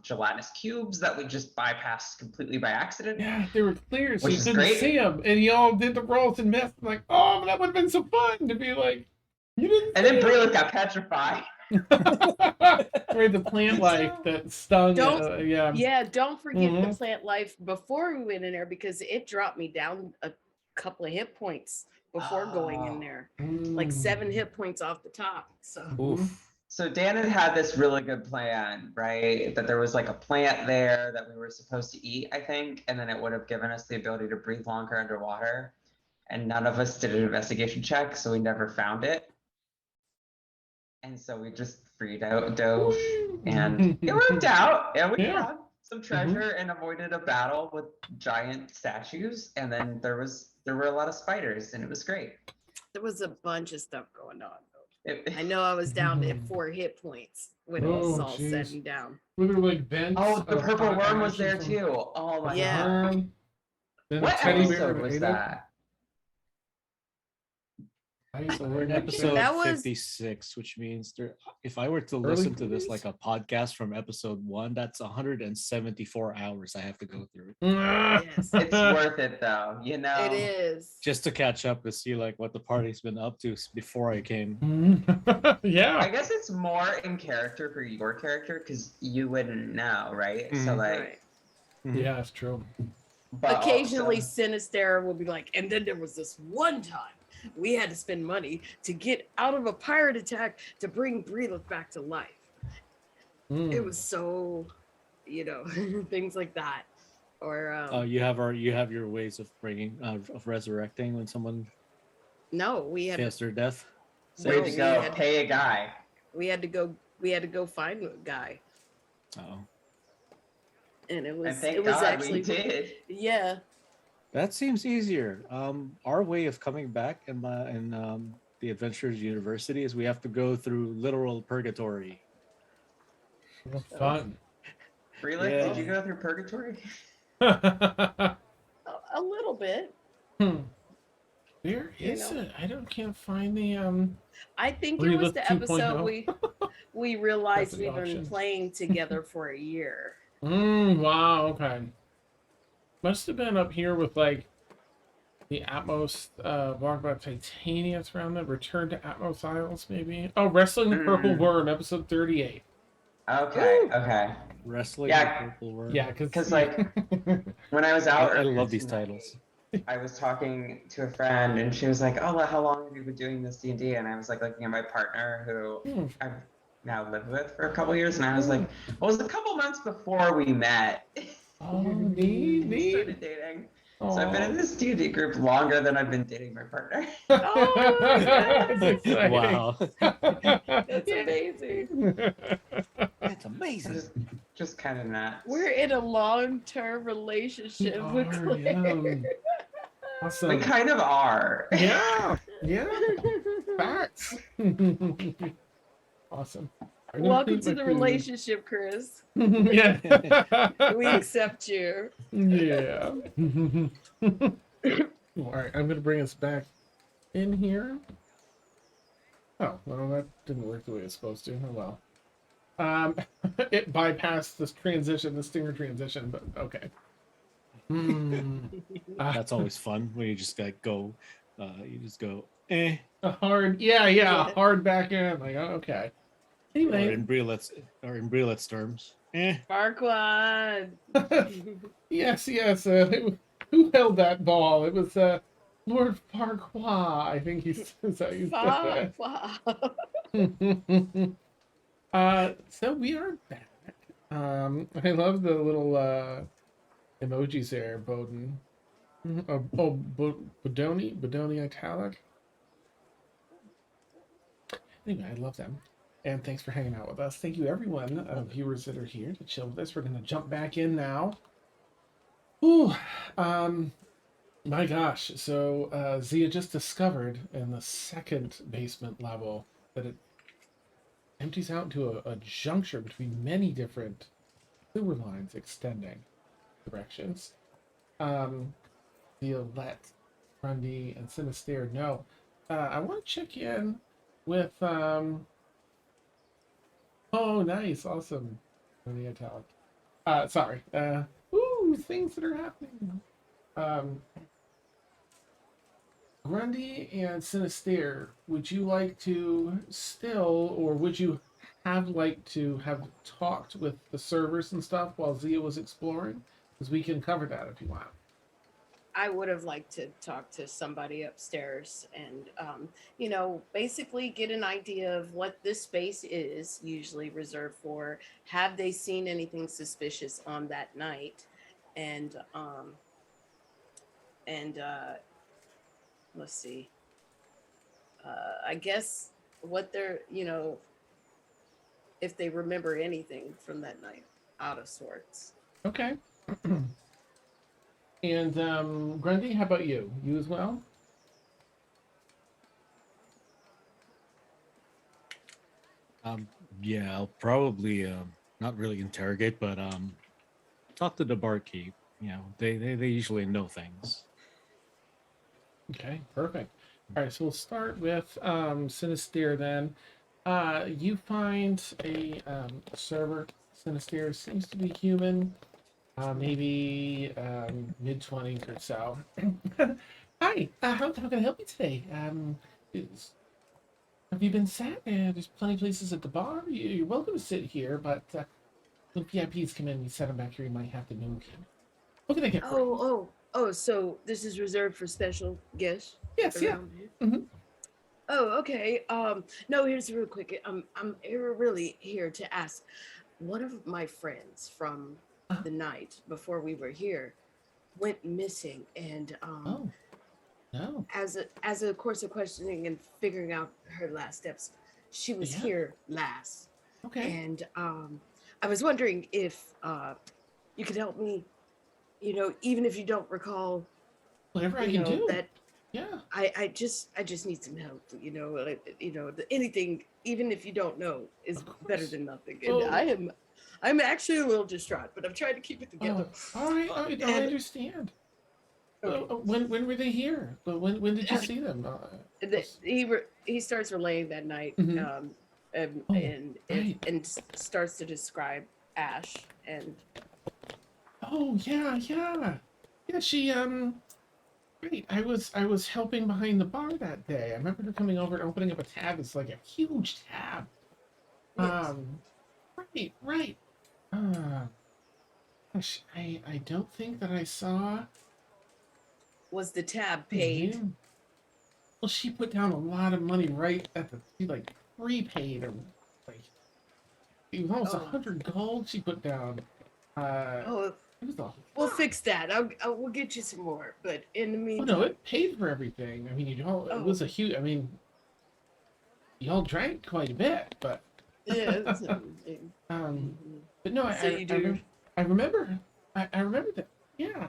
[SPEAKER 5] gelatinous cubes that we just bypassed completely by accident.
[SPEAKER 3] Yeah, they were clear, so
[SPEAKER 5] Which
[SPEAKER 3] you
[SPEAKER 5] is
[SPEAKER 3] couldn't
[SPEAKER 5] great.
[SPEAKER 3] see them, and y'all did the rolls and missed. Like, oh, that would have been so fun to be like, you didn't.
[SPEAKER 5] And then Breelith got petrified.
[SPEAKER 3] Right, the plant life that stung.
[SPEAKER 4] Don't-
[SPEAKER 3] Yeah.
[SPEAKER 4] Yeah, don't forget the
[SPEAKER 3] Mhm.
[SPEAKER 4] plant life before we went in there because it dropped me down a couple of hit points before going in
[SPEAKER 5] Oh.
[SPEAKER 4] there. Like 7 hit points off the top. So
[SPEAKER 6] Oof.
[SPEAKER 5] So Dan had this really good plan, right? That there was like a plant there that we were supposed to eat, I think, and then it would have given us the ability to breathe longer underwater. And none of us did an investigation check, so we never found it. And so we just dove, and it worked out. And we
[SPEAKER 3] Yeah.
[SPEAKER 5] found some treasure and avoided a battle with giant statues. And then there were a lot of spiders, and it was great.
[SPEAKER 4] there was a bunch of stuff going on.
[SPEAKER 5] It-
[SPEAKER 4] I know I was down to 4 hit points when it was
[SPEAKER 3] Oh,
[SPEAKER 4] all
[SPEAKER 3] jeez.
[SPEAKER 4] said and down.
[SPEAKER 3] Were there like vents?
[SPEAKER 5] oh, the
[SPEAKER 3] of
[SPEAKER 5] purple
[SPEAKER 3] hot
[SPEAKER 5] worm was
[SPEAKER 3] ash
[SPEAKER 5] there
[SPEAKER 3] and
[SPEAKER 5] too. Oh my
[SPEAKER 4] Yeah.
[SPEAKER 5] god.
[SPEAKER 3] worm? Then
[SPEAKER 5] What
[SPEAKER 3] a teddy bear
[SPEAKER 5] episode was
[SPEAKER 3] ate it?
[SPEAKER 5] that?
[SPEAKER 6] So we're in
[SPEAKER 3] I-
[SPEAKER 6] episode
[SPEAKER 4] That was-
[SPEAKER 6] 56, which means if I were to
[SPEAKER 3] Early
[SPEAKER 6] listen to this
[SPEAKER 3] 40s?
[SPEAKER 6] like a podcast from episode 1, that's 174 hours I have to go through
[SPEAKER 4] Yes.
[SPEAKER 5] It's worth it though, you know.
[SPEAKER 4] It is.
[SPEAKER 6] just to catch up to see like what the party's been up to before I came.
[SPEAKER 5] I
[SPEAKER 3] Yeah.
[SPEAKER 5] guess it's more in character for your character because you wouldn't know, right? So
[SPEAKER 6] Mhm.
[SPEAKER 5] like,
[SPEAKER 4] Right.
[SPEAKER 3] Yeah, it's true.
[SPEAKER 5] but
[SPEAKER 4] Occasionally,
[SPEAKER 5] also-
[SPEAKER 4] Sinister will be like, and then there was this one time we had to spend money to get out of a pirate attack to bring Breelith back to life.
[SPEAKER 3] Mm.
[SPEAKER 4] It was so, things like that. Or
[SPEAKER 6] You have your ways of bringing of resurrecting when someone
[SPEAKER 4] no, we had
[SPEAKER 6] fails their death.
[SPEAKER 4] No,
[SPEAKER 5] way to
[SPEAKER 4] we
[SPEAKER 5] go,
[SPEAKER 4] had-
[SPEAKER 5] pay a guy.
[SPEAKER 4] we had to go find a guy,
[SPEAKER 6] Oh,
[SPEAKER 4] and it
[SPEAKER 5] And
[SPEAKER 4] was
[SPEAKER 5] thank
[SPEAKER 4] it was
[SPEAKER 5] God
[SPEAKER 4] actually
[SPEAKER 5] we did.
[SPEAKER 4] yeah.
[SPEAKER 6] that seems easier. Our way of coming back in the Adventurers University is we have to go through literal purgatory.
[SPEAKER 3] Fun.
[SPEAKER 5] Relith,
[SPEAKER 6] Yeah.
[SPEAKER 5] did you go through purgatory?
[SPEAKER 2] A little bit.
[SPEAKER 3] Where
[SPEAKER 2] You
[SPEAKER 3] is
[SPEAKER 2] know.
[SPEAKER 3] it? Can't find the
[SPEAKER 2] I think it was
[SPEAKER 3] Relith
[SPEAKER 2] the episode
[SPEAKER 3] 2.0.
[SPEAKER 2] we realized
[SPEAKER 3] That's the
[SPEAKER 2] we've been
[SPEAKER 3] option.
[SPEAKER 2] playing together for a year.
[SPEAKER 3] Wow, okay. Must have been up here with like the Atmos Walk about Titania. It's around the Return to Atmos Isles, maybe. Oh, Wrestling the Purple Worm, episode 38.
[SPEAKER 5] Okay,
[SPEAKER 2] Ooh.
[SPEAKER 5] okay.
[SPEAKER 6] Wrestling
[SPEAKER 5] Yeah.
[SPEAKER 6] the Purple Worm.
[SPEAKER 3] Yeah,
[SPEAKER 5] Because like when I was out
[SPEAKER 6] I
[SPEAKER 5] earlier
[SPEAKER 6] love these
[SPEAKER 5] tonight,
[SPEAKER 6] titles.
[SPEAKER 5] I was talking to a friend and she was like, "Oh, well, how long have you been doing this D&D?" And I was like looking at my partner who I've now lived with for a couple years, and I was like, "Well, it was a couple months before we met."
[SPEAKER 3] Oh, neat,
[SPEAKER 5] We
[SPEAKER 3] neat.
[SPEAKER 5] started dating. So
[SPEAKER 3] Aw.
[SPEAKER 5] I've been in this D&D group longer than I've been dating my partner.
[SPEAKER 2] Oh,
[SPEAKER 3] That's exciting.
[SPEAKER 6] Wow.
[SPEAKER 2] That's
[SPEAKER 3] Yay.
[SPEAKER 2] amazing.
[SPEAKER 6] That's amazing.
[SPEAKER 5] Just kind of nuts.
[SPEAKER 2] We're in a long-term relationship with
[SPEAKER 3] Oh, yeah.
[SPEAKER 2] Claire.
[SPEAKER 3] Awesome.
[SPEAKER 5] We kind of are.
[SPEAKER 3] Yeah, yeah. Facts. Awesome. I'm gonna
[SPEAKER 2] Welcome
[SPEAKER 3] clean
[SPEAKER 2] to
[SPEAKER 3] my
[SPEAKER 2] the
[SPEAKER 3] food.
[SPEAKER 2] relationship, Chris.
[SPEAKER 3] Yeah.
[SPEAKER 2] We accept you.
[SPEAKER 3] Yeah. All right, I'm gonna bring us back in here. Oh, well, that didn't work the way it's supposed to. Oh well. It bypassed this transition, the stinger transition, but okay.
[SPEAKER 6] That's always fun when you just like go, you just go, eh.
[SPEAKER 3] A hard, yeah, hard back end. Like, oh, okay.
[SPEAKER 6] Or
[SPEAKER 3] Anyway,
[SPEAKER 6] in Brelet's terms, eh.
[SPEAKER 2] Farquaad.
[SPEAKER 3] yes. Who held that ball? It was Lord Farquaad. I think he's how you said
[SPEAKER 2] Farquaad.
[SPEAKER 3] that. So we are back. I love the little emojis there, Bowden. Bodoni italic. Anyway, I love them. And thanks for hanging out with us. Thank you, everyone, viewers that are here to chill with us. We're going to jump back in now. Ooh, my gosh. So Zia just discovered in the second basement level that it empties out into a juncture between many different sewer lines extending directions. Violette, Grundy, and Sinister. No. I want to check in with oh, nice, awesome. On the italic. Sorry. Ooh, things that are happening. Grundy and Sinister, would you like to still, or would you have like to have talked with the servers and stuff while Zia was exploring? Because we can cover that if you want.
[SPEAKER 2] I would have liked to talk to somebody upstairs and, basically get an idea of what this space is usually reserved for. Have they seen anything suspicious on that night? And let's see. I guess what they're, if they remember anything from that night out of sorts.
[SPEAKER 3] Okay. And Grundy, how about you? You as well?
[SPEAKER 6] Yeah, I'll probably not really interrogate, but talk to the barkeep. You know, they usually know things.
[SPEAKER 3] Okay, perfect. All right, so we'll start with Sinister then. You find a server. Sinister seems to be human, maybe mid-20s or so. Hi, how can I help you today? Have you been sat? There's plenty of places at the bar. You're welcome to sit here, but when VIPs come in, we set them back here. You might have to move you. What can I get for you?
[SPEAKER 4] Oh, so this is reserved for special guests
[SPEAKER 3] Yes, yeah.
[SPEAKER 4] around here?
[SPEAKER 3] Mhm.
[SPEAKER 4] Oh, okay. No, here's real quick. I'm really here to ask. One of my friends from the night before we were here went missing, and
[SPEAKER 3] Oh, no.
[SPEAKER 4] as a course of questioning and figuring out her last steps, she was
[SPEAKER 3] Yeah.
[SPEAKER 4] here last.
[SPEAKER 3] Okay.
[SPEAKER 4] And I was wondering if you could help me, even if you don't recall,
[SPEAKER 3] Whatever I can do.
[SPEAKER 4] that
[SPEAKER 3] Yeah.
[SPEAKER 4] I just need some help, anything, even if you don't know, is
[SPEAKER 3] Of
[SPEAKER 4] better
[SPEAKER 3] course.
[SPEAKER 4] than nothing. And
[SPEAKER 3] Oh.
[SPEAKER 4] I'm actually a little distraught, but I'm trying to keep it together.
[SPEAKER 3] All right. I
[SPEAKER 4] And-
[SPEAKER 3] understand.
[SPEAKER 4] Okay.
[SPEAKER 3] When were they here? When did you see them?
[SPEAKER 4] He starts relaying that night,
[SPEAKER 3] Mhm. Oh, right.
[SPEAKER 4] and starts to describe Ash and
[SPEAKER 3] Oh yeah, yeah. Yeah, she right. I was helping behind the bar that day. I remember her coming over and opening up a tab. It's like a huge tab.
[SPEAKER 4] yes.
[SPEAKER 3] Right, right. Uh gosh, I don't think that I saw
[SPEAKER 4] Was the tab
[SPEAKER 3] his
[SPEAKER 4] paid?
[SPEAKER 3] name. Well, she put down a lot of money right at the she like prepaid or like it was almost
[SPEAKER 4] Oh.
[SPEAKER 3] 100 gold she put down. Uh
[SPEAKER 4] Oh,
[SPEAKER 3] it was a
[SPEAKER 4] we'll fix that. We'll get you some more. But in the
[SPEAKER 3] Oh no,
[SPEAKER 4] meantime,
[SPEAKER 3] it paid for everything. I mean, you all it
[SPEAKER 4] Oh.
[SPEAKER 3] was a huge. I mean, y'all drank quite a bit, but
[SPEAKER 4] yeah.
[SPEAKER 3] um, but no,
[SPEAKER 4] So you do.
[SPEAKER 3] I remember, I remember that. Yeah,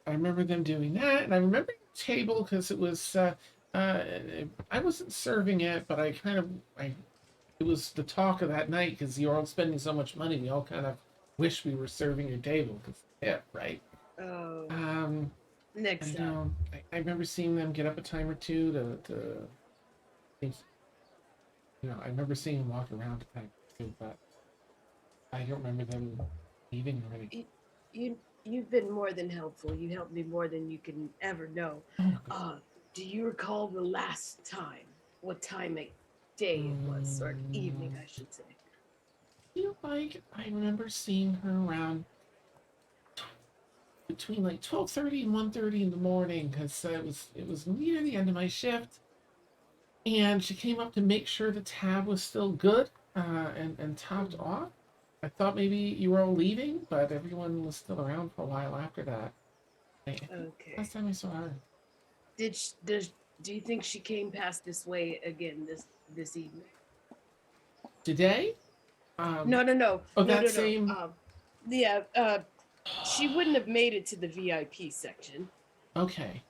[SPEAKER 3] I remember them doing that, and I remember the table because it was, uh, I wasn't serving it, but it was the talk of that night because you're all spending so much money. We all kind of wish we were serving your table because yeah, right.
[SPEAKER 4] Oh,
[SPEAKER 3] Um,
[SPEAKER 4] next
[SPEAKER 3] I
[SPEAKER 4] time.
[SPEAKER 3] know. I remember seeing them get up a time or two think, I remember seeing them walk around a time or two, but I don't remember them leaving already.
[SPEAKER 4] You've been more than helpful. You helped me more than you can ever know.
[SPEAKER 3] Oh, good.
[SPEAKER 4] Do you recall the last time? What time of day it was, or evening, I should say?
[SPEAKER 3] I feel like I remember seeing her around between like 12:30 and 1:30 in the morning because it was near the end of my shift, and she came up to make sure the tab was still good and topped off. I thought maybe you were all leaving, but everyone was still around for a while after that. I think
[SPEAKER 4] Okay.
[SPEAKER 3] last time I saw her.
[SPEAKER 4] Do you think she came past this way again this evening?
[SPEAKER 3] Today?
[SPEAKER 4] No, no, no,
[SPEAKER 3] Oh,
[SPEAKER 4] no,
[SPEAKER 3] that
[SPEAKER 4] no, no.
[SPEAKER 3] same.
[SPEAKER 4] Yeah. She wouldn't have made it to the VIP section.
[SPEAKER 3] Okay.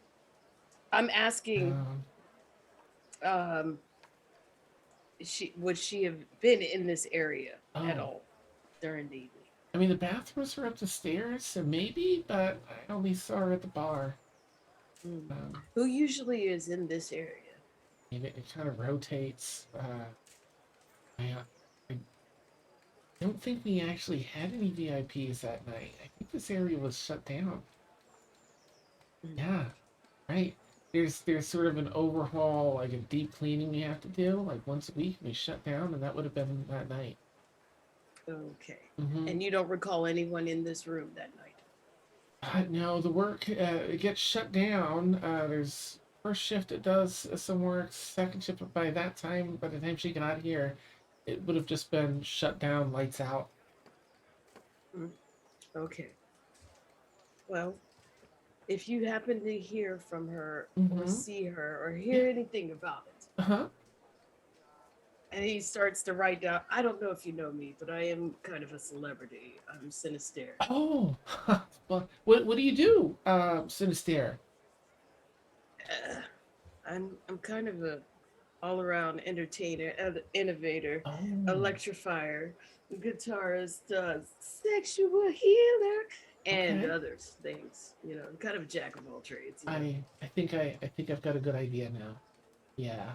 [SPEAKER 4] I'm asking.
[SPEAKER 3] Um,
[SPEAKER 4] Would she have been in this area at
[SPEAKER 3] Oh.
[SPEAKER 4] all during the evening?
[SPEAKER 3] I mean, the bathrooms are up the stairs, so maybe, but I only saw her at the bar.
[SPEAKER 4] Hmm.
[SPEAKER 3] Um,
[SPEAKER 4] Who usually is in this area?
[SPEAKER 3] it kind of rotates. I don't think we actually had any VIPs that night. I think this area was shut down.
[SPEAKER 4] Mm.
[SPEAKER 3] Yeah, right. There's sort of an overhaul, like a deep cleaning we have to do, like once a week. We shut down, and that would have been that night.
[SPEAKER 4] Okay.
[SPEAKER 3] Mm-hmm.
[SPEAKER 4] And you don't recall anyone in this room that night?
[SPEAKER 3] No, the work it gets shut down. There's first shift it does some work, second shift by that time, by the time she got here, it would have just been shut down, lights out.
[SPEAKER 4] Okay. Well, if you happen to hear from her or
[SPEAKER 3] Mm-hmm.
[SPEAKER 4] see her or hear anything about it,
[SPEAKER 3] Uh-huh.
[SPEAKER 4] and he starts to write down, I don't know if you know me, but I am kind of a celebrity. I'm Sinister.
[SPEAKER 3] Oh, well, what do you do, Sinister?
[SPEAKER 4] Uh, I'm kind of a all around entertainer, innovator,
[SPEAKER 3] Oh,
[SPEAKER 4] electrifier, guitarist, sexual healer, and
[SPEAKER 3] Okay.
[SPEAKER 4] other things. I'm kind of a jack of all trades.
[SPEAKER 3] I think I've got a good idea now. Yeah.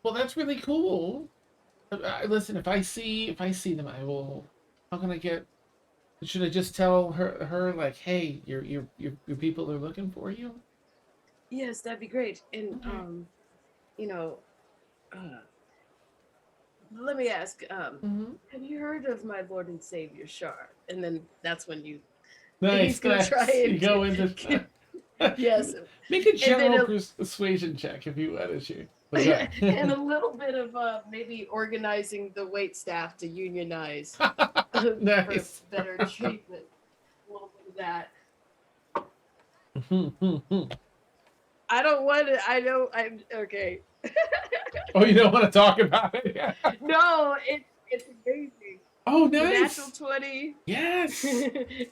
[SPEAKER 3] Well, that's really cool. Listen, if I see them, I will. How can I get? Should I just tell her like, hey, your people are looking for you?
[SPEAKER 4] Yes, that'd be great. And
[SPEAKER 3] Okay.
[SPEAKER 4] you know, uh, let me ask,
[SPEAKER 3] Mm-hmm.
[SPEAKER 4] have you heard of my Lord and Savior Shar? And then that's when he's
[SPEAKER 3] Nice,
[SPEAKER 4] gonna
[SPEAKER 3] nice.
[SPEAKER 4] try
[SPEAKER 3] You
[SPEAKER 4] and
[SPEAKER 3] go into
[SPEAKER 4] yes,
[SPEAKER 3] make a
[SPEAKER 4] and
[SPEAKER 3] general
[SPEAKER 4] then
[SPEAKER 3] persuasion check if you want to. What's that?
[SPEAKER 4] and a little bit of maybe organizing the wait staff to unionize for
[SPEAKER 3] Nice.
[SPEAKER 4] better treatment. A little bit of that. I don't want to. I know. I'm okay.
[SPEAKER 3] Oh, you don't want to talk about it? Yeah.
[SPEAKER 4] No, it's amazing.
[SPEAKER 3] Oh,
[SPEAKER 4] Natural
[SPEAKER 3] nice.
[SPEAKER 4] 20.
[SPEAKER 3] Yes.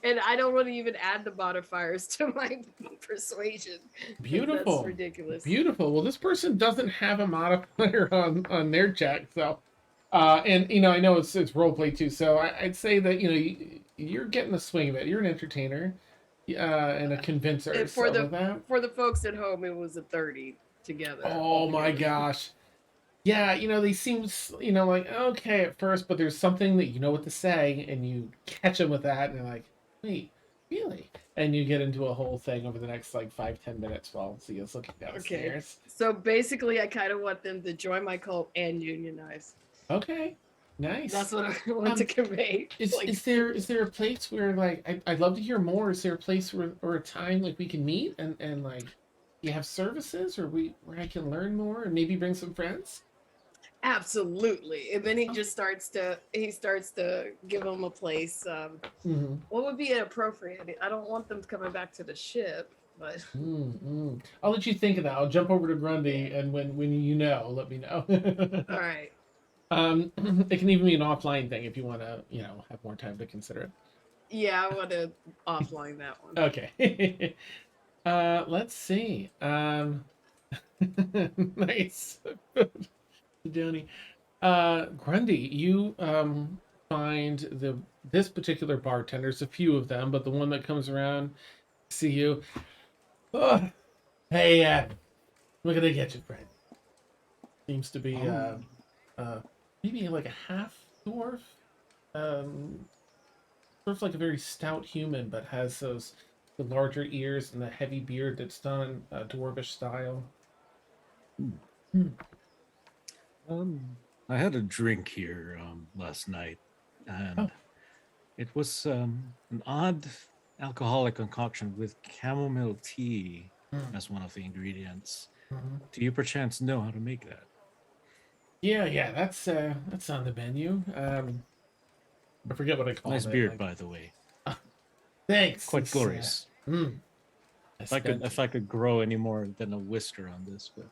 [SPEAKER 4] And I don't want to even add the modifiers to my persuasion. 'Cause
[SPEAKER 3] Beautiful.
[SPEAKER 4] That's ridiculous.
[SPEAKER 3] Beautiful. Well, this person doesn't have a modifier on their check, so And I know it's role play too, so I'd say that you're getting the swing of it. You're an entertainer, and a convincer.
[SPEAKER 4] And for
[SPEAKER 3] So
[SPEAKER 4] the
[SPEAKER 3] with that,
[SPEAKER 4] for the folks at home, it was a 30 together.
[SPEAKER 3] oh my
[SPEAKER 4] altogether.
[SPEAKER 3] gosh, yeah, they seem like okay at first, but there's something that you know what to say, and you catch them with that, and they're like, wait, really? And you get into a whole thing over the next like 5-10 minutes while Zia's looking down the
[SPEAKER 4] Okay.
[SPEAKER 3] stairs.
[SPEAKER 4] So basically, I kind of want them to join my cult and unionize.
[SPEAKER 3] Okay, nice.
[SPEAKER 4] That's what I want to convey.
[SPEAKER 3] Is there a place where like I'd love to hear more? Is there a place where or a time like we can meet and like you have services or where I can learn more and maybe bring some friends?
[SPEAKER 4] Absolutely. And then he just starts to give them a place.
[SPEAKER 3] Mm-hmm.
[SPEAKER 4] What would be appropriate? I don't want them coming back to the ship, but
[SPEAKER 3] Mm-hmm. I'll let you think of that. I'll jump over to Grundy and when let me know.
[SPEAKER 4] all right.
[SPEAKER 3] It can even be an offline thing if you want to, have more time to consider it.
[SPEAKER 4] Yeah, I want to offline that one.
[SPEAKER 3] Okay. Let's see. Nice. Downey. Grundy, you find this particular bartender. There's a few of them, but the one that comes around to see you. Oh, hey, what can I get you, friend? Seems to be maybe like a half dwarf. Sort of like a very stout human, but has the larger ears and the heavy beard that's done dwarvish style.
[SPEAKER 6] Hmm. I had a drink here last night, and it was an odd alcoholic concoction with chamomile tea as one of the ingredients.
[SPEAKER 3] Mm-hmm.
[SPEAKER 6] Do you perchance know how to make that?
[SPEAKER 3] Yeah, that's on the menu. I forget what I called
[SPEAKER 6] Nice
[SPEAKER 3] it.
[SPEAKER 6] beard, by the way.
[SPEAKER 3] Thanks.
[SPEAKER 6] Quite
[SPEAKER 3] It's,
[SPEAKER 6] glorious. If I could grow any more than a whisker on this, but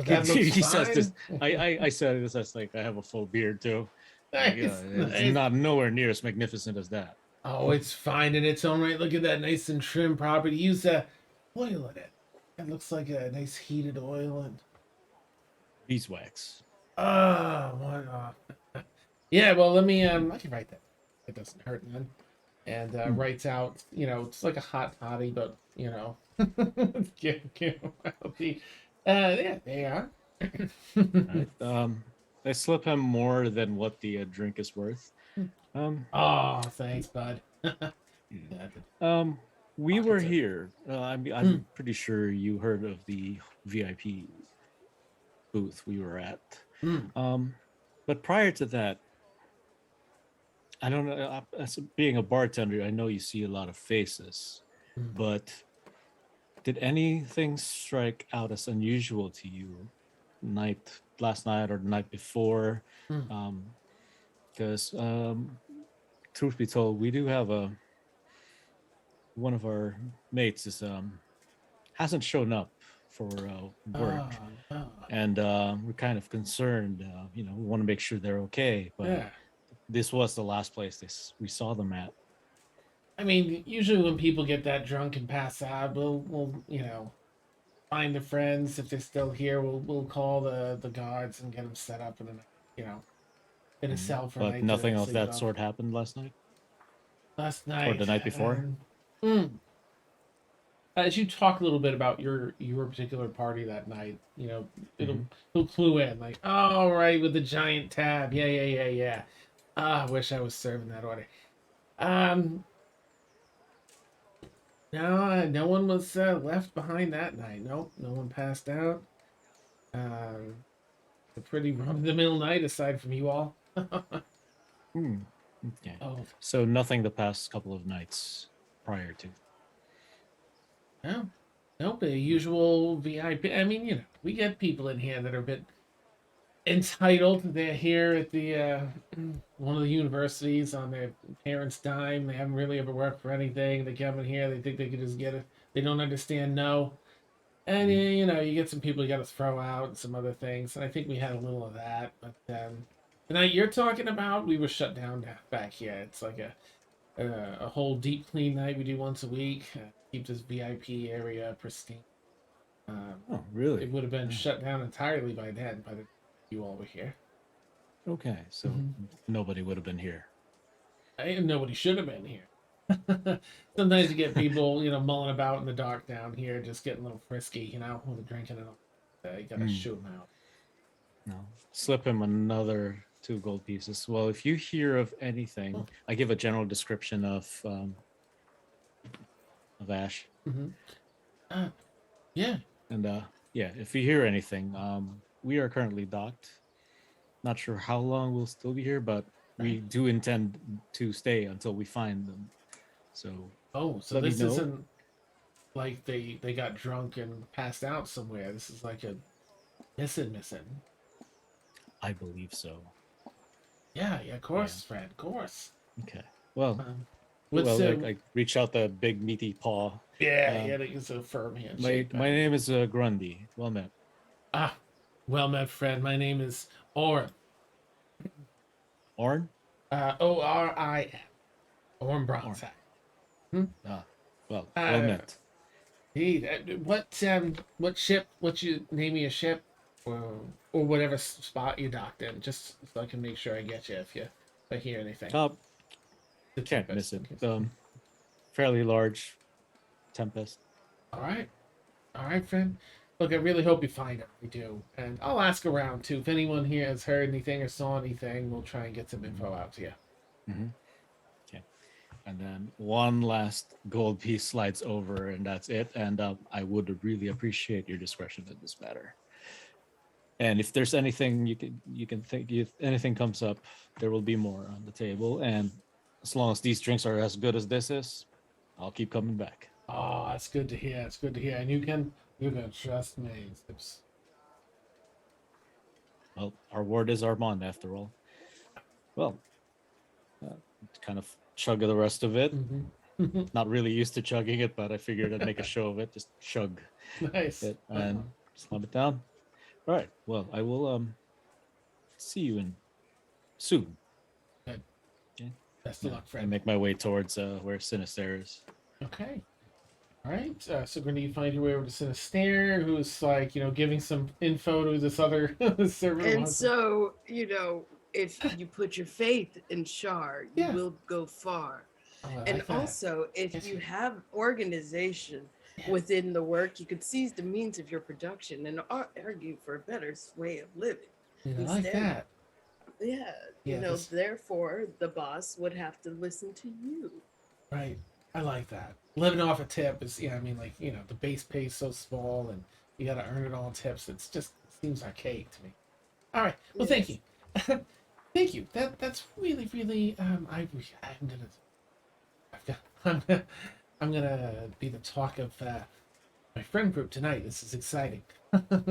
[SPEAKER 3] that looks
[SPEAKER 6] he says this.
[SPEAKER 3] fine.
[SPEAKER 6] I said this as like I have a full beard too.
[SPEAKER 3] Nice,
[SPEAKER 6] Yeah, it's
[SPEAKER 3] nice.
[SPEAKER 6] not nowhere near as magnificent as that.
[SPEAKER 3] Oh, it's fine in its own right. Look at that nice and trim property. Use oil in it. It looks like a nice heated oil and
[SPEAKER 6] Beeswax.
[SPEAKER 3] yeah. Well, let me I can write that. It doesn't hurt none. And writes out. It's like a hot toddy, but healthy. Yeah, they are.
[SPEAKER 6] Right. I slip him more than what the drink is worth.
[SPEAKER 3] Oh, thanks, bud.
[SPEAKER 6] We were
[SPEAKER 3] Pockets it.
[SPEAKER 6] here. I'm pretty sure you heard of the VIP booth we were at. But prior to that, I don't know. As being a bartender, I know you see a lot of faces, but did anything strike out as unusual to you last night or the night before? Because truth be told, we do have one of our mates hasn't shown up for work, and we're kind of concerned. We want to make sure they're okay, but
[SPEAKER 3] Yeah.
[SPEAKER 6] this was the last place we saw them at.
[SPEAKER 3] I mean, usually when people get that drunk and pass out, we'll find the friends if they're still here. We'll call the guards and get them set up in a cell for a
[SPEAKER 6] But
[SPEAKER 3] night.
[SPEAKER 6] nothing
[SPEAKER 3] to
[SPEAKER 6] of
[SPEAKER 3] sleep
[SPEAKER 6] that
[SPEAKER 3] off.
[SPEAKER 6] sort happened last night
[SPEAKER 3] Last night
[SPEAKER 6] or the night before.
[SPEAKER 3] As you talk a little bit about your particular party that night, he'll clue in like, all right, with the giant tab, yeah. I wish I was serving that order. No one was left behind that night. Nope, no one passed out. A pretty run-of-the-mill night aside from you all.
[SPEAKER 6] Okay.
[SPEAKER 3] Oh,
[SPEAKER 6] So nothing the past couple of nights prior to.
[SPEAKER 3] no. Nope, the usual VIP. I mean, we get people in here that are a bit entitled. They're here at the one of the universities on their parents' dime. They haven't really ever worked for anything. They come in here, they think they could just get it. They don't understand no. And you get some people you got to throw out and some other things. And I think we had a little of that. But the night you're talking about, we were shut down back here. It's like a whole deep clean night we do once a week. Keep this VIP area pristine.
[SPEAKER 6] Oh, really?
[SPEAKER 3] It would have been shut down entirely by then, by the you all were here.
[SPEAKER 6] Okay, so
[SPEAKER 3] Mhm.
[SPEAKER 6] nobody would have been here.
[SPEAKER 3] Nobody should have been here. Sometimes you get people, mulling about in the dark down here, just getting a little frisky, with the drinking and all. You gotta
[SPEAKER 6] Mm.
[SPEAKER 3] shoot them out.
[SPEAKER 6] No. Slip him another 2 gold pieces. Well, if you hear of anything, I give a general description of Ash.
[SPEAKER 3] Mm-hmm. Yeah.
[SPEAKER 6] And yeah, if you hear anything, we are currently docked. Not sure how long we'll still be here, but we do intend to stay until we find them. So
[SPEAKER 3] Oh, so
[SPEAKER 6] let me
[SPEAKER 3] this
[SPEAKER 6] know.
[SPEAKER 3] isn't like they got drunk and passed out somewhere. This is like a missing.
[SPEAKER 6] I believe so.
[SPEAKER 3] Yeah, of course, Fred, of course.
[SPEAKER 6] Okay. Well,
[SPEAKER 3] What's
[SPEAKER 6] I reach out the big meaty paw.
[SPEAKER 3] yeah, that is a firm handshake.
[SPEAKER 6] My name is Grundy. Well met.
[SPEAKER 3] Well met, friend. My name is Orin.
[SPEAKER 6] Orn?
[SPEAKER 3] Orin. Orin Bronside.
[SPEAKER 6] Ah, well
[SPEAKER 3] Uh,
[SPEAKER 6] met.
[SPEAKER 3] Indeed. What ship? What you name me a ship, or whatever spot you docked in, just so I can make sure I get you if I hear anything. The
[SPEAKER 6] Can't
[SPEAKER 3] Tempest.
[SPEAKER 6] miss it. Fairly large tempest.
[SPEAKER 3] All right, friend. Look, I really hope you find it. We do, and I'll ask around too. If anyone here has heard anything or saw anything, we'll try and get some info out to you.
[SPEAKER 6] Mm-hmm. Okay. And then one last gold piece slides over, and that's it. And I would really appreciate your discretion in this matter. And if there's anything you can think, if anything comes up, there will be more on the table. And as long as these drinks are as good as this is, I'll keep coming back.
[SPEAKER 3] Oh, that's good to hear. It's good to hear, and you can trust me.
[SPEAKER 6] Well, our word is our bond, after all. Well, kind of chug the rest of it.
[SPEAKER 3] Mm-hmm.
[SPEAKER 6] Not really used to chugging it, but I figured I'd make a show of it. Just chug
[SPEAKER 3] Nice.
[SPEAKER 6] it and slam it down. All right. Well, I will see you in soon.
[SPEAKER 3] Good.
[SPEAKER 6] Okay.
[SPEAKER 3] Best of luck,
[SPEAKER 6] I
[SPEAKER 3] friend.
[SPEAKER 6] make my way towards where Sinister is.
[SPEAKER 3] Okay. All right. So, Grindy, you find your way over to Sinister, who's like, giving some info to this other server.
[SPEAKER 4] And so, if you put your faith in Shar, you
[SPEAKER 3] Yeah.
[SPEAKER 4] will go far.
[SPEAKER 3] Oh, I
[SPEAKER 4] And
[SPEAKER 3] like that.
[SPEAKER 4] also, if
[SPEAKER 3] Yes.
[SPEAKER 4] you have organization
[SPEAKER 3] Yeah.
[SPEAKER 4] within the work, you could seize the means of your production and argue for a better way of living.
[SPEAKER 3] I like
[SPEAKER 4] instead-
[SPEAKER 3] that.
[SPEAKER 4] Yeah,
[SPEAKER 3] Yeah,
[SPEAKER 4] therefore the boss would have to listen to you.
[SPEAKER 3] Right. I like that. Living off a tip is, the base pay is so small and you got to earn it all in tips. It's just seems archaic to me. All right. Well, thank you. Thank you. That's really, really. I'm gonna be the talk of my friend group tonight. This is exciting.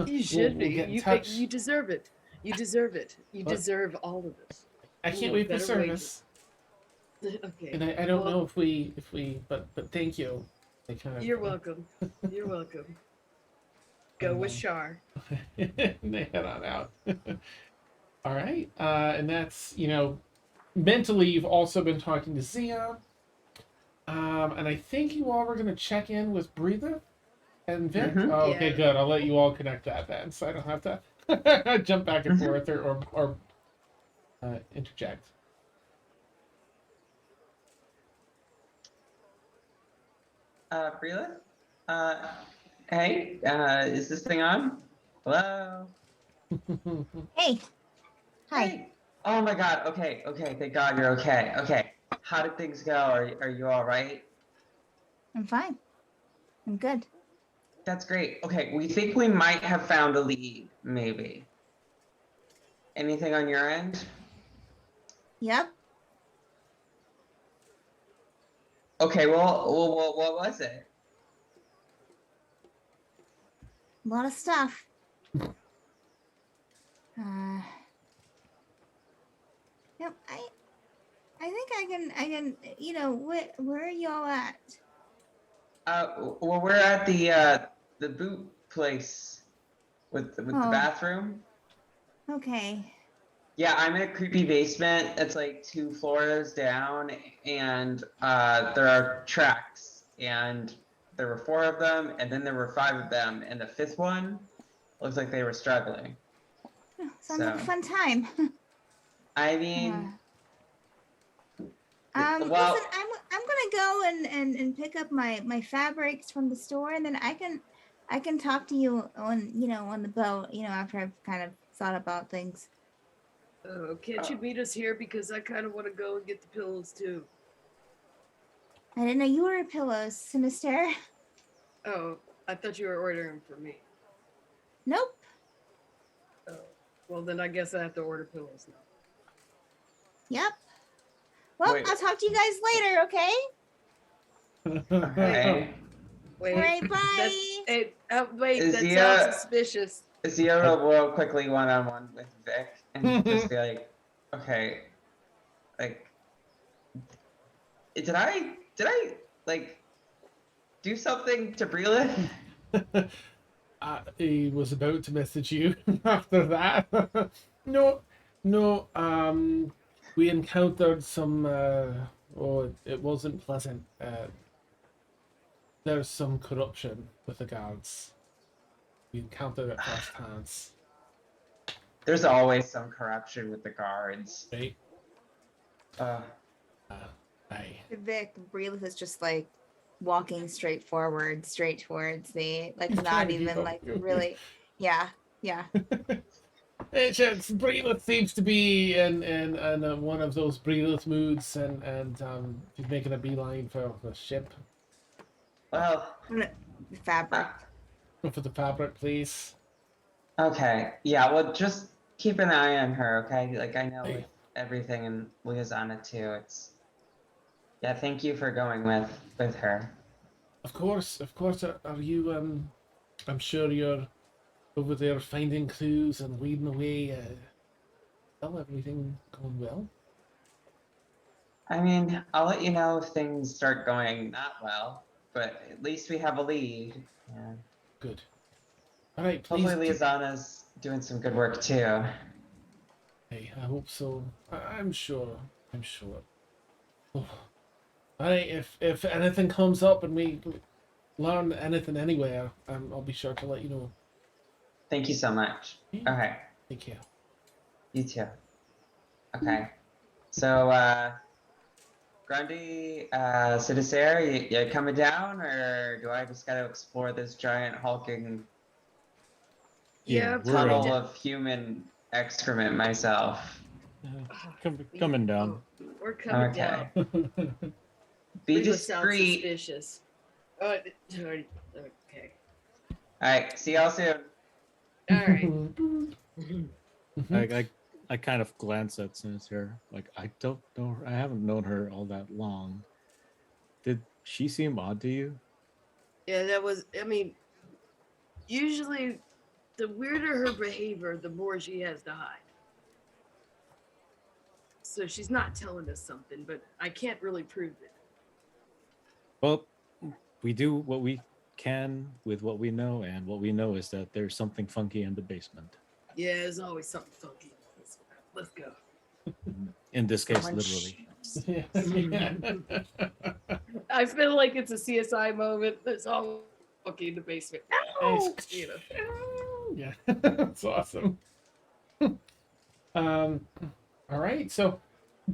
[SPEAKER 4] You should
[SPEAKER 3] We'll
[SPEAKER 4] be.
[SPEAKER 3] get in
[SPEAKER 4] You
[SPEAKER 3] touch.
[SPEAKER 4] you deserve it. You deserve it. You
[SPEAKER 3] What?
[SPEAKER 4] deserve all of it.
[SPEAKER 3] I can't
[SPEAKER 4] Ooh,
[SPEAKER 3] wait for
[SPEAKER 4] better
[SPEAKER 3] service.
[SPEAKER 4] Okay.
[SPEAKER 3] And I don't
[SPEAKER 4] Well,
[SPEAKER 3] know if we but thank you. They kind of,
[SPEAKER 4] You're welcome. You're welcome. Go with Shar.
[SPEAKER 3] they head on out. All right. And that's, mentally you've also been talking to Zia. And I think you all were going to check in with Breather and Vic.
[SPEAKER 5] Mhm.
[SPEAKER 3] Oh, okay,
[SPEAKER 4] Yeah.
[SPEAKER 3] good. I'll let you all connect that then, so I don't have to jump back and forth or interject.
[SPEAKER 5] Brila? Hey, is this thing on? Hello?
[SPEAKER 1] Hey. Hi.
[SPEAKER 5] Hey. Oh my god, okay, thank god you're okay. Okay, how did things go? Are you alright?
[SPEAKER 1] I'm fine. I'm good.
[SPEAKER 5] That's great. Okay, we think we might have found a lead, maybe. Anything on your end?
[SPEAKER 1] Yep.
[SPEAKER 5] Okay, well what was it?
[SPEAKER 1] A lot of stuff. Yep. I think I can. Where are y'all at?
[SPEAKER 5] Well, we're at the boot place with the
[SPEAKER 1] Oh.
[SPEAKER 5] bathroom.
[SPEAKER 1] Okay.
[SPEAKER 5] Yeah, I'm in a creepy basement that's like 2 floors down, and there are tracks, and there were 4 of them, and then there were 5 of them, and the 5th one looks like they were struggling.
[SPEAKER 1] Oh, sounds like a
[SPEAKER 5] So-
[SPEAKER 1] fun time.
[SPEAKER 5] I mean,
[SPEAKER 1] Listen,
[SPEAKER 5] well,
[SPEAKER 1] I'm gonna go and pick up my fabrics from the store, and then I can talk to you on on the boat, after I've kind of thought about things.
[SPEAKER 4] Oh, can't you meet us here? Because I kind of want to go and get the pillows too.
[SPEAKER 1] I didn't know you were a pillows, Sinister.
[SPEAKER 4] Oh, I thought you were ordering for me.
[SPEAKER 1] Nope.
[SPEAKER 4] Oh, well then I guess I have to order pillows now.
[SPEAKER 1] Yep. Well,
[SPEAKER 5] Wait.
[SPEAKER 1] I'll talk to you guys later, okay?
[SPEAKER 5] okay.
[SPEAKER 4] Wait,
[SPEAKER 1] All right,
[SPEAKER 4] that's
[SPEAKER 1] bye.
[SPEAKER 4] wait, that
[SPEAKER 5] Zia,
[SPEAKER 4] sounds suspicious.
[SPEAKER 5] Zia will quickly one-on-one with Vic and just be like, okay, like, did I like do something to Breland?
[SPEAKER 3] He was about to message you after that. No, no. We encountered some. It wasn't pleasant. There's some corruption with the guards. We encountered it firsthand,
[SPEAKER 5] There's always some corruption with the guards.
[SPEAKER 3] right?
[SPEAKER 5] Uh,
[SPEAKER 3] Aye.
[SPEAKER 1] Vic Breelith is just like walking straight towards the
[SPEAKER 3] He's
[SPEAKER 1] not
[SPEAKER 3] trying to keep
[SPEAKER 1] even
[SPEAKER 3] up
[SPEAKER 1] like
[SPEAKER 3] with you.
[SPEAKER 1] really. Yeah.
[SPEAKER 3] It's Breelith seems to be in one of those Breelith moods, and she's making a beeline for the ship.
[SPEAKER 5] well,
[SPEAKER 1] Fabric.
[SPEAKER 3] Go for the fabric, please.
[SPEAKER 5] okay, yeah, well, just keep an eye on her, okay? Like, I know
[SPEAKER 3] Hey.
[SPEAKER 5] with everything and Liazana too, it's... Yeah, thank you for going with her.
[SPEAKER 3] Of course. Are you? I'm sure you're over there finding clues and leading the way. Well, everything going well?
[SPEAKER 5] I mean, I'll let you know if things start going not well, but at least we have a lead. Yeah.
[SPEAKER 3] Good. All right, please.
[SPEAKER 5] Hopefully Liazana's doing some good work too.
[SPEAKER 3] Hey, I hope so. I'm sure. I'm sure. Oh. All right. If anything comes up and we learn anything anywhere, I'll be sure to let you know.
[SPEAKER 5] Thank you so much.
[SPEAKER 3] Yeah.
[SPEAKER 5] Okay,
[SPEAKER 3] Take care.
[SPEAKER 5] you too. Okay, so, Grundy, Citisaire, you coming down, or do I just gotta explore this giant hulking
[SPEAKER 6] Yeah,
[SPEAKER 4] Yeah,
[SPEAKER 6] we're,
[SPEAKER 5] tunnel of human excrement myself?
[SPEAKER 6] coming down.
[SPEAKER 4] Oh, we're coming
[SPEAKER 5] Okay.
[SPEAKER 4] down.
[SPEAKER 5] Be
[SPEAKER 4] Reba sounds
[SPEAKER 5] discreet.
[SPEAKER 4] suspicious. Okay.
[SPEAKER 5] Alright, see y'all soon.
[SPEAKER 4] All right.
[SPEAKER 6] I kind of glance at Sinister. Like, I don't know. I haven't known her all that long. Did she seem odd to you?
[SPEAKER 4] Yeah, that was. I mean, usually, the weirder her behavior, the more she has to hide. So she's not telling us something, but I can't really prove it.
[SPEAKER 6] Well, we do what we can with what we know, and what we know is that there's something funky in the basement.
[SPEAKER 4] Yeah, there's always something funky. Let's go.
[SPEAKER 6] In this case,
[SPEAKER 1] Someone
[SPEAKER 6] literally.
[SPEAKER 4] I feel like it's a CSI moment. There's all funky in the basement. Ow! You know.
[SPEAKER 3] Yeah, that's awesome. All right. So,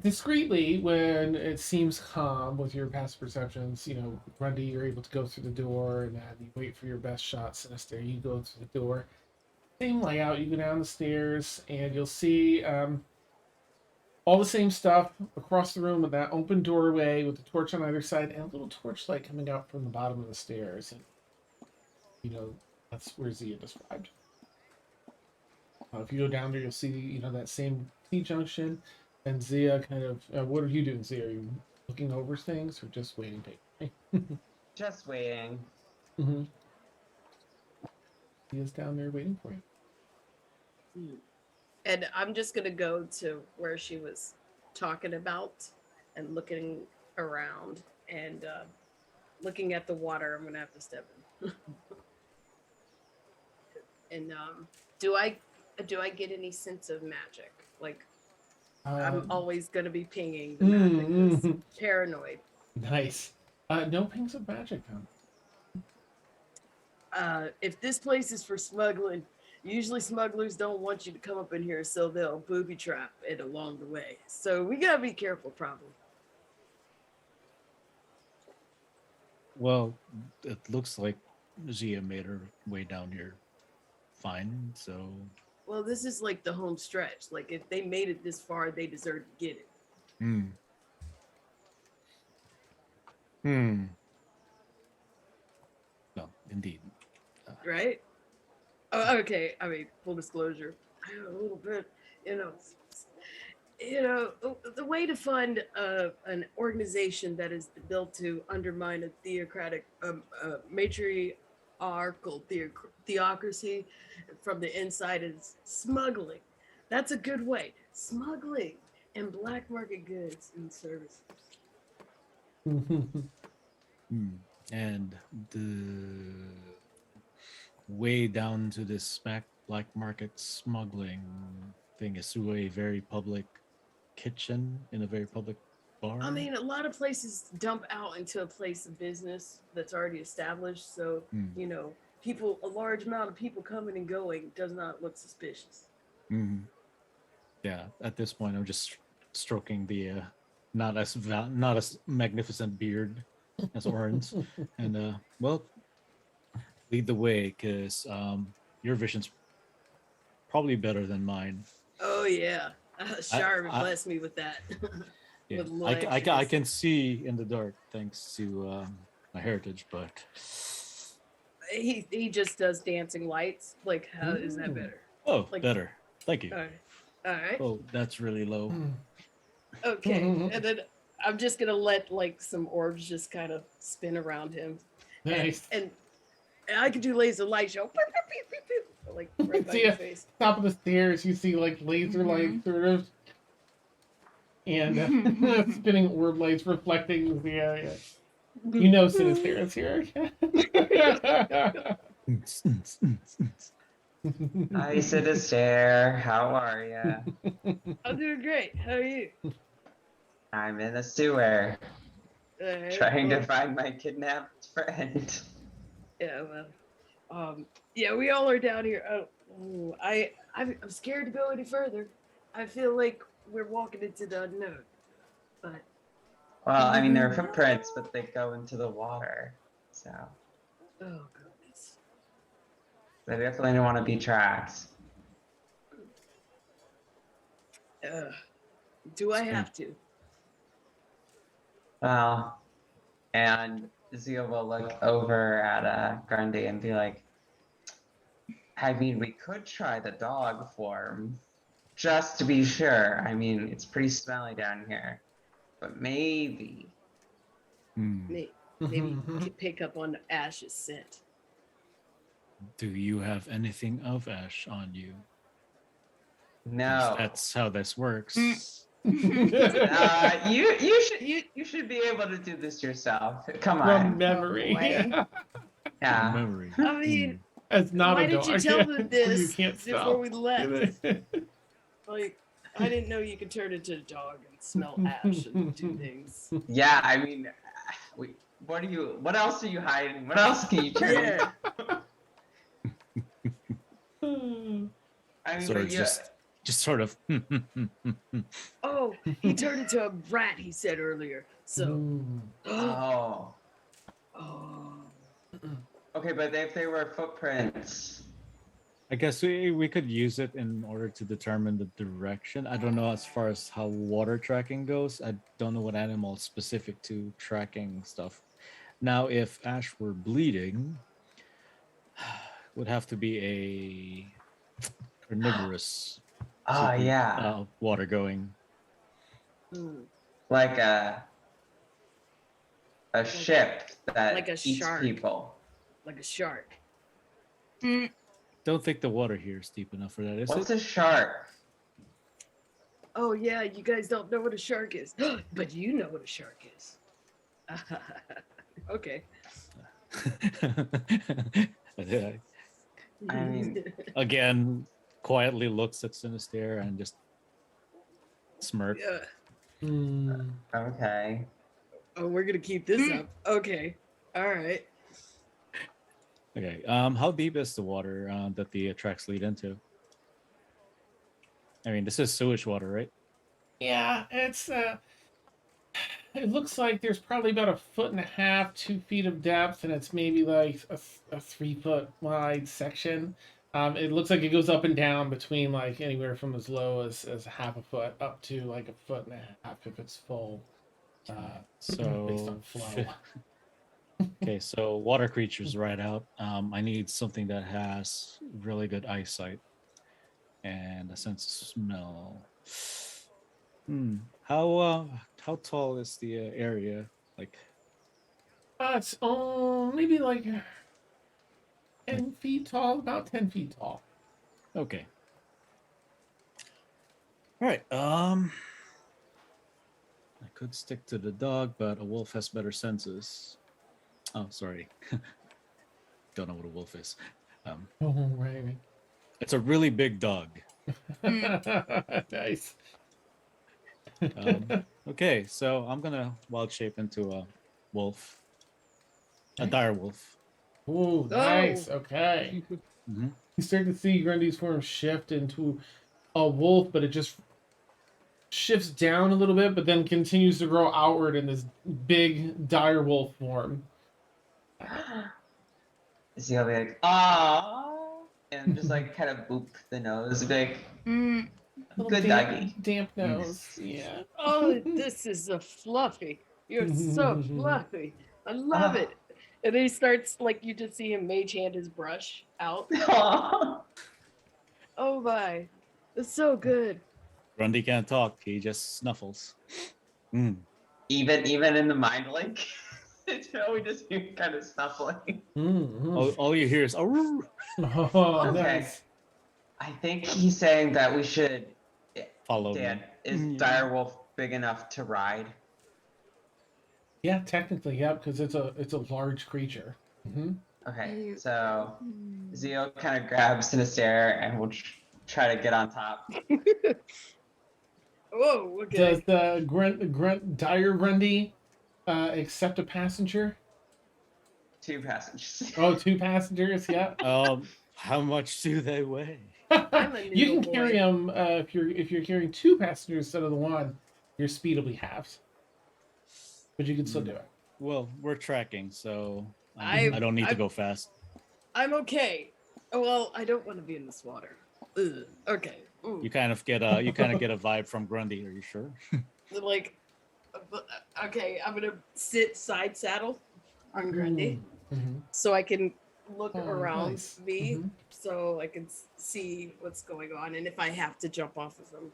[SPEAKER 3] discreetly, when it seems calm with your past perceptions, Grundy, you're able to go through the door, and then you wait for your best shot. Sinister, you go through the door. Same layout. You go down the stairs, and you'll see all the same stuff across the room with that open doorway with the torch on either side and a little torchlight coming out from the bottom of the stairs. And that's where Zia described. If you go down there, you'll see that same T-junction, and Zia kind of. What are you doing, Zia? Are you looking over things or just waiting patiently?
[SPEAKER 5] Just waiting.
[SPEAKER 3] Mm-hmm. Zia's down there waiting for you.
[SPEAKER 4] And I'm just gonna go to where she was talking about and looking around and looking at the water. I'm gonna have to step in. And do I get any sense of magic? Like I'm always gonna be pinging the magic. 'Cause paranoid.
[SPEAKER 3] Nice. No pings of magic, huh?
[SPEAKER 4] If this place is for smuggling, Usually smugglers don't want you to come up in here, so they'll booby trap it along the way. So we gotta be careful, probably.
[SPEAKER 6] Well, it looks like Zia made her way down here fine, so
[SPEAKER 4] Well, this is like the home stretch. Like if they made it this far, they deserve to get it,
[SPEAKER 6] hmm. Hmm. No, indeed.
[SPEAKER 4] right? Oh, okay. I mean, full disclosure, I have a little bit, you know, the way to fund an organization that is built to undermine a theocratic, matriarchal theocracy from the inside is smuggling. That's a good way. Smuggling and black market goods and services.
[SPEAKER 6] Hmm. And the way down to this black market smuggling thing is through a very public kitchen in a very public bar.
[SPEAKER 4] I mean, a lot of places dump out into a place of business that's already established. So, you know, a large amount of people coming and going does not look suspicious.
[SPEAKER 6] Mhm. Yeah, at this point, I'm just stroking the not as magnificent beard as Orin's, and well, lead the way, because your vision's probably better than mine.
[SPEAKER 4] Oh, yeah. Shar
[SPEAKER 6] I-
[SPEAKER 4] blessed me with that.
[SPEAKER 6] Yeah,
[SPEAKER 4] With
[SPEAKER 6] I can see in the dark thanks to my heritage, but
[SPEAKER 4] he just does dancing lights. Like, how is that better?
[SPEAKER 6] oh,
[SPEAKER 4] Like-
[SPEAKER 6] better. Thank you.
[SPEAKER 4] All right. All right.
[SPEAKER 6] Oh, that's really low.
[SPEAKER 4] Okay. And then I'm just gonna let like some orbs just kind of spin around him.
[SPEAKER 3] Nice.
[SPEAKER 4] And I could do laser light show. Like right by
[SPEAKER 3] See
[SPEAKER 4] your
[SPEAKER 3] ya.
[SPEAKER 4] face.
[SPEAKER 3] Top of the stairs, you see like laser lights sort of, and spinning orb lights reflecting the area. You know Sinisterra's here.
[SPEAKER 5] Hi, Sinister. How are ya?
[SPEAKER 4] I'm doing great. How are you?
[SPEAKER 5] I'm in the sewer,
[SPEAKER 4] Alright,
[SPEAKER 5] trying to
[SPEAKER 4] well,
[SPEAKER 5] find my kidnapped friend.
[SPEAKER 4] Yeah, well, yeah, we all are down here. I'm scared to go any further. I feel like we're walking into the unknown. But
[SPEAKER 5] Well, I mean, there are footprints, but they go into the water, so
[SPEAKER 4] oh goodness.
[SPEAKER 5] they definitely don't want to be tracks.
[SPEAKER 4] Do I have to?
[SPEAKER 5] Well, and Zia will look over at Grundy and be like, I mean, we could try the dog form, just to be sure. I mean, it's pretty smelly down here, but maybe.
[SPEAKER 4] Maybe you could pick up on Ash's scent.
[SPEAKER 6] Do you have anything of ash on you? 'Cause
[SPEAKER 5] No.
[SPEAKER 6] that's how this works.
[SPEAKER 5] You should be able to do this yourself. Come
[SPEAKER 3] From
[SPEAKER 5] on.
[SPEAKER 3] memory.
[SPEAKER 4] boy.
[SPEAKER 5] Yeah.
[SPEAKER 6] Memory.
[SPEAKER 4] I mean,
[SPEAKER 3] As not
[SPEAKER 4] why
[SPEAKER 3] a
[SPEAKER 4] did
[SPEAKER 3] dog.
[SPEAKER 4] you tell them
[SPEAKER 3] You
[SPEAKER 4] this
[SPEAKER 3] can't
[SPEAKER 4] before
[SPEAKER 3] stop.
[SPEAKER 4] we left? Like, I didn't know you could turn into a dog and smell ash and do things.
[SPEAKER 5] Yeah, I mean, what else are you hiding? What else can you turn into? I mean,
[SPEAKER 6] Sort of
[SPEAKER 5] but
[SPEAKER 6] just sort of.
[SPEAKER 4] Oh, he turned into a rat, he said earlier. So,
[SPEAKER 5] Oh.
[SPEAKER 4] oh.
[SPEAKER 5] Okay, but if they were footprints.
[SPEAKER 6] I guess we could use it in order to determine the direction. I don't know as far as how water tracking goes. I don't know what animal is specific to tracking stuff. Now, if Ash were bleeding, would have to be a carnivorous
[SPEAKER 5] Oh, yeah.
[SPEAKER 6] water going.
[SPEAKER 5] Like a ship that
[SPEAKER 4] like a
[SPEAKER 5] eats
[SPEAKER 4] shark.
[SPEAKER 5] people.
[SPEAKER 4] Like a shark.
[SPEAKER 6] Don't think the water here is deep enough for that, is
[SPEAKER 5] What's
[SPEAKER 6] it?
[SPEAKER 5] a shark?
[SPEAKER 4] Oh, yeah, you guys don't know what a shark is. But you know what a shark is. Okay.
[SPEAKER 6] Yeah.
[SPEAKER 5] I mean,
[SPEAKER 6] Again, quietly looks at Sinister and just smirk.
[SPEAKER 4] Yeah.
[SPEAKER 5] okay.
[SPEAKER 4] Oh, we're gonna keep this up. Okay. All right.
[SPEAKER 6] Okay. How deep is the water that the tracks lead into? I mean, this is sewage water, right?
[SPEAKER 3] Yeah, it's it looks like there's probably about 1.5 feet, 2 feet of depth, and it's maybe like a 3 foot wide section. It looks like it goes up and down between like anywhere from as low as half a foot up to like 1.5 feet if it's full, based
[SPEAKER 6] So,
[SPEAKER 3] on flow.
[SPEAKER 6] okay, so water creatures right out. I need something that has really good eyesight and a sense of smell. Hmm. How tall is the area? Like,
[SPEAKER 3] It's maybe like
[SPEAKER 6] like
[SPEAKER 3] 10 feet tall, about 10 feet tall.
[SPEAKER 6] okay. All right. I could stick to the dog, but a wolf has better senses. Oh, sorry. Don't know what a wolf is. Um,
[SPEAKER 3] Oh, right.
[SPEAKER 6] it's a really big dog.
[SPEAKER 3] Nice.
[SPEAKER 6] Okay, so I'm gonna wild shape into a wolf, a dire wolf.
[SPEAKER 3] Ooh,
[SPEAKER 4] Oh.
[SPEAKER 3] nice. Okay.
[SPEAKER 6] Hmm.
[SPEAKER 3] You start to see Grundy's form shift into a wolf, but it just shifts down a little bit, but then continues to grow outward in this big dire wolf form.
[SPEAKER 5] Is he'll be like, ah, and just like kind of boop the nose, be like,
[SPEAKER 1] Mm.
[SPEAKER 3] A little
[SPEAKER 5] good doggy.
[SPEAKER 3] damp
[SPEAKER 5] Mm.
[SPEAKER 3] nose. Yeah.
[SPEAKER 4] Oh, this is a fluffy. You're so fluffy. I love
[SPEAKER 5] Ah.
[SPEAKER 4] it. And then he starts like you just see him mage hand his brush out.
[SPEAKER 5] Aw.
[SPEAKER 4] Oh my. It's so good.
[SPEAKER 6] Grundy can't talk; he just snuffles. Mm.
[SPEAKER 5] Even in the mind link, we just hear kind of snuffling.
[SPEAKER 6] All you hear is "Arrrr."
[SPEAKER 3] Oh,
[SPEAKER 5] Okay.
[SPEAKER 3] nice.
[SPEAKER 5] I think he's saying that we should.
[SPEAKER 6] Follow
[SPEAKER 5] Dan,
[SPEAKER 6] me.
[SPEAKER 5] is direwolf big enough to ride?
[SPEAKER 3] Yeah, technically, yeah, because it's a large creature. Hmm.
[SPEAKER 5] Okay,
[SPEAKER 1] You-
[SPEAKER 5] so
[SPEAKER 1] Mm.
[SPEAKER 5] Zio kind of grabs Sinister and will try to get on top.
[SPEAKER 4] Whoa, okay.
[SPEAKER 3] Does the grunt dire Grundy accept a passenger?
[SPEAKER 5] 2 passengers.
[SPEAKER 3] Oh, 2 passengers. Yeah.
[SPEAKER 6] How much do they weigh?
[SPEAKER 4] I'm a
[SPEAKER 3] You can
[SPEAKER 4] noodle
[SPEAKER 3] carry
[SPEAKER 4] boy.
[SPEAKER 3] them if you're carrying 2 passengers instead of the one. Your speed will be halved, but you can still do it.
[SPEAKER 6] Well, we're tracking, so
[SPEAKER 4] I-
[SPEAKER 6] I don't need to
[SPEAKER 4] I-
[SPEAKER 6] go fast.
[SPEAKER 4] I'm okay. Oh, well, I don't want to be in this water. Ugh. Okay. Ooh.
[SPEAKER 6] You kind of get a vibe from Grundy. Are you sure?
[SPEAKER 4] Like, okay, I'm gonna sit side saddle on Grundy
[SPEAKER 3] Mm-hmm.
[SPEAKER 4] so I can look
[SPEAKER 3] Oh,
[SPEAKER 4] around
[SPEAKER 3] nice.
[SPEAKER 4] me
[SPEAKER 3] Mhm.
[SPEAKER 4] so I can see what's going on and if I have to jump off of him.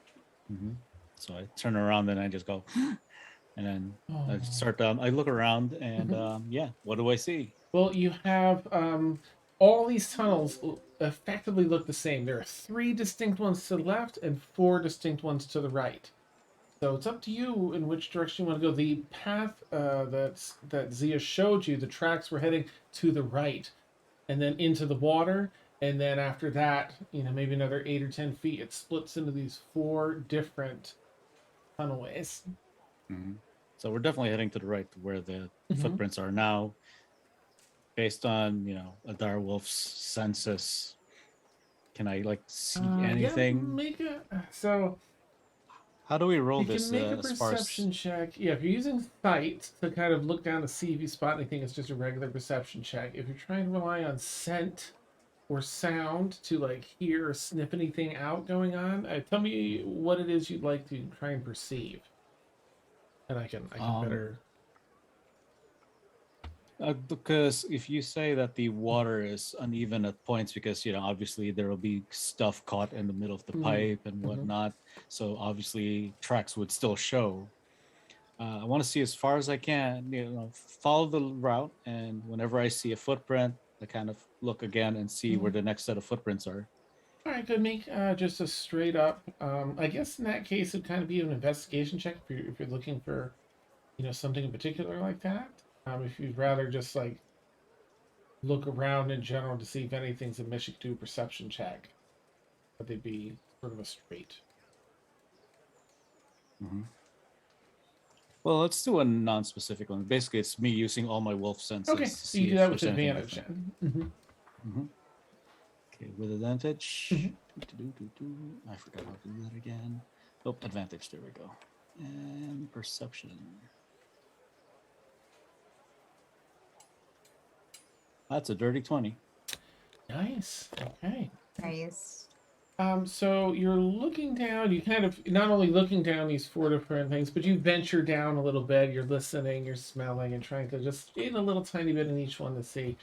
[SPEAKER 6] Hmm. So I turn around and I just go, and then I
[SPEAKER 3] Oh.
[SPEAKER 6] start. I look around and
[SPEAKER 3] Mhm.
[SPEAKER 6] yeah, what do I see?
[SPEAKER 3] Well, you have all these tunnels effectively look the same. There are 3 distinct ones to the left and 4 distinct ones to the right. So it's up to you in which direction you want to go. The path that Zia showed you, the tracks were heading to the right, and then into the water, and then after that, maybe another 8 or 10 feet, it splits into these 4 different tunnelways.
[SPEAKER 6] Mm-hmm. So we're definitely heading to the right, to where the
[SPEAKER 3] Mhm.
[SPEAKER 6] footprints are now. Based on a dire wolf's senses, can I like see
[SPEAKER 3] Yeah,
[SPEAKER 6] anything?
[SPEAKER 3] make a so.
[SPEAKER 6] How do we roll
[SPEAKER 3] You
[SPEAKER 6] this
[SPEAKER 3] can make a
[SPEAKER 6] as far as
[SPEAKER 3] perception check. Yeah, if you're using sight to kind of look down to see if you spot anything, it's just a regular perception check. If you're trying to rely on scent or sound to like hear or sniff anything out going on, tell me what it is you'd like to try and perceive, and I can better.
[SPEAKER 6] because if you say that the water is uneven at points, because obviously there will be stuff caught in the middle of the pipe and whatnot, so obviously tracks would still show. I want to see as far as I can, follow the route, and whenever I see a footprint, I kind of look again and see where the next set of footprints are.
[SPEAKER 3] All right, good. Make just a straight up. I guess in that case, it'd kind of be an investigation check if you're looking for, something in particular like that. If you'd rather just like look around in general to see if anything's amiss, you could do a perception check. But they'd be sort of a straight.
[SPEAKER 6] Mhm. Well, let's do a non-specific one. Basically, it's me using all my wolf senses
[SPEAKER 3] Okay,
[SPEAKER 6] to
[SPEAKER 3] so you
[SPEAKER 6] see
[SPEAKER 3] do
[SPEAKER 6] if
[SPEAKER 3] that with
[SPEAKER 6] there's anything
[SPEAKER 3] advantage.
[SPEAKER 6] different.
[SPEAKER 3] Then.
[SPEAKER 6] Mhm. Okay, with advantage.
[SPEAKER 3] Mhm.
[SPEAKER 6] I forgot how to do that again. Oh, advantage. There we go. And perception. That's a dirty 20.
[SPEAKER 3] Nice. Okay.
[SPEAKER 1] Nice.
[SPEAKER 3] So you're looking down, you kind of not only looking down these four different things, but you venture down a little bit, you're listening, you're smelling, and trying to just get a little tiny bit in each one to see.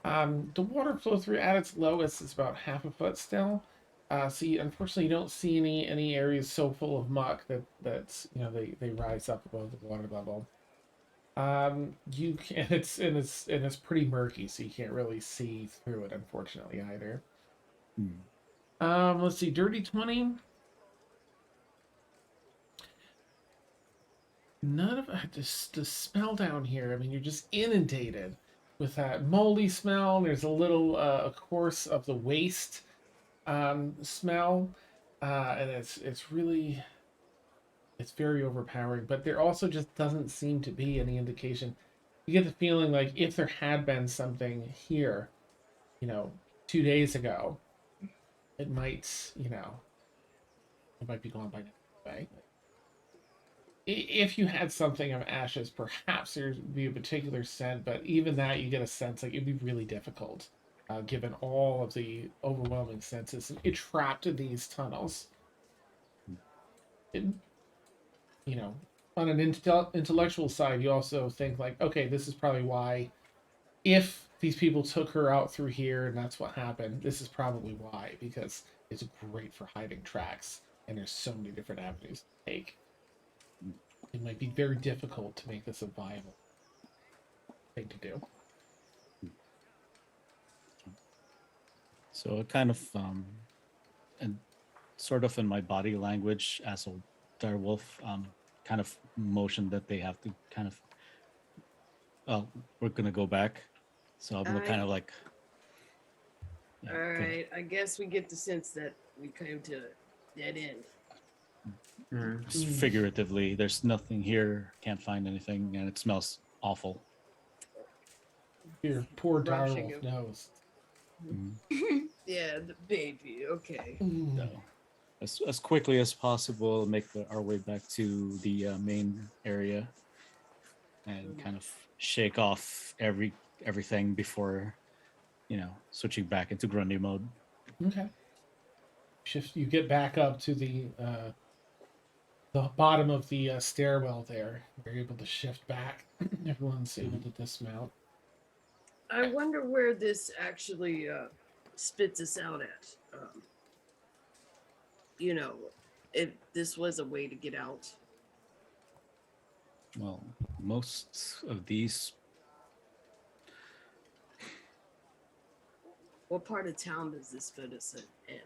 [SPEAKER 3] The water flow through at its lowest is about half a foot still. So unfortunately you don't see any areas so full of muck that's they rise up above the water level. You can it's pretty murky, so you can't really see through it unfortunately either.
[SPEAKER 6] Hmm.
[SPEAKER 3] Let's see, dirty 20. None of the smell down here. I mean, you're just inundated with that moldy smell. There's a little, of course, of the waste smell, and it's really it's very overpowering. But there also just doesn't seem to be any indication. You get the feeling like if there had been something here, you know, 2 days ago, it might, it might be gone by now. Anyway. If you had something of ashes, perhaps there'd be a particular scent, but even that you get a sense like it'd be really difficult, given all of the overwhelming senses it trapped in these tunnels. It, you know, on an intellectual side, you also think like, okay, this is probably why, if these people took her out through here and that's what happened, this is probably why, because it's great for hiding tracks, and there's so many different avenues to take. It might be very difficult to make this a viable thing to do.
[SPEAKER 6] So it kind of and sort of in my body language as a direwolf, kind of motion that they have to kind of. Oh, we're gonna go back. So I'm gonna kind of like. Yeah,
[SPEAKER 4] All
[SPEAKER 6] go ahead.
[SPEAKER 4] right, I guess we get the sense that we came to a dead end.
[SPEAKER 6] Just figuratively, there's nothing here. Can't find anything, and it smells awful.
[SPEAKER 3] Your poor
[SPEAKER 4] Rushing
[SPEAKER 3] direwolf
[SPEAKER 4] of-
[SPEAKER 3] knows.
[SPEAKER 4] Yeah, the baby. Okay.
[SPEAKER 6] So, as quickly as possible, make our way back to the main area, and kind of shake off everything before, switching back into Grundy mode.
[SPEAKER 3] Okay. Shift. You get back up to the bottom of the stairwell there. You're able to shift back. Everyone's able to dismount.
[SPEAKER 4] I wonder where this actually spits us out at. If this was a way to get out.
[SPEAKER 6] Well, most of these.
[SPEAKER 4] What part of town does this put us in?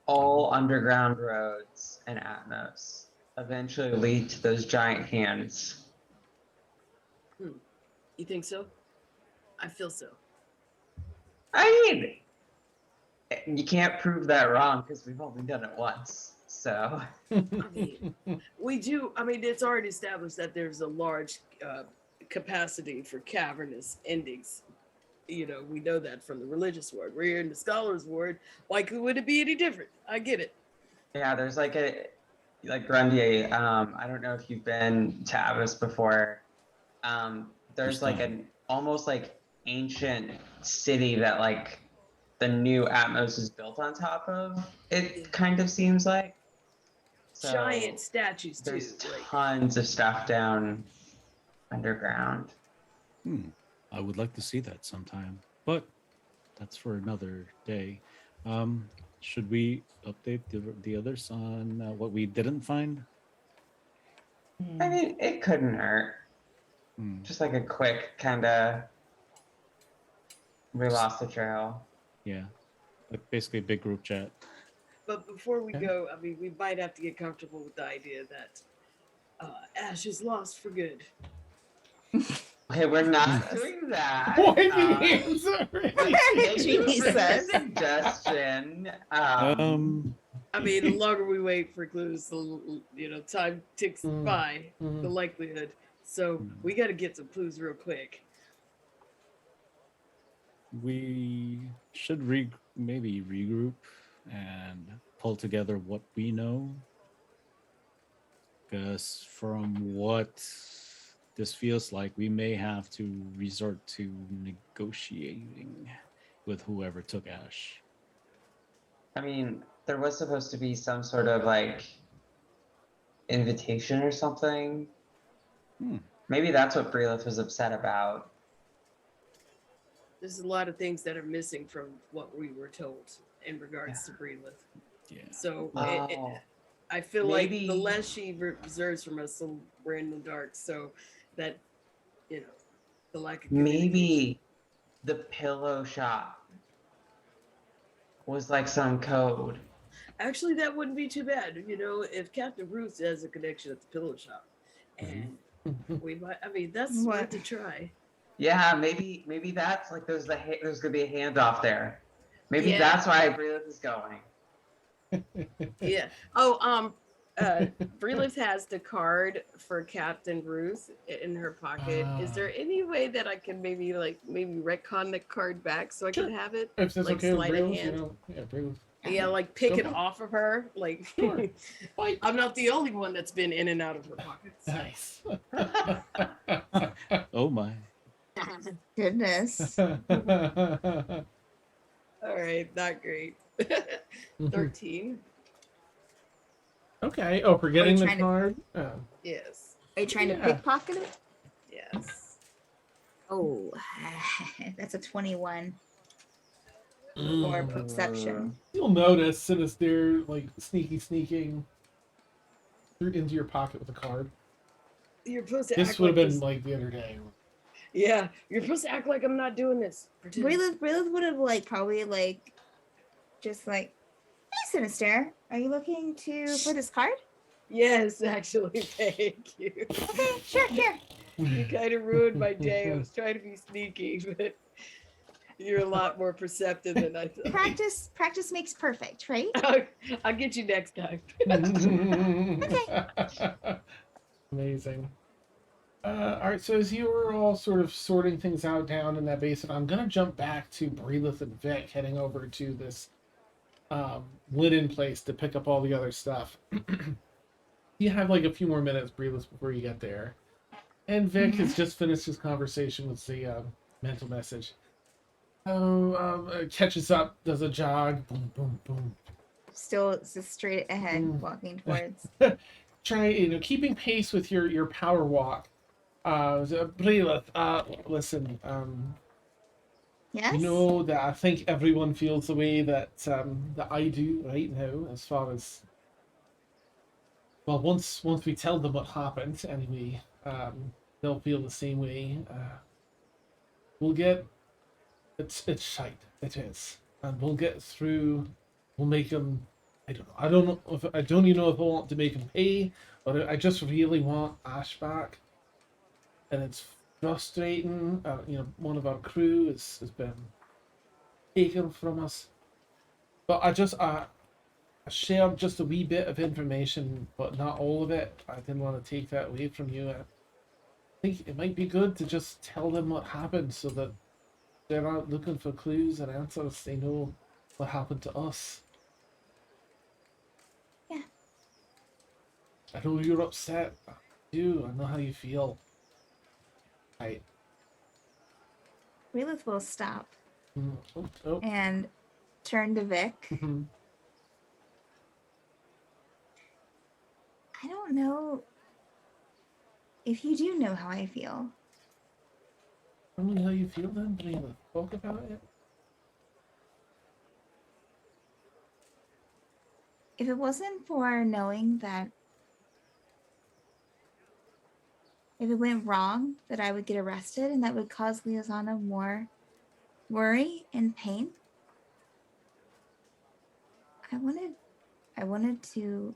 [SPEAKER 5] All underground roads and Atmos eventually lead to those giant hands.
[SPEAKER 4] You think so? I feel so.
[SPEAKER 5] I mean, you can't prove that wrong because we've only done it once. So
[SPEAKER 4] I mean, we do. I mean, it's already established that there's a large capacity for cavernous endings. We know that from the religious ward. We're here in the scholars ward. Why would it be any different? I get it.
[SPEAKER 5] yeah, there's like Grundy. I don't know if you've been to Abbas before. There's
[SPEAKER 6] First
[SPEAKER 5] like
[SPEAKER 6] time.
[SPEAKER 5] an almost like ancient city that like the new Atmos is built on top of. It kind of seems like. So
[SPEAKER 4] Giant statues too.
[SPEAKER 5] there's tons of stuff down underground.
[SPEAKER 6] I would like to see that sometime, but that's for another day. Should we update the others on what we didn't find?
[SPEAKER 5] I mean, it couldn't hurt. Just like a quick kind of, we lost the trail.
[SPEAKER 6] Yeah, like basically a big group chat.
[SPEAKER 4] But before we go, I mean, we might have to get comfortable with the idea that Ash is lost for good.
[SPEAKER 5] Okay, we're not doing that.
[SPEAKER 3] Why the hands already?
[SPEAKER 5] Jesus. Suggestion.
[SPEAKER 4] I mean, the longer we wait for clues, the time ticks by. The likelihood. So we got to get some clues real quick.
[SPEAKER 6] we should maybe regroup and pull together what we know. Because from what this feels like, we may have to resort to negotiating with whoever took Ash.
[SPEAKER 5] I mean, there was supposed to be some sort of like invitation or something.
[SPEAKER 6] Hmm.
[SPEAKER 5] Maybe that's what Breelith was upset about.
[SPEAKER 4] There's a lot of things that are missing from what we were told in regards to Breelith.
[SPEAKER 6] Yeah.
[SPEAKER 4] So
[SPEAKER 5] Oh,
[SPEAKER 4] I feel like the
[SPEAKER 5] maybe-
[SPEAKER 4] less she reserves from us, the we're in the dark. So that, you know, the lack of communication.
[SPEAKER 5] maybe the pillow shop was like some code.
[SPEAKER 4] Actually, that wouldn't be too bad. You know, if Captain Ruth has a connection at the pillow shop, and we might. I mean, that's
[SPEAKER 1] What?
[SPEAKER 4] worth a try.
[SPEAKER 5] Yeah, maybe that's like there's gonna be a handoff there. Maybe
[SPEAKER 4] Yeah.
[SPEAKER 5] that's why Breelith is going.
[SPEAKER 4] Yeah. Oh, Breelith has the card for Captain Ruth in her pocket. Is there any way that I can maybe retcon the card back so I can have it?
[SPEAKER 3] If it's
[SPEAKER 4] Like
[SPEAKER 3] okay with
[SPEAKER 4] sleight of
[SPEAKER 3] Breelith,
[SPEAKER 4] hand?
[SPEAKER 3] yeah, Breelith.
[SPEAKER 4] Yeah, like pick
[SPEAKER 3] Go
[SPEAKER 4] it
[SPEAKER 3] for it.
[SPEAKER 4] off of her. Like
[SPEAKER 3] Sure. Fight.
[SPEAKER 4] I'm not the only one that's been in and out of her pockets.
[SPEAKER 3] Nice.
[SPEAKER 6] Oh my.
[SPEAKER 1] Goodness.
[SPEAKER 4] All right, not great. 13.
[SPEAKER 3] Okay. Oh, for getting the
[SPEAKER 1] trying to-
[SPEAKER 3] card. Oh.
[SPEAKER 4] Yes.
[SPEAKER 1] Are you trying
[SPEAKER 3] Yeah.
[SPEAKER 1] to pickpocket it?
[SPEAKER 4] Yes.
[SPEAKER 1] Oh, that's a 21 for perception.
[SPEAKER 3] You'll notice Sinister like sneaking into your pocket with a card.
[SPEAKER 4] You're supposed to
[SPEAKER 3] This
[SPEAKER 4] act
[SPEAKER 3] would
[SPEAKER 4] like
[SPEAKER 3] have been
[SPEAKER 4] this.
[SPEAKER 3] like the other day.
[SPEAKER 4] Yeah, you're supposed to act like I'm not doing this. Pretend.
[SPEAKER 1] Breelith would have probably just hey Sinister, are you looking for this card?
[SPEAKER 4] Yes, actually, thank you.
[SPEAKER 1] Okay, sure, here.
[SPEAKER 4] You kind of ruined my day. I was trying to be sneaky, but you're a lot more perceptive than I thought.
[SPEAKER 1] Practice makes perfect, right?
[SPEAKER 4] I'll get you next time.
[SPEAKER 3] Amazing. All right, so as you were all sort of sorting things out down in that basement, I'm gonna jump back to Breelith and Vic heading over to this linen place to pick up all the other stuff. You have like a few more minutes, Breelith, before you get there. And Vic has just finished his conversation with the mental message. Catches up, does a jog, boom, boom, boom.
[SPEAKER 1] Still just straight ahead, walking towards.
[SPEAKER 3] Try, keeping pace with your power walk. Breelith, listen,
[SPEAKER 1] Yes?
[SPEAKER 3] you know that I think everyone feels the way that I do right now, as far as, well, once we tell them what happened, anyway, they'll feel the same way. We'll get, it's shite, it is, and we'll get through. We'll make them. I don't know if I don't even know if I want to make them pay, or I just really want Ash back. And it's frustrating. One of our crew has been taken from us. But I shared just a wee bit of information, but not all of it. I didn't want to take that away from you. I think it might be good to just tell them what happened so that they're not looking for clues and answers. They know what happened to us.
[SPEAKER 1] Yeah.
[SPEAKER 3] I know you're upset. I do. I know how you feel. Right.
[SPEAKER 1] Breelith will stop
[SPEAKER 3] Oh.
[SPEAKER 1] and turn to Vic.
[SPEAKER 3] Mhm.
[SPEAKER 1] I don't know if you do know how I feel.
[SPEAKER 3] Tell me how you feel then, Breelith. Talk about it.
[SPEAKER 1] If it wasn't for knowing that if it went wrong, that I would get arrested and that would cause Liozano more worry and pain, I wanted to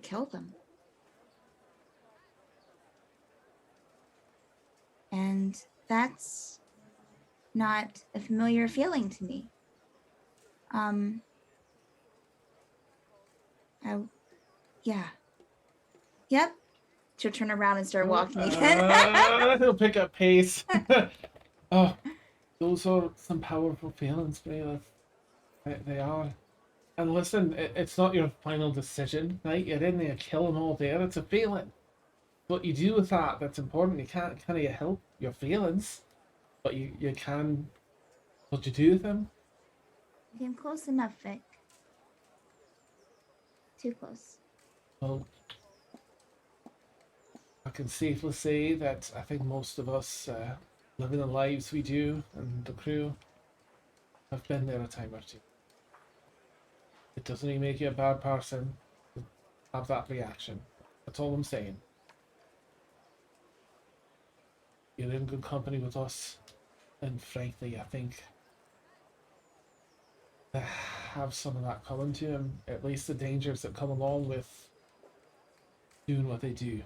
[SPEAKER 1] kill them. And that's not a familiar feeling to me. Yeah. Yep. She'll turn around and start walking again.
[SPEAKER 3] He'll pick up pace. Oh, those are some powerful feelings, Bailiff. They are. And listen, it's not your final decision, right? You're in there, kill them all there. It's a feeling. What you do with that, that's important. You can't kind of help your feelings, but you can. What you do with them?
[SPEAKER 1] I came close enough, Vic. Too close.
[SPEAKER 3] Well, I can safely say that I think most of us living the lives we do and the crew have been there a time or two. It doesn't even make you a bad person to have that reaction. That's all I'm saying. You're in good company with us, and frankly, I think to have some of that coming to him, at least the dangers that come along with doing what they do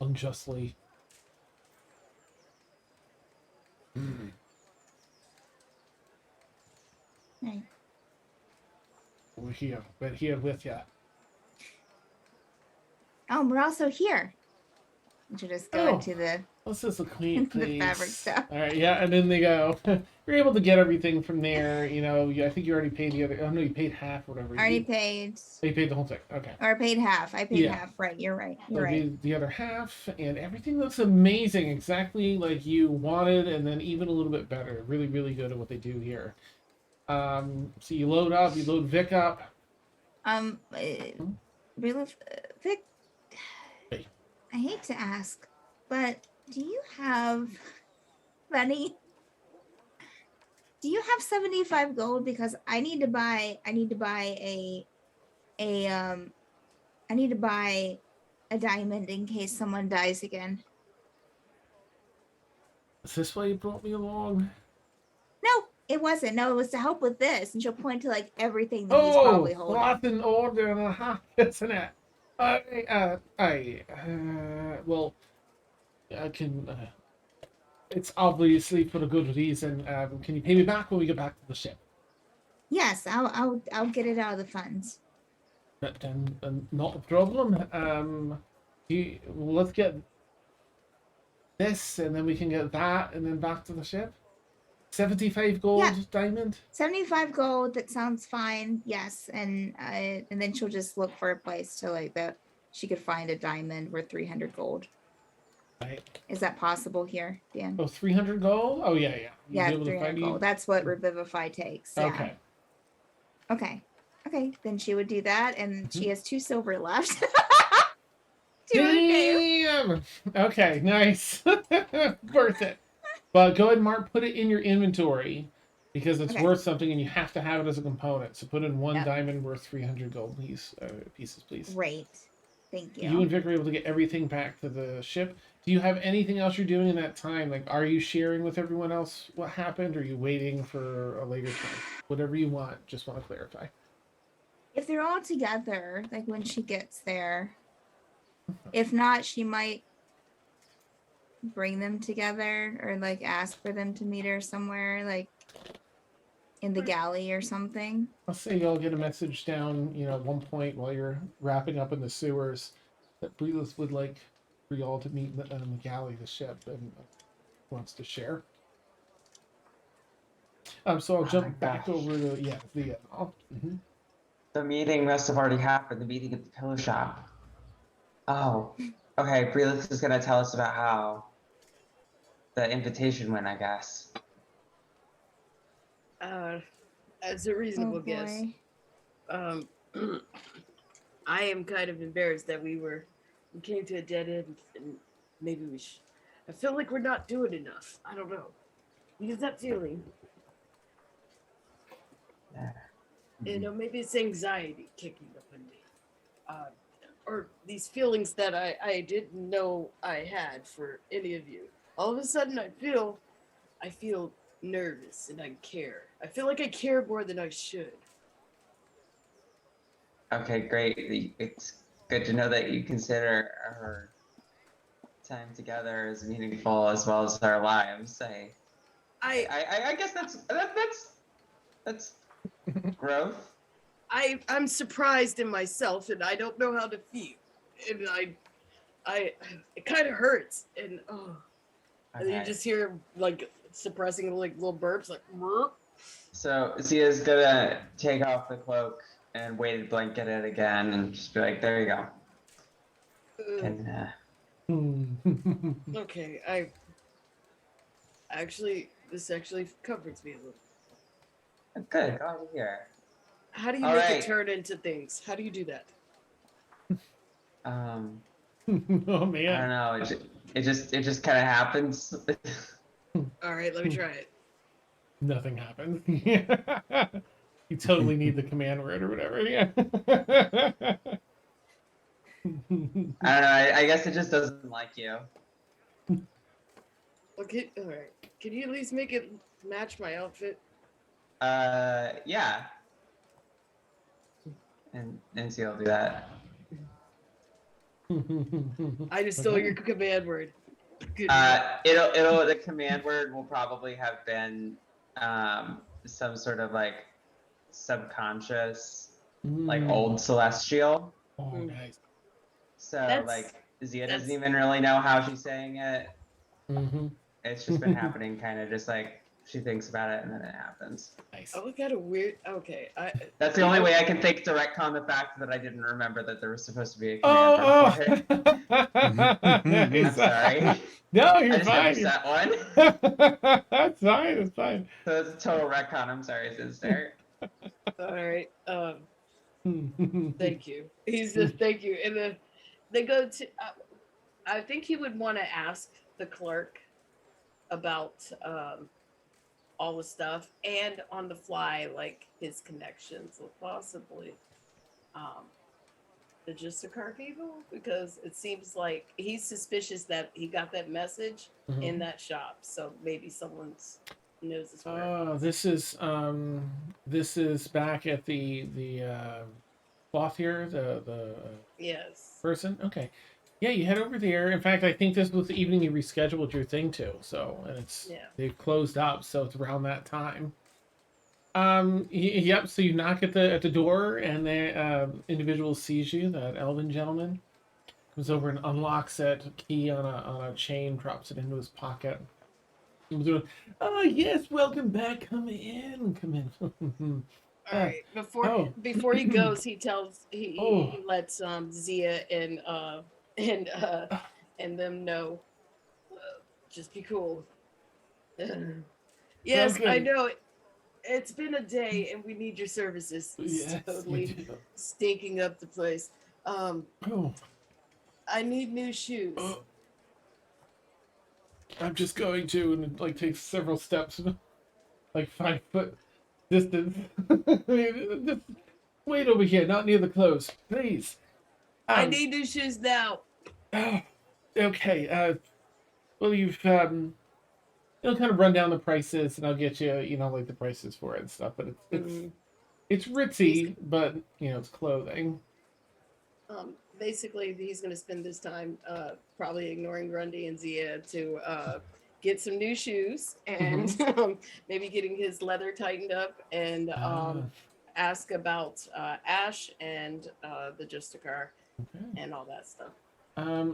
[SPEAKER 3] unjustly.
[SPEAKER 1] Right.
[SPEAKER 3] We're here. We're here with you.
[SPEAKER 1] Oh, we're also here. You should just go into the
[SPEAKER 3] This is a quaint
[SPEAKER 1] the
[SPEAKER 3] place.
[SPEAKER 1] fabric stuff.
[SPEAKER 3] All right, yeah, and then they go. You're able to get everything from there. I think you already paid the other. Oh no, you paid half or whatever.
[SPEAKER 1] Already paid.
[SPEAKER 3] You paid the whole thing. Okay.
[SPEAKER 1] Or paid half. I paid
[SPEAKER 3] Yeah.
[SPEAKER 1] half. Right. You're right.
[SPEAKER 3] So
[SPEAKER 1] You're right.
[SPEAKER 3] the other half, and everything looks amazing, exactly like you wanted, and then even a little bit better. Really, really good at what they do here. So you load up, you load Vic up.
[SPEAKER 1] Real Vic.
[SPEAKER 3] Hey.
[SPEAKER 1] I hate to ask, but do you have money? Do you have 75 gold? Because I need to buy a diamond in case someone dies again.
[SPEAKER 3] Is this why you brought me along?
[SPEAKER 1] No, it wasn't. No, it was to help with this. And she'll point to like everything that he's probably holding.
[SPEAKER 3] Well, that's an order and a half, isn't it? Well, I can. It's obviously for a good reason. Can you pay me back when we get back to the ship?
[SPEAKER 1] Yes, I'll get it out of the funds.
[SPEAKER 3] Then not a problem. Let's get this, and then we can get that, and then back to the ship. 75 gold diamond.
[SPEAKER 1] 75 gold. That sounds fine. Yes, and then she'll just look for a place to like that she could find a diamond worth 300 gold.
[SPEAKER 3] Right.
[SPEAKER 1] Is that possible here, Dan?
[SPEAKER 3] Oh, 300 gold? Oh, yeah.
[SPEAKER 1] Yeah, 300 gold. That's what Revivify takes. Yeah. Okay. Then she would do that, and she has 2 silver left.
[SPEAKER 3] Damn! Okay, nice. Worth it. But go ahead and put it in your inventory because it's worth something and you have to have it as a component. So put in 1 diamond worth 300 gold pieces, please.
[SPEAKER 1] Great. Thank you.
[SPEAKER 3] You and Vic are able to get everything back to the ship. Do you have anything else you're doing in that time? Like, are you sharing with everyone else what happened? Or are you waiting for a later time? Whatever you want. Just want to clarify.
[SPEAKER 1] If they're all together, like when she gets there. If not, she might bring them together or like ask for them to meet her somewhere, like in the galley or something.
[SPEAKER 3] I'll say you'll get a message down, at one point while you're wrapping up in the sewers that Breeless would like for y'all to meet in the galley, the ship, and wants to share. So I'll jump back over to
[SPEAKER 5] The meeting must have already happened. The meeting at the pillow shop. Oh, okay. Breeless is gonna tell us about how the invitation went, I guess.
[SPEAKER 4] As a reasonable guess. I am kind of embarrassed that we came to a dead end, and maybe we should. I feel like we're not doing enough. I don't know. You get that feeling.
[SPEAKER 5] Yeah.
[SPEAKER 4] Maybe it's anxiety kicking up in me. Or these feelings that I didn't know I had for any of you. All of a sudden I feel nervous and I care. I feel like I care more than I should.
[SPEAKER 5] Okay, great. It's good to know that you consider our time together as meaningful as well as our lives. I guess that's growth.
[SPEAKER 4] I'm surprised in myself and I don't know how to feel. And it kind of hurts. And And you
[SPEAKER 5] Okay.
[SPEAKER 4] just hear like suppressing like little burps, like "Merp."
[SPEAKER 5] So Zia's gonna take off the cloak and weighted blanket it again and just be like, there you go.
[SPEAKER 4] Ugh.
[SPEAKER 5] And
[SPEAKER 4] Okay, this actually comforts me a little.
[SPEAKER 5] good, glad to hear.
[SPEAKER 4] How do you
[SPEAKER 5] All
[SPEAKER 4] make
[SPEAKER 5] right.
[SPEAKER 4] it turn into things? How do you do that?
[SPEAKER 3] Oh
[SPEAKER 5] I don't
[SPEAKER 3] man.
[SPEAKER 5] know. It just kind of happens.
[SPEAKER 4] All right, let me try it.
[SPEAKER 3] Nothing happens. You totally need the command word or whatever. Yeah.
[SPEAKER 5] I don't know. I guess it just doesn't like you.
[SPEAKER 4] Okay, all right. Can you at least make it match my outfit?
[SPEAKER 5] Yeah. And Zia will do that.
[SPEAKER 4] I just stole your command word. Good.
[SPEAKER 5] It'll the command word will probably have been some sort of like subconscious, like old celestial.
[SPEAKER 3] Oh, nice.
[SPEAKER 5] So
[SPEAKER 4] That's-
[SPEAKER 5] like Zia doesn't
[SPEAKER 4] that's-
[SPEAKER 5] even really know how she's saying it.
[SPEAKER 3] Mm-hmm.
[SPEAKER 5] It's just been happening kind of just like she thinks about it and then it happens.
[SPEAKER 3] Nice.
[SPEAKER 4] Oh, got a weird. Okay,
[SPEAKER 5] That's the only way I can think direct on the fact that I didn't remember that there was supposed to be a command word for it. I'm
[SPEAKER 3] Nice.
[SPEAKER 5] sorry.
[SPEAKER 3] No,
[SPEAKER 5] I
[SPEAKER 3] you're
[SPEAKER 5] just never
[SPEAKER 3] fine.
[SPEAKER 5] set one.
[SPEAKER 3] That's fine. It's fine.
[SPEAKER 5] So it's a total retcon. I'm sorry, sister.
[SPEAKER 4] All right. Thank you. He says thank you, and then they go to. I think he would want to ask the clerk about all the stuff and on the fly, like his connections with possibly the Justicar people, because it seems like he's suspicious that he got that message in that shop. So maybe someone's knows his where.
[SPEAKER 3] Oh, this is back at the cloth here, the
[SPEAKER 4] Yes.
[SPEAKER 3] person. Okay, yeah, you head over there. In fact, I think this was the evening you rescheduled your thing to. So, and they've closed up, so it's around that time. Yep. So you knock at the door, and the individual sees you. That elven gentleman comes over and unlocks it. Key on a chain, drops it into his pocket. Oh yes, welcome back. Come in, come in.
[SPEAKER 4] All right. Before he goes, he tells he lets Zia and them know. Just be cool. Yes,
[SPEAKER 3] Okay.
[SPEAKER 4] I know. It's been a day, and we need your services. It's
[SPEAKER 3] Yes,
[SPEAKER 4] totally stinking up the place.
[SPEAKER 3] Oh.
[SPEAKER 4] I need new shoes.
[SPEAKER 3] I'm just going to, and it like takes several steps, like 5 foot distance. Just wait over here, not near the clothes, please.
[SPEAKER 4] I need new shoes now.
[SPEAKER 3] Oh, okay. Well, you've it'll kind of run down the prices, and I'll get you, like the prices for it and stuff. But it's ritzy, but it's clothing.
[SPEAKER 4] Basically, he's going to spend this time probably ignoring Grundy and Zia to get some new shoes and maybe getting his leather tightened up and ask about Ash and the Justicar and all that stuff.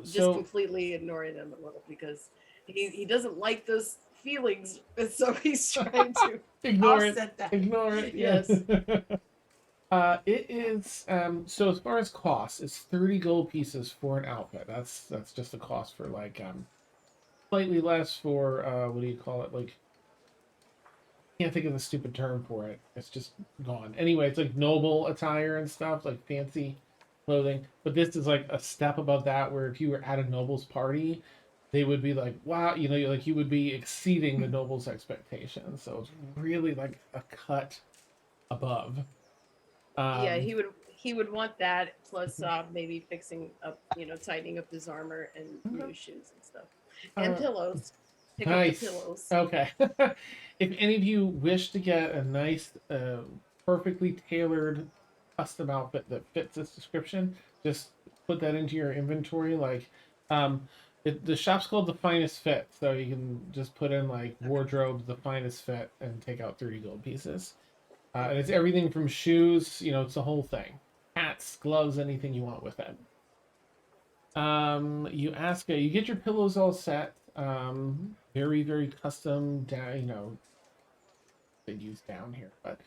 [SPEAKER 4] Just completely ignoring them a little because he doesn't like those feelings, and so he's trying to offset that.
[SPEAKER 3] Ignore it.
[SPEAKER 4] Yes.
[SPEAKER 3] It is so as far as costs, it's 30 gold pieces for an outfit. That's just the cost for like slightly less for what do you call it? Like can't think of the stupid term for it. It's just gone. Anyway, it's like noble attire and stuff, like fancy clothing. But this is like a step above that where if you were at a noble's party, they would be like, wow, like you would be exceeding the noble's expectations. So it's really like a cut above.
[SPEAKER 4] Yeah, he would want that plus maybe fixing up, tightening up his armor and new shoes and stuff, and pillows. Pick up the pillows.
[SPEAKER 3] Okay. If any of you wish to get a nice, perfectly tailored custom outfit that fits this description, just put that into your inventory. Like, the shop's called The Finest Fit, so you can just put in like wardrobe, The Finest Fit, and take out 30 gold pieces. And it's everything from shoes, it's the whole thing. Hats, gloves, anything you want with it. You get your pillows all set. very, very custom down, they use down here, but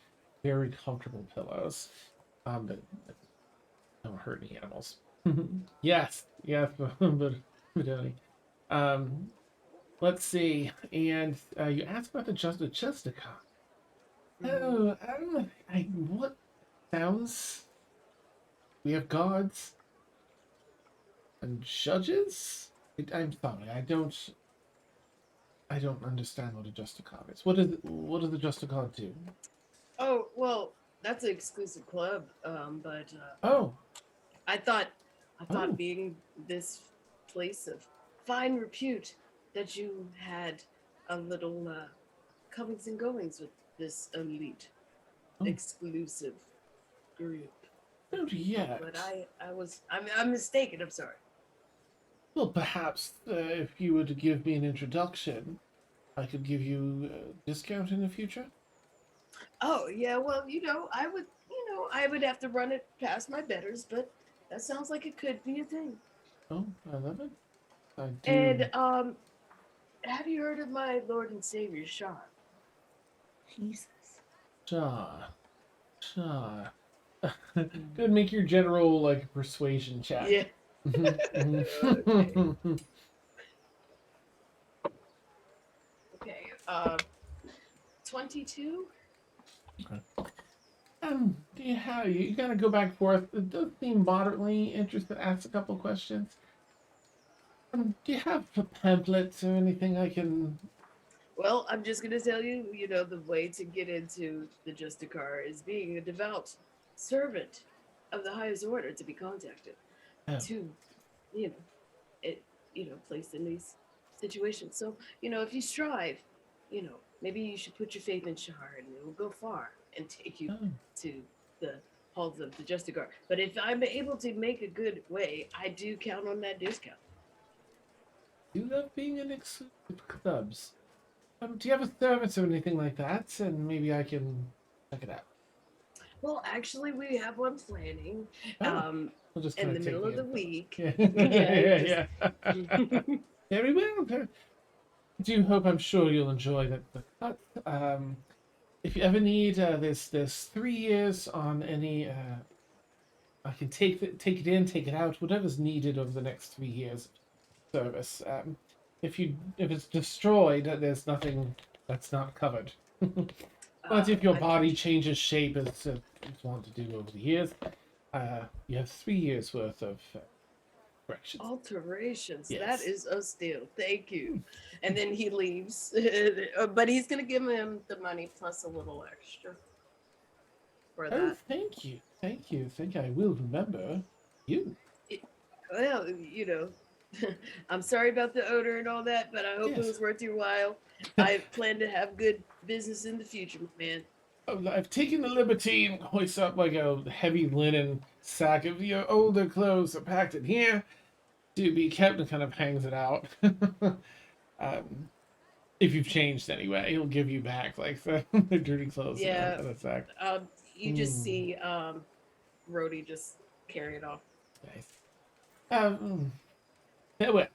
[SPEAKER 3] very comfortable pillows. That don't hurt any animals. Yes, yes, but really. Um, let's see. And you asked about the Justica. Oh, what sounds? We have gods and judges. I'm sorry, I don't understand what a Justicon is. What does the Justicon do?
[SPEAKER 4] Oh, well, that's an exclusive club. But
[SPEAKER 3] Oh,
[SPEAKER 4] I thought,
[SPEAKER 3] oh,
[SPEAKER 4] being this place of fine repute, that you had a little comings and goings with this elite,
[SPEAKER 3] oh,
[SPEAKER 4] exclusive group.
[SPEAKER 3] not yet.
[SPEAKER 4] But I'm mistaken. I'm sorry.
[SPEAKER 3] Well, perhaps if you were to give me an introduction, I could give you a discount in the future.
[SPEAKER 4] Oh yeah, well, I would have to run it past my betters, but that sounds like it could be a thing.
[SPEAKER 3] Oh, I love it. I do.
[SPEAKER 4] And have you heard of my Lord and Savior Sean?
[SPEAKER 1] Jesus.
[SPEAKER 3] Shaw. Shaw. Good, make your general like persuasion check.
[SPEAKER 4] Yeah. Okay. Okay. 22.
[SPEAKER 3] Do you have you gotta go back and forth? It does seem moderately interested. Ask a couple questions. Do you have pamphlets or anything I can?
[SPEAKER 4] Well, I'm just gonna tell you, the way to get into the Justicar is being a devout servant of the highest order to be contacted
[SPEAKER 3] Oh,
[SPEAKER 4] to, you know, it, placed in these situations. So, if you strive, maybe you should put your faith in Shahar and it will go far and take you
[SPEAKER 3] oh,
[SPEAKER 4] to the halls of the Justicar. But if I'm able to make a good way, I do count on that discount.
[SPEAKER 3] you love being in exclusive clubs. Do you have a service or anything like that? And maybe I can check it out.
[SPEAKER 4] Well, actually, we have one planning.
[SPEAKER 3] Oh,
[SPEAKER 4] Um,
[SPEAKER 3] we'll just
[SPEAKER 4] in
[SPEAKER 3] kind
[SPEAKER 4] the
[SPEAKER 3] of
[SPEAKER 4] middle
[SPEAKER 3] take
[SPEAKER 4] of the
[SPEAKER 3] it.
[SPEAKER 4] week.
[SPEAKER 3] Yeah,
[SPEAKER 4] Yeah,
[SPEAKER 3] yeah. Very well. I do hope I'm sure you'll enjoy the cut. If you ever need there's 3 years on any I can take it in, take it out, whatever's needed over the next 3 years of service. If it's destroyed, there's nothing that's not covered. But if your
[SPEAKER 4] I
[SPEAKER 3] body
[SPEAKER 4] appreciate
[SPEAKER 3] changes shape as it's wanted to do over the years, you have 3 years worth of corrections.
[SPEAKER 4] alterations. That
[SPEAKER 3] Yes.
[SPEAKER 4] is a steal. Thank you. And then he leaves, but he's gonna give him the money plus a little extra for
[SPEAKER 3] Oh,
[SPEAKER 4] that.
[SPEAKER 3] thank you, thank you. Think I will remember you.
[SPEAKER 4] Well, I'm sorry about the odor and all that, but I hope it
[SPEAKER 3] Yes.
[SPEAKER 4] was worth your while. I plan to have good business in the future, my man.
[SPEAKER 3] I've taken the liberty and hoist up like a heavy linen sack of your older clothes are packed in here to be kept and kind of hangs it out. If you've changed anyway, he'll give you back like the dirty clothes
[SPEAKER 4] Yeah.
[SPEAKER 3] in a sack.
[SPEAKER 4] You just
[SPEAKER 3] Mm.
[SPEAKER 4] see Rhodey just carry it off.
[SPEAKER 3] Nice. Farewell.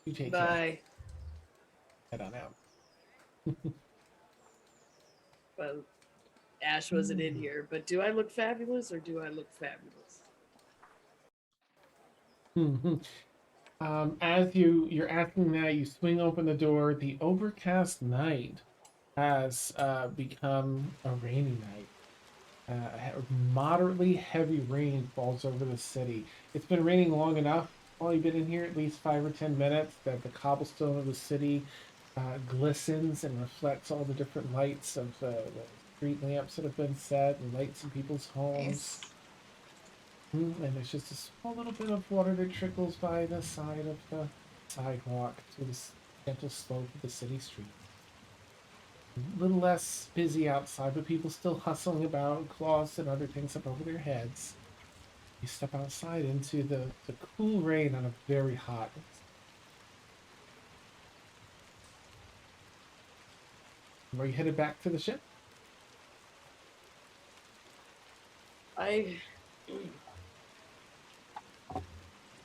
[SPEAKER 3] You take care.
[SPEAKER 4] Bye.
[SPEAKER 3] Head on out.
[SPEAKER 4] Well, Ash wasn't in here, but do I look fabulous or do I look fabulous?
[SPEAKER 3] As you're asking that, you swing open the door. The overcast night has become a rainy night. Moderately heavy rain falls over the city. It's been raining long enough while you've been in here, at least 5 or 10 minutes, that the cobblestone of the city glistens and reflects all the different lights of the street lamps that have been set and lights in people's homes. And there's just a small little bit of water that trickles by the side of the sidewalk to the gentle slope of the city street. A little less busy outside, but people still hustling about, cloths and other things up over their heads. You step outside into the cool rain on a very hot. Are you headed back to the ship?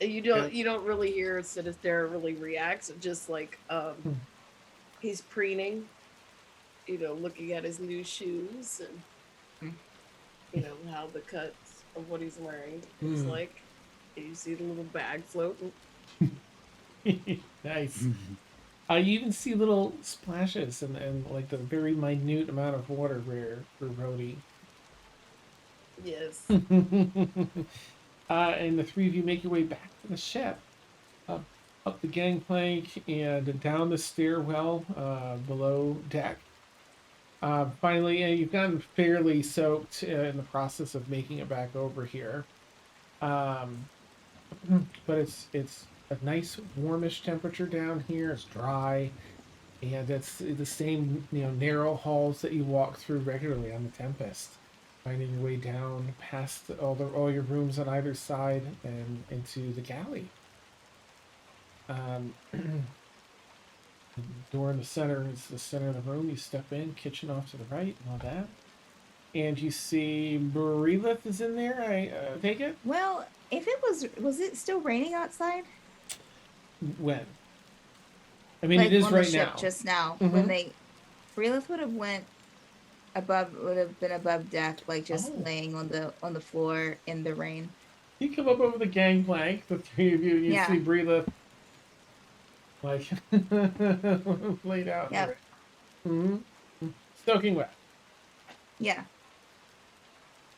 [SPEAKER 4] You don't really hear Sinister really reacts. Just like He's preening, looking at his new shoes and how the cuts of what he's wearing is like. And you see the little bag floating.
[SPEAKER 3] Nice. You even see little splashes and like the very minute amount of water for Rhodey.
[SPEAKER 4] Yes.
[SPEAKER 3] And the three of you make your way back to the ship, up, up the gangplank and down the stairwell below deck. Finally, you've gotten fairly soaked in the process of making it back over here. Um, but it's a nice warmish temperature down here. It's dry, and it's the same narrow halls that you walk through regularly on the Tempest, finding your way down past all your rooms on either side and into the galley. The door in the center is the center of the room. You step in, kitchen off to the right, and all that. And you see Brilith is in there, I take it?
[SPEAKER 1] Well, if it was it still raining outside?
[SPEAKER 3] When? I mean,
[SPEAKER 1] Like
[SPEAKER 3] it is
[SPEAKER 1] on
[SPEAKER 3] right
[SPEAKER 1] the ship
[SPEAKER 3] now.
[SPEAKER 1] just now.
[SPEAKER 3] Mhm.
[SPEAKER 1] When Brilith would have been above deck, like just
[SPEAKER 3] Oh.
[SPEAKER 1] laying on the floor in the rain.
[SPEAKER 3] You come up over the gangplank, the three of you, and you
[SPEAKER 1] Yeah.
[SPEAKER 3] see Brilith, like, laid out.
[SPEAKER 1] Yep.
[SPEAKER 3] Mm-hmm. Soaking wet.
[SPEAKER 1] Yeah.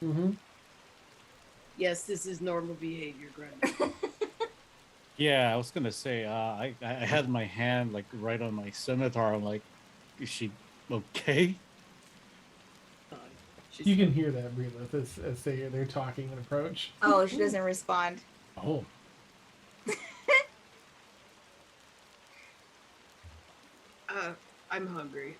[SPEAKER 3] Mm-hmm.
[SPEAKER 4] Yes, this is normal behavior, Grandma.
[SPEAKER 6] Yeah, I was gonna say, I had my hand like right on my scimitar. I'm like, is she okay?
[SPEAKER 4] She's
[SPEAKER 3] You can hear that, Brilith, as they're talking and approach.
[SPEAKER 1] Oh, she doesn't respond.
[SPEAKER 3] Oh.
[SPEAKER 4] I'm hungry.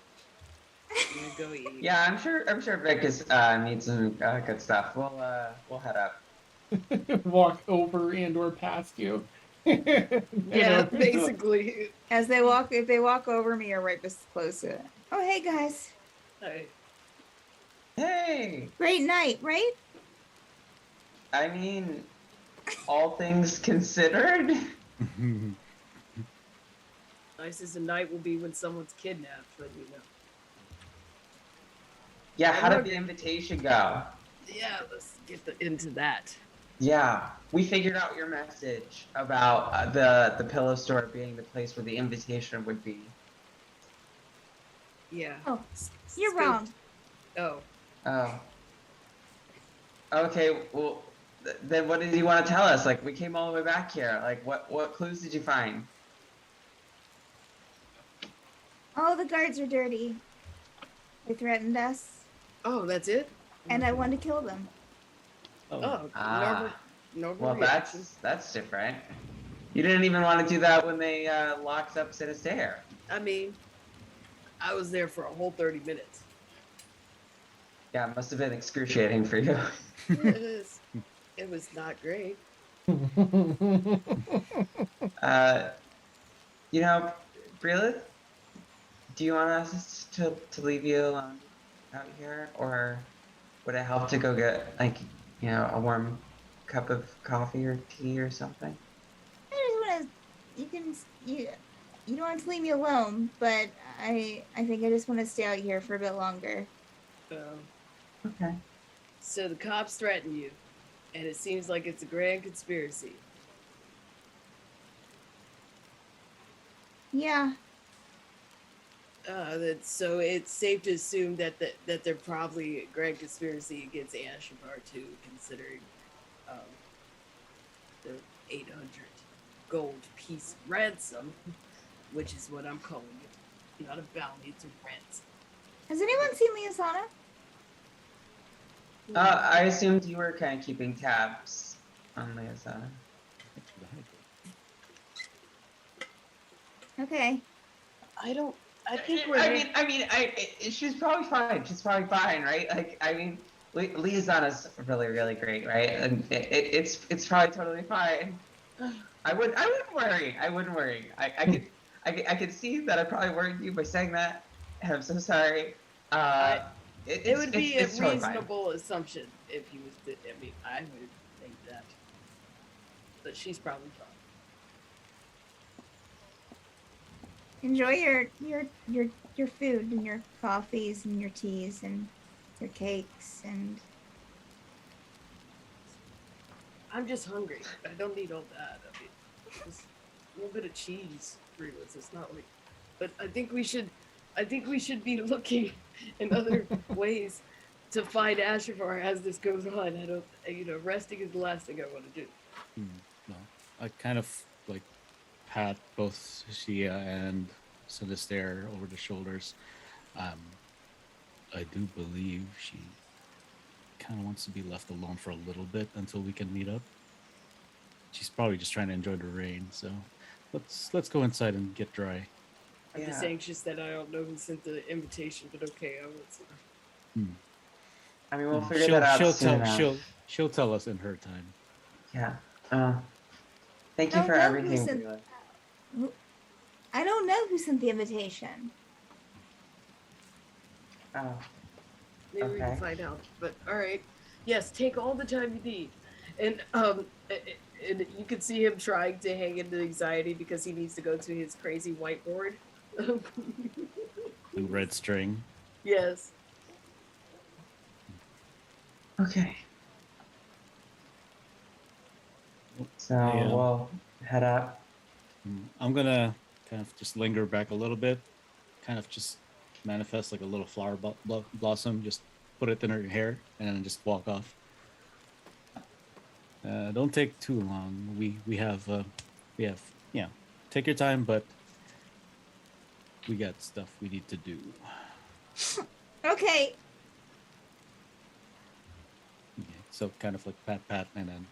[SPEAKER 4] I'm gonna go eat.
[SPEAKER 5] Yeah, I'm sure Vic is needs some good stuff. We'll head up.
[SPEAKER 3] Walk over and or past you.
[SPEAKER 4] Yeah, basically.
[SPEAKER 1] If they walk over me or right close to it. Oh, hey guys.
[SPEAKER 4] Hey.
[SPEAKER 5] Hey,
[SPEAKER 1] Great night, right?
[SPEAKER 5] I mean, all things considered.
[SPEAKER 4] Nice as a night will be when someone's kidnapped, but
[SPEAKER 5] Yeah, how did the invitation go?
[SPEAKER 4] Yeah, let's get into that.
[SPEAKER 5] Yeah, we figured out your message about the pillow store being the place where the invitation would be.
[SPEAKER 4] Yeah.
[SPEAKER 1] Oh, you're wrong.
[SPEAKER 4] Oh.
[SPEAKER 5] Oh. Okay, well, then what did you want to tell us? Like, we came all the way back here. Like, what clues did you find?
[SPEAKER 1] All the guards are dirty. They threatened us,
[SPEAKER 4] Oh, that's it?
[SPEAKER 1] and I wanted to kill them.
[SPEAKER 4] Oh,
[SPEAKER 5] Ah.
[SPEAKER 4] normal
[SPEAKER 5] Well,
[SPEAKER 4] reaction.
[SPEAKER 5] that's different. You didn't even want to do that when they locked up Sinister.
[SPEAKER 4] I mean, I was there for a whole 30 minutes.
[SPEAKER 5] Yeah, it must have been excruciating for you.
[SPEAKER 4] It was not great.
[SPEAKER 5] Brilith, do you want us to leave you alone out here, or would it help to go get a warm cup of coffee or tea or something?
[SPEAKER 1] I just want to. You don't have to leave me alone, but I think I just want to stay out here for a bit longer.
[SPEAKER 5] Okay.
[SPEAKER 4] So the cops threaten you, and it seems like it's a grand conspiracy.
[SPEAKER 1] Yeah.
[SPEAKER 4] So it's safe to assume that they're probably a grand conspiracy against Ashabar too, considering the 800 gold piece ransom, which is what I'm calling it. Not a bounty, it's a ransom.
[SPEAKER 1] Has anyone seen Liasana?
[SPEAKER 5] I assumed you were kind of keeping tabs on Liasana.
[SPEAKER 1] Okay.
[SPEAKER 4] I think we're.
[SPEAKER 5] She's probably fine. She's probably fine, right? Like, I mean, Liasana's really, really great, right? And it's probably totally fine. I wouldn't worry. I wouldn't worry. I could see that I probably worried you by saying that, and I'm so sorry.
[SPEAKER 4] It would be a
[SPEAKER 5] it's totally fine.
[SPEAKER 4] reasonable assumption if he was. I would think that, but she's probably fine.
[SPEAKER 1] Enjoy your food and your coffees and your teas and your cakes and
[SPEAKER 4] I'm just hungry. I don't need all that. I mean, just a little bit of cheese, Remus. It's not like, but I think we should be looking in other ways to find Ashafar as this goes on. I don't, resting is the last thing I want to do.
[SPEAKER 6] No, I kind of like pat both Shia and Sinister over the shoulders. Um, I do believe she kind of wants to be left alone for a little bit until we can meet up. She's probably just trying to enjoy the rain, so let's go inside and get dry.
[SPEAKER 4] I'm just
[SPEAKER 5] Yeah.
[SPEAKER 4] anxious that I don't know who sent the invitation, but okay, I will.
[SPEAKER 6] Hmm.
[SPEAKER 5] I mean, we'll
[SPEAKER 6] Hmm.
[SPEAKER 5] figure that out
[SPEAKER 6] she'll
[SPEAKER 5] soon
[SPEAKER 6] tell
[SPEAKER 5] enough.
[SPEAKER 6] she'll tell us in her time.
[SPEAKER 5] Yeah. Thank
[SPEAKER 1] I
[SPEAKER 5] you
[SPEAKER 1] don't
[SPEAKER 5] for
[SPEAKER 1] know who
[SPEAKER 5] everything,
[SPEAKER 1] sent.
[SPEAKER 5] Breela.
[SPEAKER 1] I don't know who sent the invitation.
[SPEAKER 5] Oh,
[SPEAKER 4] Maybe we can
[SPEAKER 5] okay.
[SPEAKER 4] find out. But all right, yes, take all the time you need, and and you can see him trying to hang into anxiety because he needs to go to his crazy whiteboard.
[SPEAKER 6] And red string.
[SPEAKER 4] Yes.
[SPEAKER 5] Okay. So
[SPEAKER 6] I,
[SPEAKER 5] we'll head up.
[SPEAKER 6] I'm gonna kind of just linger back a little bit, kind of just manifest like a little flower blossom, just put it in her hair, and then just walk off. Don't take too long. We have take your time, but we got stuff we need to do.
[SPEAKER 1] Okay.
[SPEAKER 6] Okay, so kind of like pat pat, and then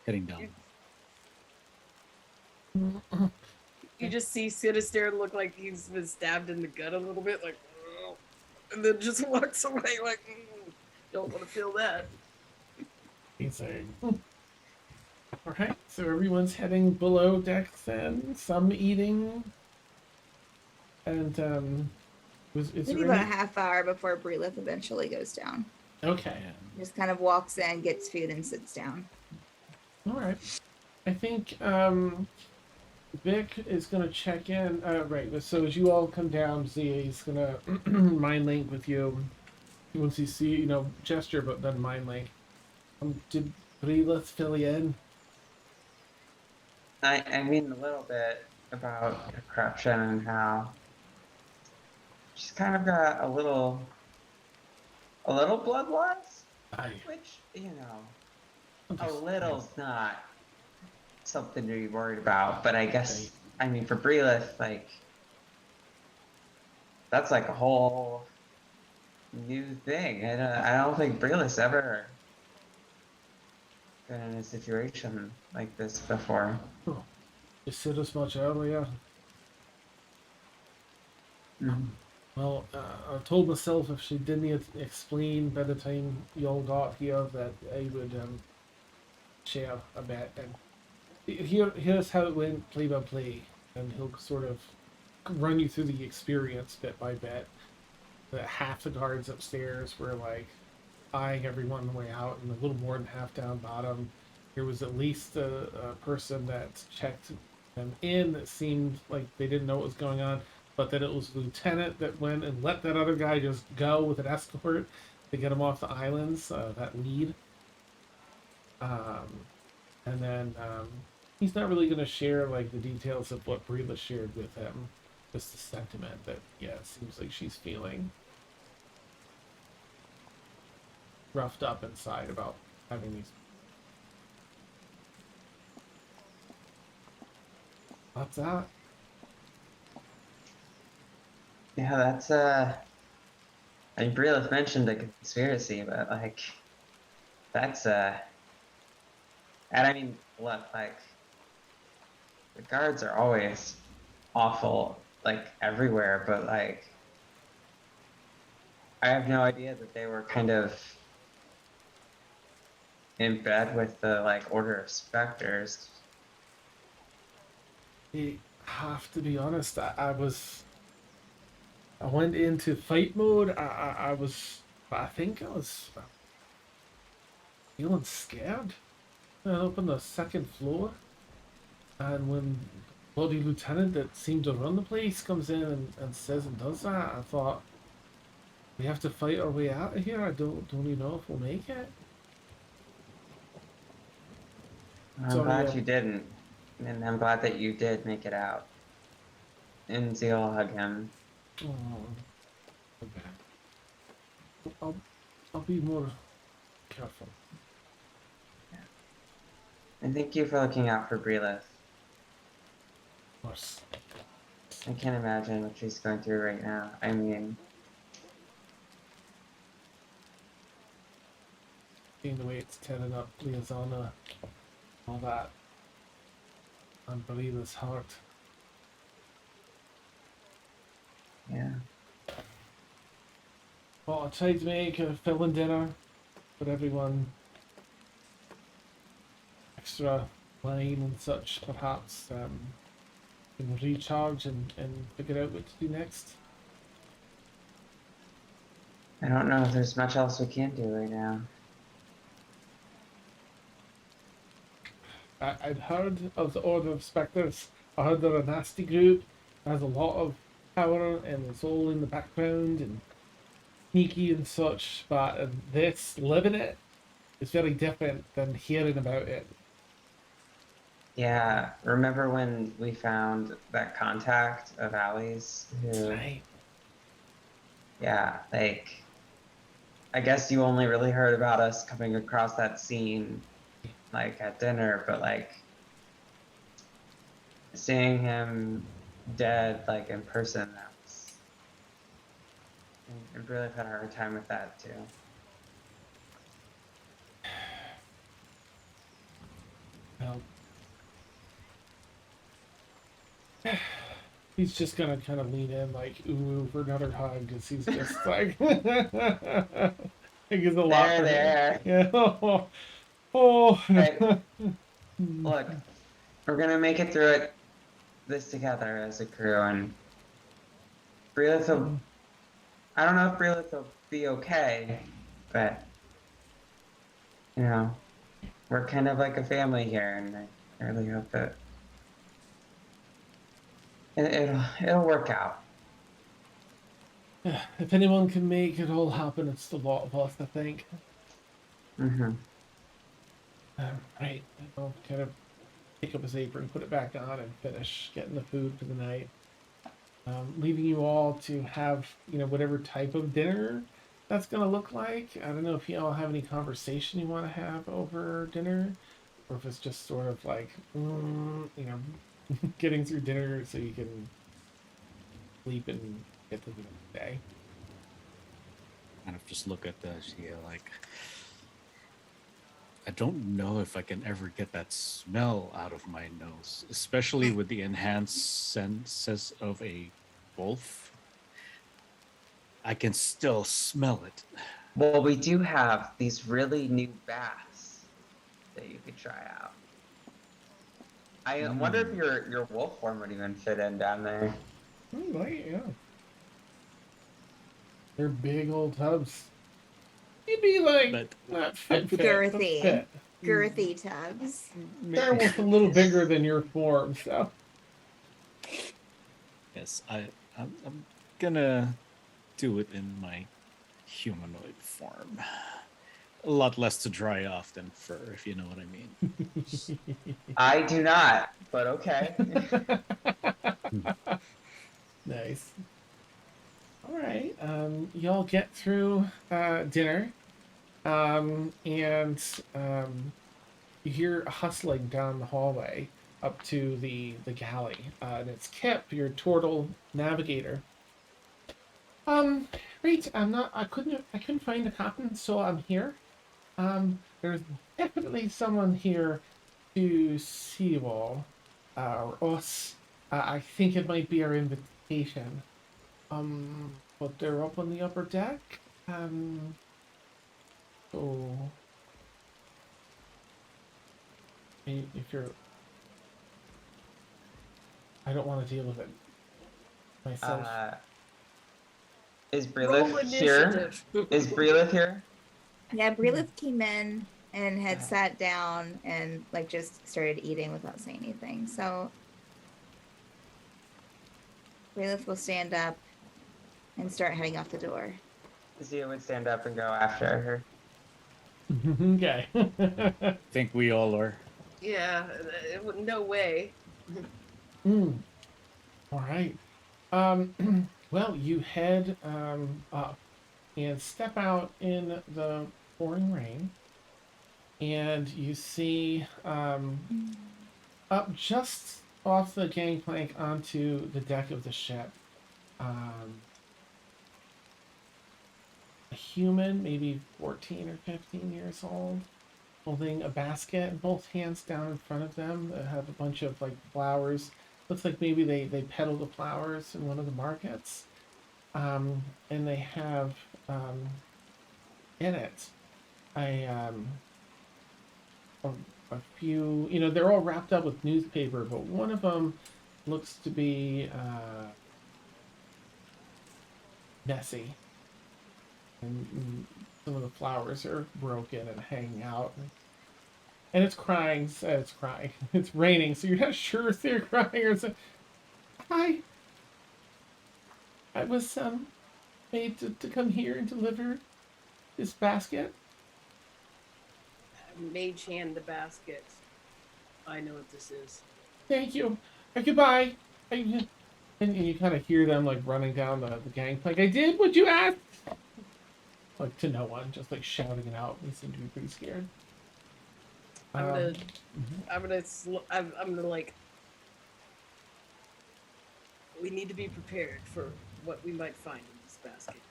[SPEAKER 6] heading down.
[SPEAKER 4] You just see Sinister look like he's been stabbed in the gut a little bit, like, "Ugh," and then just walks away like, don't want to feel that.
[SPEAKER 3] Amazing. All right, so everyone's heading below decks then. Some eating, and is
[SPEAKER 1] Maybe
[SPEAKER 3] there
[SPEAKER 1] about a
[SPEAKER 3] any?
[SPEAKER 1] half hour before Breelith eventually goes down.
[SPEAKER 3] Okay.
[SPEAKER 6] Yeah.
[SPEAKER 1] Just kind of walks in, gets food, and sits down.
[SPEAKER 3] All right. I think Vic is gonna check in. Right. So as you all come down, Zia is gonna mind link with you. Once you see, gesture, but then mind link. Did Breelith fill you in?
[SPEAKER 5] I mean a little bit about the corruption and how she's kind of got a little bloodlust,
[SPEAKER 3] Aye.
[SPEAKER 5] which, a
[SPEAKER 3] Understand.
[SPEAKER 5] little's not something to be worried about. But I guess,
[SPEAKER 3] Right.
[SPEAKER 5] I mean, for Breelith, like, that's like a whole new thing. I don't think Breelith's ever been in a situation like this before.
[SPEAKER 3] Oh, you said as much earlier.
[SPEAKER 5] Mhm.
[SPEAKER 3] Well, I told myself if she didn't explain by the time y'all got here that I would share a bit. And here's how it went play by play, and he'll sort of run you through the experience bit by bit. That half the guards upstairs were like eyeing everyone on the way out, and a little more than half down bottom. There was at least a person that checked them in that seemed like they didn't know what was going on, but that it was the lieutenant that went and let that other guy just go with an escort to get him off the islands. That lead, um, and then he's not really going to share like the details of what Breela shared with him. Just the sentiment that it seems like she's feeling roughed up inside about having these. What's that?
[SPEAKER 5] Yeah, that's I mean, Breelith mentioned a conspiracy, but like, that's and I mean, look, like, the guards are always awful, like everywhere, but like, I have no idea that they were kind of in bed with the like Order of Specters.
[SPEAKER 3] I have to be honest. I went into fight mode. I think I was feeling scared. I went up on the second floor, and when bloody lieutenant that seemed to run the place comes in and says and does that. I thought we have to fight our way out of here. I don't even know if we'll make it.
[SPEAKER 5] I'm
[SPEAKER 3] Sorry,
[SPEAKER 5] glad you didn't, and I'm glad that you did make it out. And Zia will hug him.
[SPEAKER 3] oh, okay. I'll be more careful.
[SPEAKER 5] And thank you for looking out for Brilith.
[SPEAKER 3] Of course.
[SPEAKER 5] I can't imagine what she's going through right now. I mean,
[SPEAKER 3] Seeing the way it's tearing up Liazana, all that. Unbelievable's heart.
[SPEAKER 5] yeah.
[SPEAKER 3] Well, I tried to make a fill-in dinner for everyone. Extra wine and such, perhaps. Can recharge and figure out what to do next.
[SPEAKER 5] I don't know if there's much else we can do right now.
[SPEAKER 3] I'd heard of the Order of Spectres. I heard they're a nasty group. Has a lot of power and it's all in the background and sneaky and such. But this, living it, is very different than hearing about it.
[SPEAKER 5] Yeah, remember when we found that contact of Allie's who,
[SPEAKER 3] Right.
[SPEAKER 5] yeah, like, I guess you only really heard about us coming across that scene, like, at dinner, but, like, seeing him dead, like, in person, that was, I really had a hard time with that, too.
[SPEAKER 3] Well, he's just gonna kind of lean in, like, ooh, for another hug, because he's just like, I think it's a lot for him.
[SPEAKER 5] There.
[SPEAKER 3] Yeah. Oh.
[SPEAKER 5] Right. Look, we're gonna make it through it, this together as a crew, and Brilith will, I don't know if Brilith will be okay, but, you know, we're kind of like a family here, and I really hope that it'll work out.
[SPEAKER 3] Yeah, if anyone can make it all happen, it's the lot of us, I think.
[SPEAKER 5] Mm-hmm.
[SPEAKER 3] Right. I'll kind of pick up his apron, put it back on, and finish getting the food for the night. Leaving you all to have, whatever type of dinner that's gonna look like. I don't know if you all have any conversation you want to have over dinner, or if it's just sort of like, getting through dinner so you can sleep and get to the next day.
[SPEAKER 6] Kind of just look at the like, I don't know if I can ever get that smell out of my nose, especially with the enhanced senses of a wolf. I can still smell it.
[SPEAKER 5] Well, we do have these really new baths that you could try out. I wonder if your wolf form would even fit in down there.
[SPEAKER 3] Right, yeah. They're big old tubs. You'd be like,
[SPEAKER 6] But
[SPEAKER 3] not fit,
[SPEAKER 1] Girthy.
[SPEAKER 3] fit.
[SPEAKER 1] Girthy tubs.
[SPEAKER 3] They're almost a little bigger than your form, so.
[SPEAKER 6] Yes, I'm gonna do it in my humanoid form. A lot less to dry off than fur, if you know what I mean.
[SPEAKER 5] I do not, but okay.
[SPEAKER 3] Nice. All right. Y'all get through dinner, and you hear hustling down the hallway up to the galley, and it's Kip, your turtle navigator. Great. I couldn't find the captain, so I'm here. There's definitely someone here to see you all, or us. I think it might be our invitation. But they're up on the upper deck. So if you're, I don't want to deal with it myself.
[SPEAKER 5] Is
[SPEAKER 4] Roll
[SPEAKER 5] Brilith here?
[SPEAKER 4] initiative.
[SPEAKER 5] Is Brilith here?
[SPEAKER 1] Yeah, Brilith came in and had sat down and just started eating without saying anything. So Lilith will stand up and start heading out the door.
[SPEAKER 5] Zia would stand up and go after her.
[SPEAKER 3] Okay.
[SPEAKER 6] I think we all are.
[SPEAKER 4] Yeah, no way.
[SPEAKER 3] Mm. All right. Well, you head up and step out in the pouring rain, and you see up just off the gangplank onto the deck of the ship, um, a human, maybe 14 or 15 years old, holding a basket in both hands down in front of them that have a bunch of like flowers. Looks like maybe they peddle the flowers in one of the markets. And they have in it a, a, a few, they're all wrapped up with newspaper, but one of them looks to be messy. And some of the flowers are broken and hanging out. And it's crying. It's crying. It's raining, so you're not sure if they're crying or something. Hi. I was made to come here and deliver this basket.
[SPEAKER 4] Mage hand the basket. I know what this is.
[SPEAKER 3] Thank you. Goodbye. And you kind of hear them like running down the gangplank. I did what you asked. Like to no one, just like shouting it out. They seem to be pretty scared.
[SPEAKER 4] I'm gonna,
[SPEAKER 3] mhm.
[SPEAKER 4] I'm gonna like. We need to be prepared for what we might find in this basket.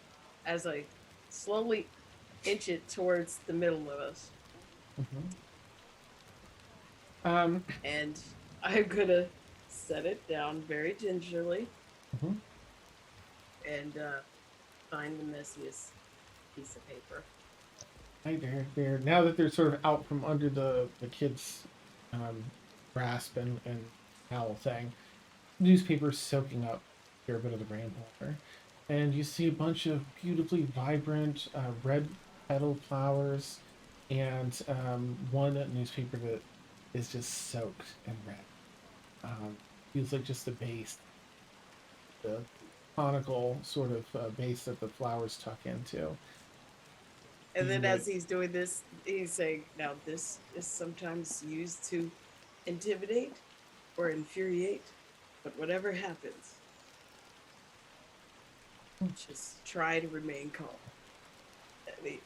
[SPEAKER 4] As I slowly inch it towards the middle of us, and I'm gonna set it down very gingerly
[SPEAKER 3] Mhm.
[SPEAKER 4] and find the messiest piece of paper.
[SPEAKER 3] Hi, they're now that they're sort of out from under the kids' grasp and towel thing. Newspapers soaking up a fair bit of the rainwater, and you see a bunch of beautifully vibrant red petal flowers, and one newspaper that is just soaked in red. Feels like just the base, the conical sort of base that the flowers tuck into.
[SPEAKER 4] And then
[SPEAKER 3] You,
[SPEAKER 4] as he's doing this, he's saying, "Now this is sometimes used to intimidate or infuriate, but whatever happens, just try to remain calm." And he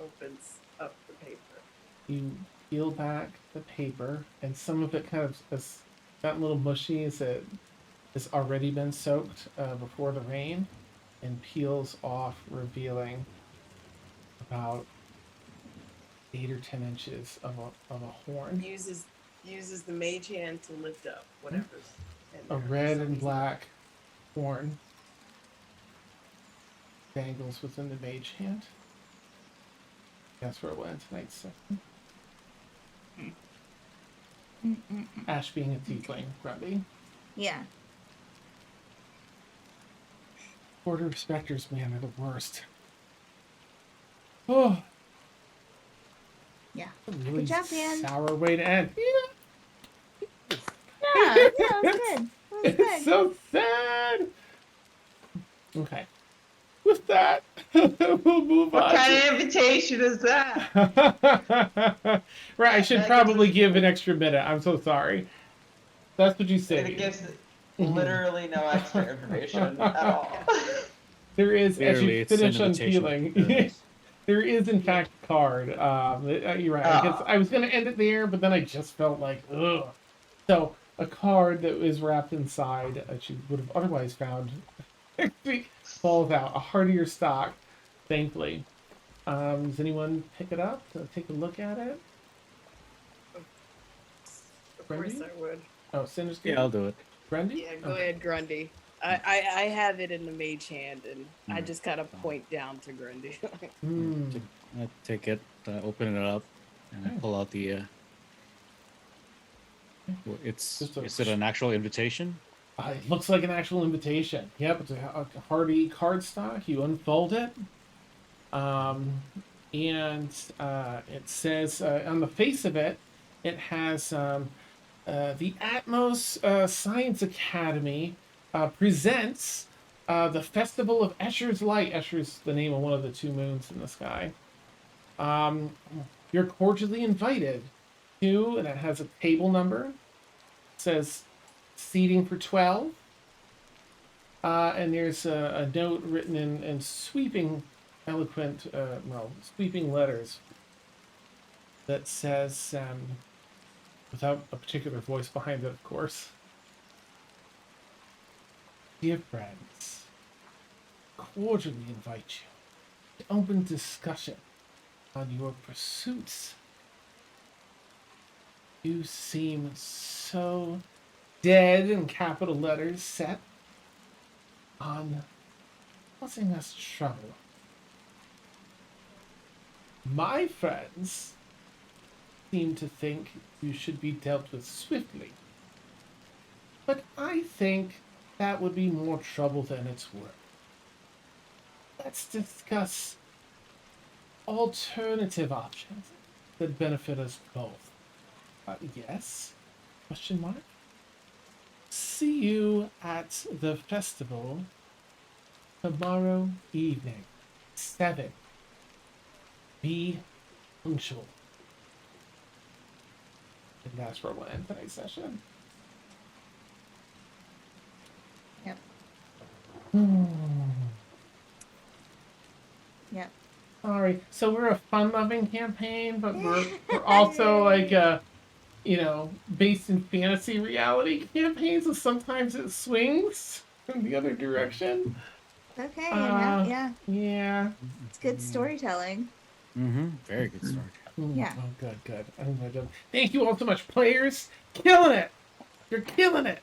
[SPEAKER 4] opens up the paper.
[SPEAKER 3] you peel back the paper, and some of it kind of has gotten a little mushy as it has already been soaked before the rain, and peels off, revealing about 8 or 10 inches of a horn,
[SPEAKER 4] Uses the mage hand to lift up whatever's in
[SPEAKER 3] a
[SPEAKER 4] there.
[SPEAKER 3] red
[SPEAKER 4] So
[SPEAKER 3] and
[SPEAKER 4] he's
[SPEAKER 3] black horn dangles within the mage hand. That's where it went tonight's session. Ash being a tiefling, Grundy.
[SPEAKER 1] Yeah.
[SPEAKER 3] Order of Spectres, man, are the worst. Oh,
[SPEAKER 1] Yeah.
[SPEAKER 3] a really
[SPEAKER 1] Good job, Dan.
[SPEAKER 3] sour way to end.
[SPEAKER 1] Yeah, that was good. That was
[SPEAKER 3] It's
[SPEAKER 1] good.
[SPEAKER 3] so sad. Okay. With that, we'll move
[SPEAKER 5] What
[SPEAKER 3] on.
[SPEAKER 5] kind of invitation is that?
[SPEAKER 3] Right, I should
[SPEAKER 5] That gives
[SPEAKER 3] probably
[SPEAKER 5] us-
[SPEAKER 3] give an extra minute. I'm so sorry. That's what you
[SPEAKER 5] And
[SPEAKER 3] say.
[SPEAKER 5] it gives literally no extra information at all.
[SPEAKER 3] There is, as
[SPEAKER 6] Clearly,
[SPEAKER 3] you
[SPEAKER 6] it's an
[SPEAKER 3] finish
[SPEAKER 6] invitation.
[SPEAKER 3] unpeeling, there is in fact a card. You're right. I guess
[SPEAKER 5] Oh.
[SPEAKER 3] I was gonna end it there, but then I just felt like, ugh. So a card that was wrapped inside that you would have otherwise found falls out. A heartier stock, thankfully. Does anyone pick it up to take a look at it?
[SPEAKER 4] Of course
[SPEAKER 3] Grundy?
[SPEAKER 4] I would.
[SPEAKER 3] Oh, Cinder's
[SPEAKER 6] Yeah, I'll do it.
[SPEAKER 3] Grundy?
[SPEAKER 4] Yeah, go
[SPEAKER 3] Okay.
[SPEAKER 4] ahead, Grundy. I have it in the mage hand, and I just kind of point down to Grundy.
[SPEAKER 3] Mm.
[SPEAKER 6] I take it, open it up, and I
[SPEAKER 3] Okay.
[SPEAKER 6] pull out the. It's
[SPEAKER 3] Just a-
[SPEAKER 6] is it an actual invitation?
[SPEAKER 3] It looks like an actual invitation. Yep, it's a hardy cardstock. You unfold it, and it says on the face of it, it has the Atmos Science Academy presents the Festival of Escher's Light. Escher's the name of one of the two moons in the sky. You're cordially invited to, and it has a table number. It says seating for 12. And there's a note written in sweeping, eloquent, sweeping letters that says, without a particular voice behind it, of course, "Dear friends, cordially invite you to open discussion on your pursuits. You seem so dead," in capital letters, set on causing us trouble. My friends seem to think you should be dealt with swiftly, but I think that would be more trouble than it's worth. Let's discuss alternative options that benefit us both. Yes? Question mark? See you at the festival tomorrow evening, 7. Be punctual. And that's where we'll end tonight's session.
[SPEAKER 1] Yep. Yep.
[SPEAKER 3] Sorry. So we're a fun-loving campaign, but we're also like a, based in fantasy reality campaign. So sometimes it swings in the other direction.
[SPEAKER 1] Okay.
[SPEAKER 3] Yeah.
[SPEAKER 1] It's good storytelling.
[SPEAKER 6] Very good story.
[SPEAKER 1] Yeah.
[SPEAKER 3] Oh, good. Oh my god. Thank you all so much, players. Killing it. You're killing it.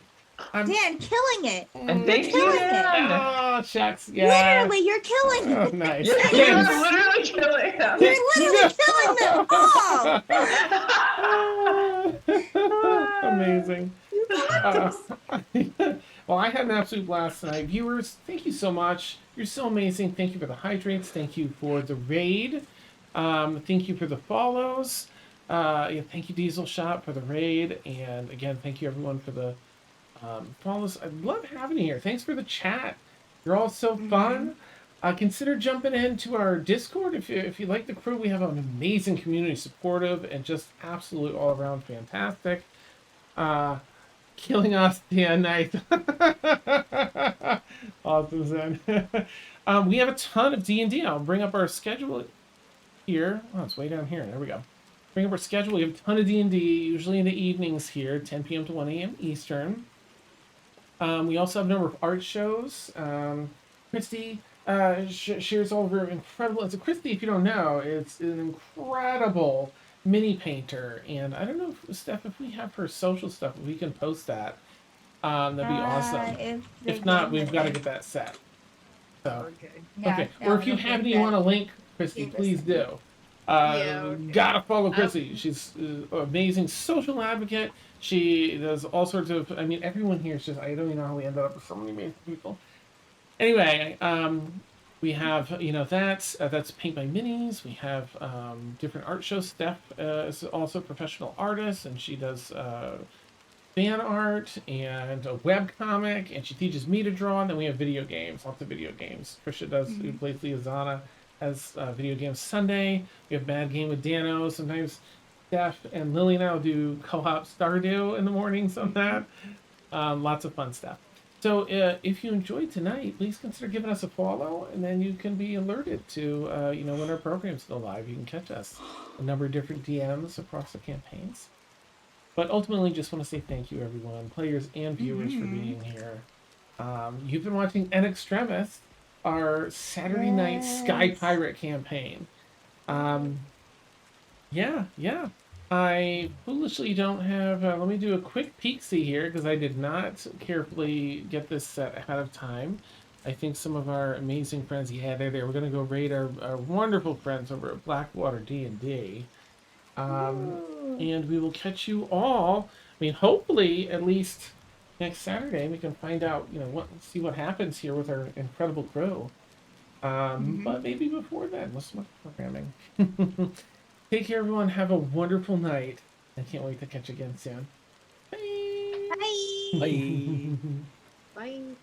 [SPEAKER 1] Dan, killing it.
[SPEAKER 5] And thank you,
[SPEAKER 1] killing
[SPEAKER 5] Dan.
[SPEAKER 3] Oh, shucks. Yeah.
[SPEAKER 1] Literally, you're killing
[SPEAKER 3] Oh,
[SPEAKER 1] it.
[SPEAKER 3] nice.
[SPEAKER 5] You're literally killing them.
[SPEAKER 1] You're literally killing them all.
[SPEAKER 3] Amazing.
[SPEAKER 1] You collectors.
[SPEAKER 3] Well, I had an absolute blast tonight. Viewers, thank you so much. You're so amazing. Thank you for the hydrates. Thank you for the raid. Thank you for the follows. Thank you, Diesel Shop, for the raid. And again, thank you everyone for the follows. I love having you here. Thanks for the chat. You're all so fun. Consider jumping into our Discord if you like the crew. We have an amazing community, supportive and just absolute all around fantastic. Killing us, yeah, nice. Awesome, Zen. We have a ton of D&D. I'll bring up our schedule here. Oh, it's way down here. There we go. Bring up our schedule. We have a ton of D&D, usually in the evenings here, 10 p.m. to 1 a.m. Eastern. We also have a number of art shows. Christy shares all of her incredible. And so Christy, if you don't know, is an incredible mini painter, and I don't know, Steph, if we have her social stuff, we can post that. That'd be awesome. If not, we've got to get that set. So okay. Or if you have any you want to link, Christy, please do. Gotta follow Chrissy. She's an amazing social advocate. She does all sorts of. I mean, everyone here is just. I don't even know how we ended up with so many amazing people. Anyway, we have that's Paint by Minis. We have different art shows. Steph is also a professional artist, and she does fan art and a web comic, and she teaches me to draw. And then we have video games, lots of video games. Trisha does who plays Liazana as video games Sunday. We have Mad Game with Dano. Sometimes Steph and Lily now do co-op Stardew in the mornings on that. Lots of fun stuff. So if you enjoyed tonight, please consider giving us a follow, and then you can be alerted to when our programs go live. You can catch us a number of different DMs across the campaigns. But ultimately, just want to say thank you, everyone, players and viewers, for being here. You've been watching An Extremis, our Saturday night Sky Pirate campaign. Yeah. I foolishly don't have. Let me do a quick peek-see here because I did not carefully get this set ahead of time. I think some of our amazing friends. Yeah, they're there. We're gonna go raid our wonderful friends over at Blackwater D&D. And we will catch you all. I mean, hopefully, at least next Saturday, we can find out. See what happens here with our incredible crew. But maybe before then, let's look at programming. Take care, everyone. Have a wonderful night. I can't wait to catch you again soon. Bye.
[SPEAKER 1] Bye.
[SPEAKER 6] Bye.
[SPEAKER 4] Bye.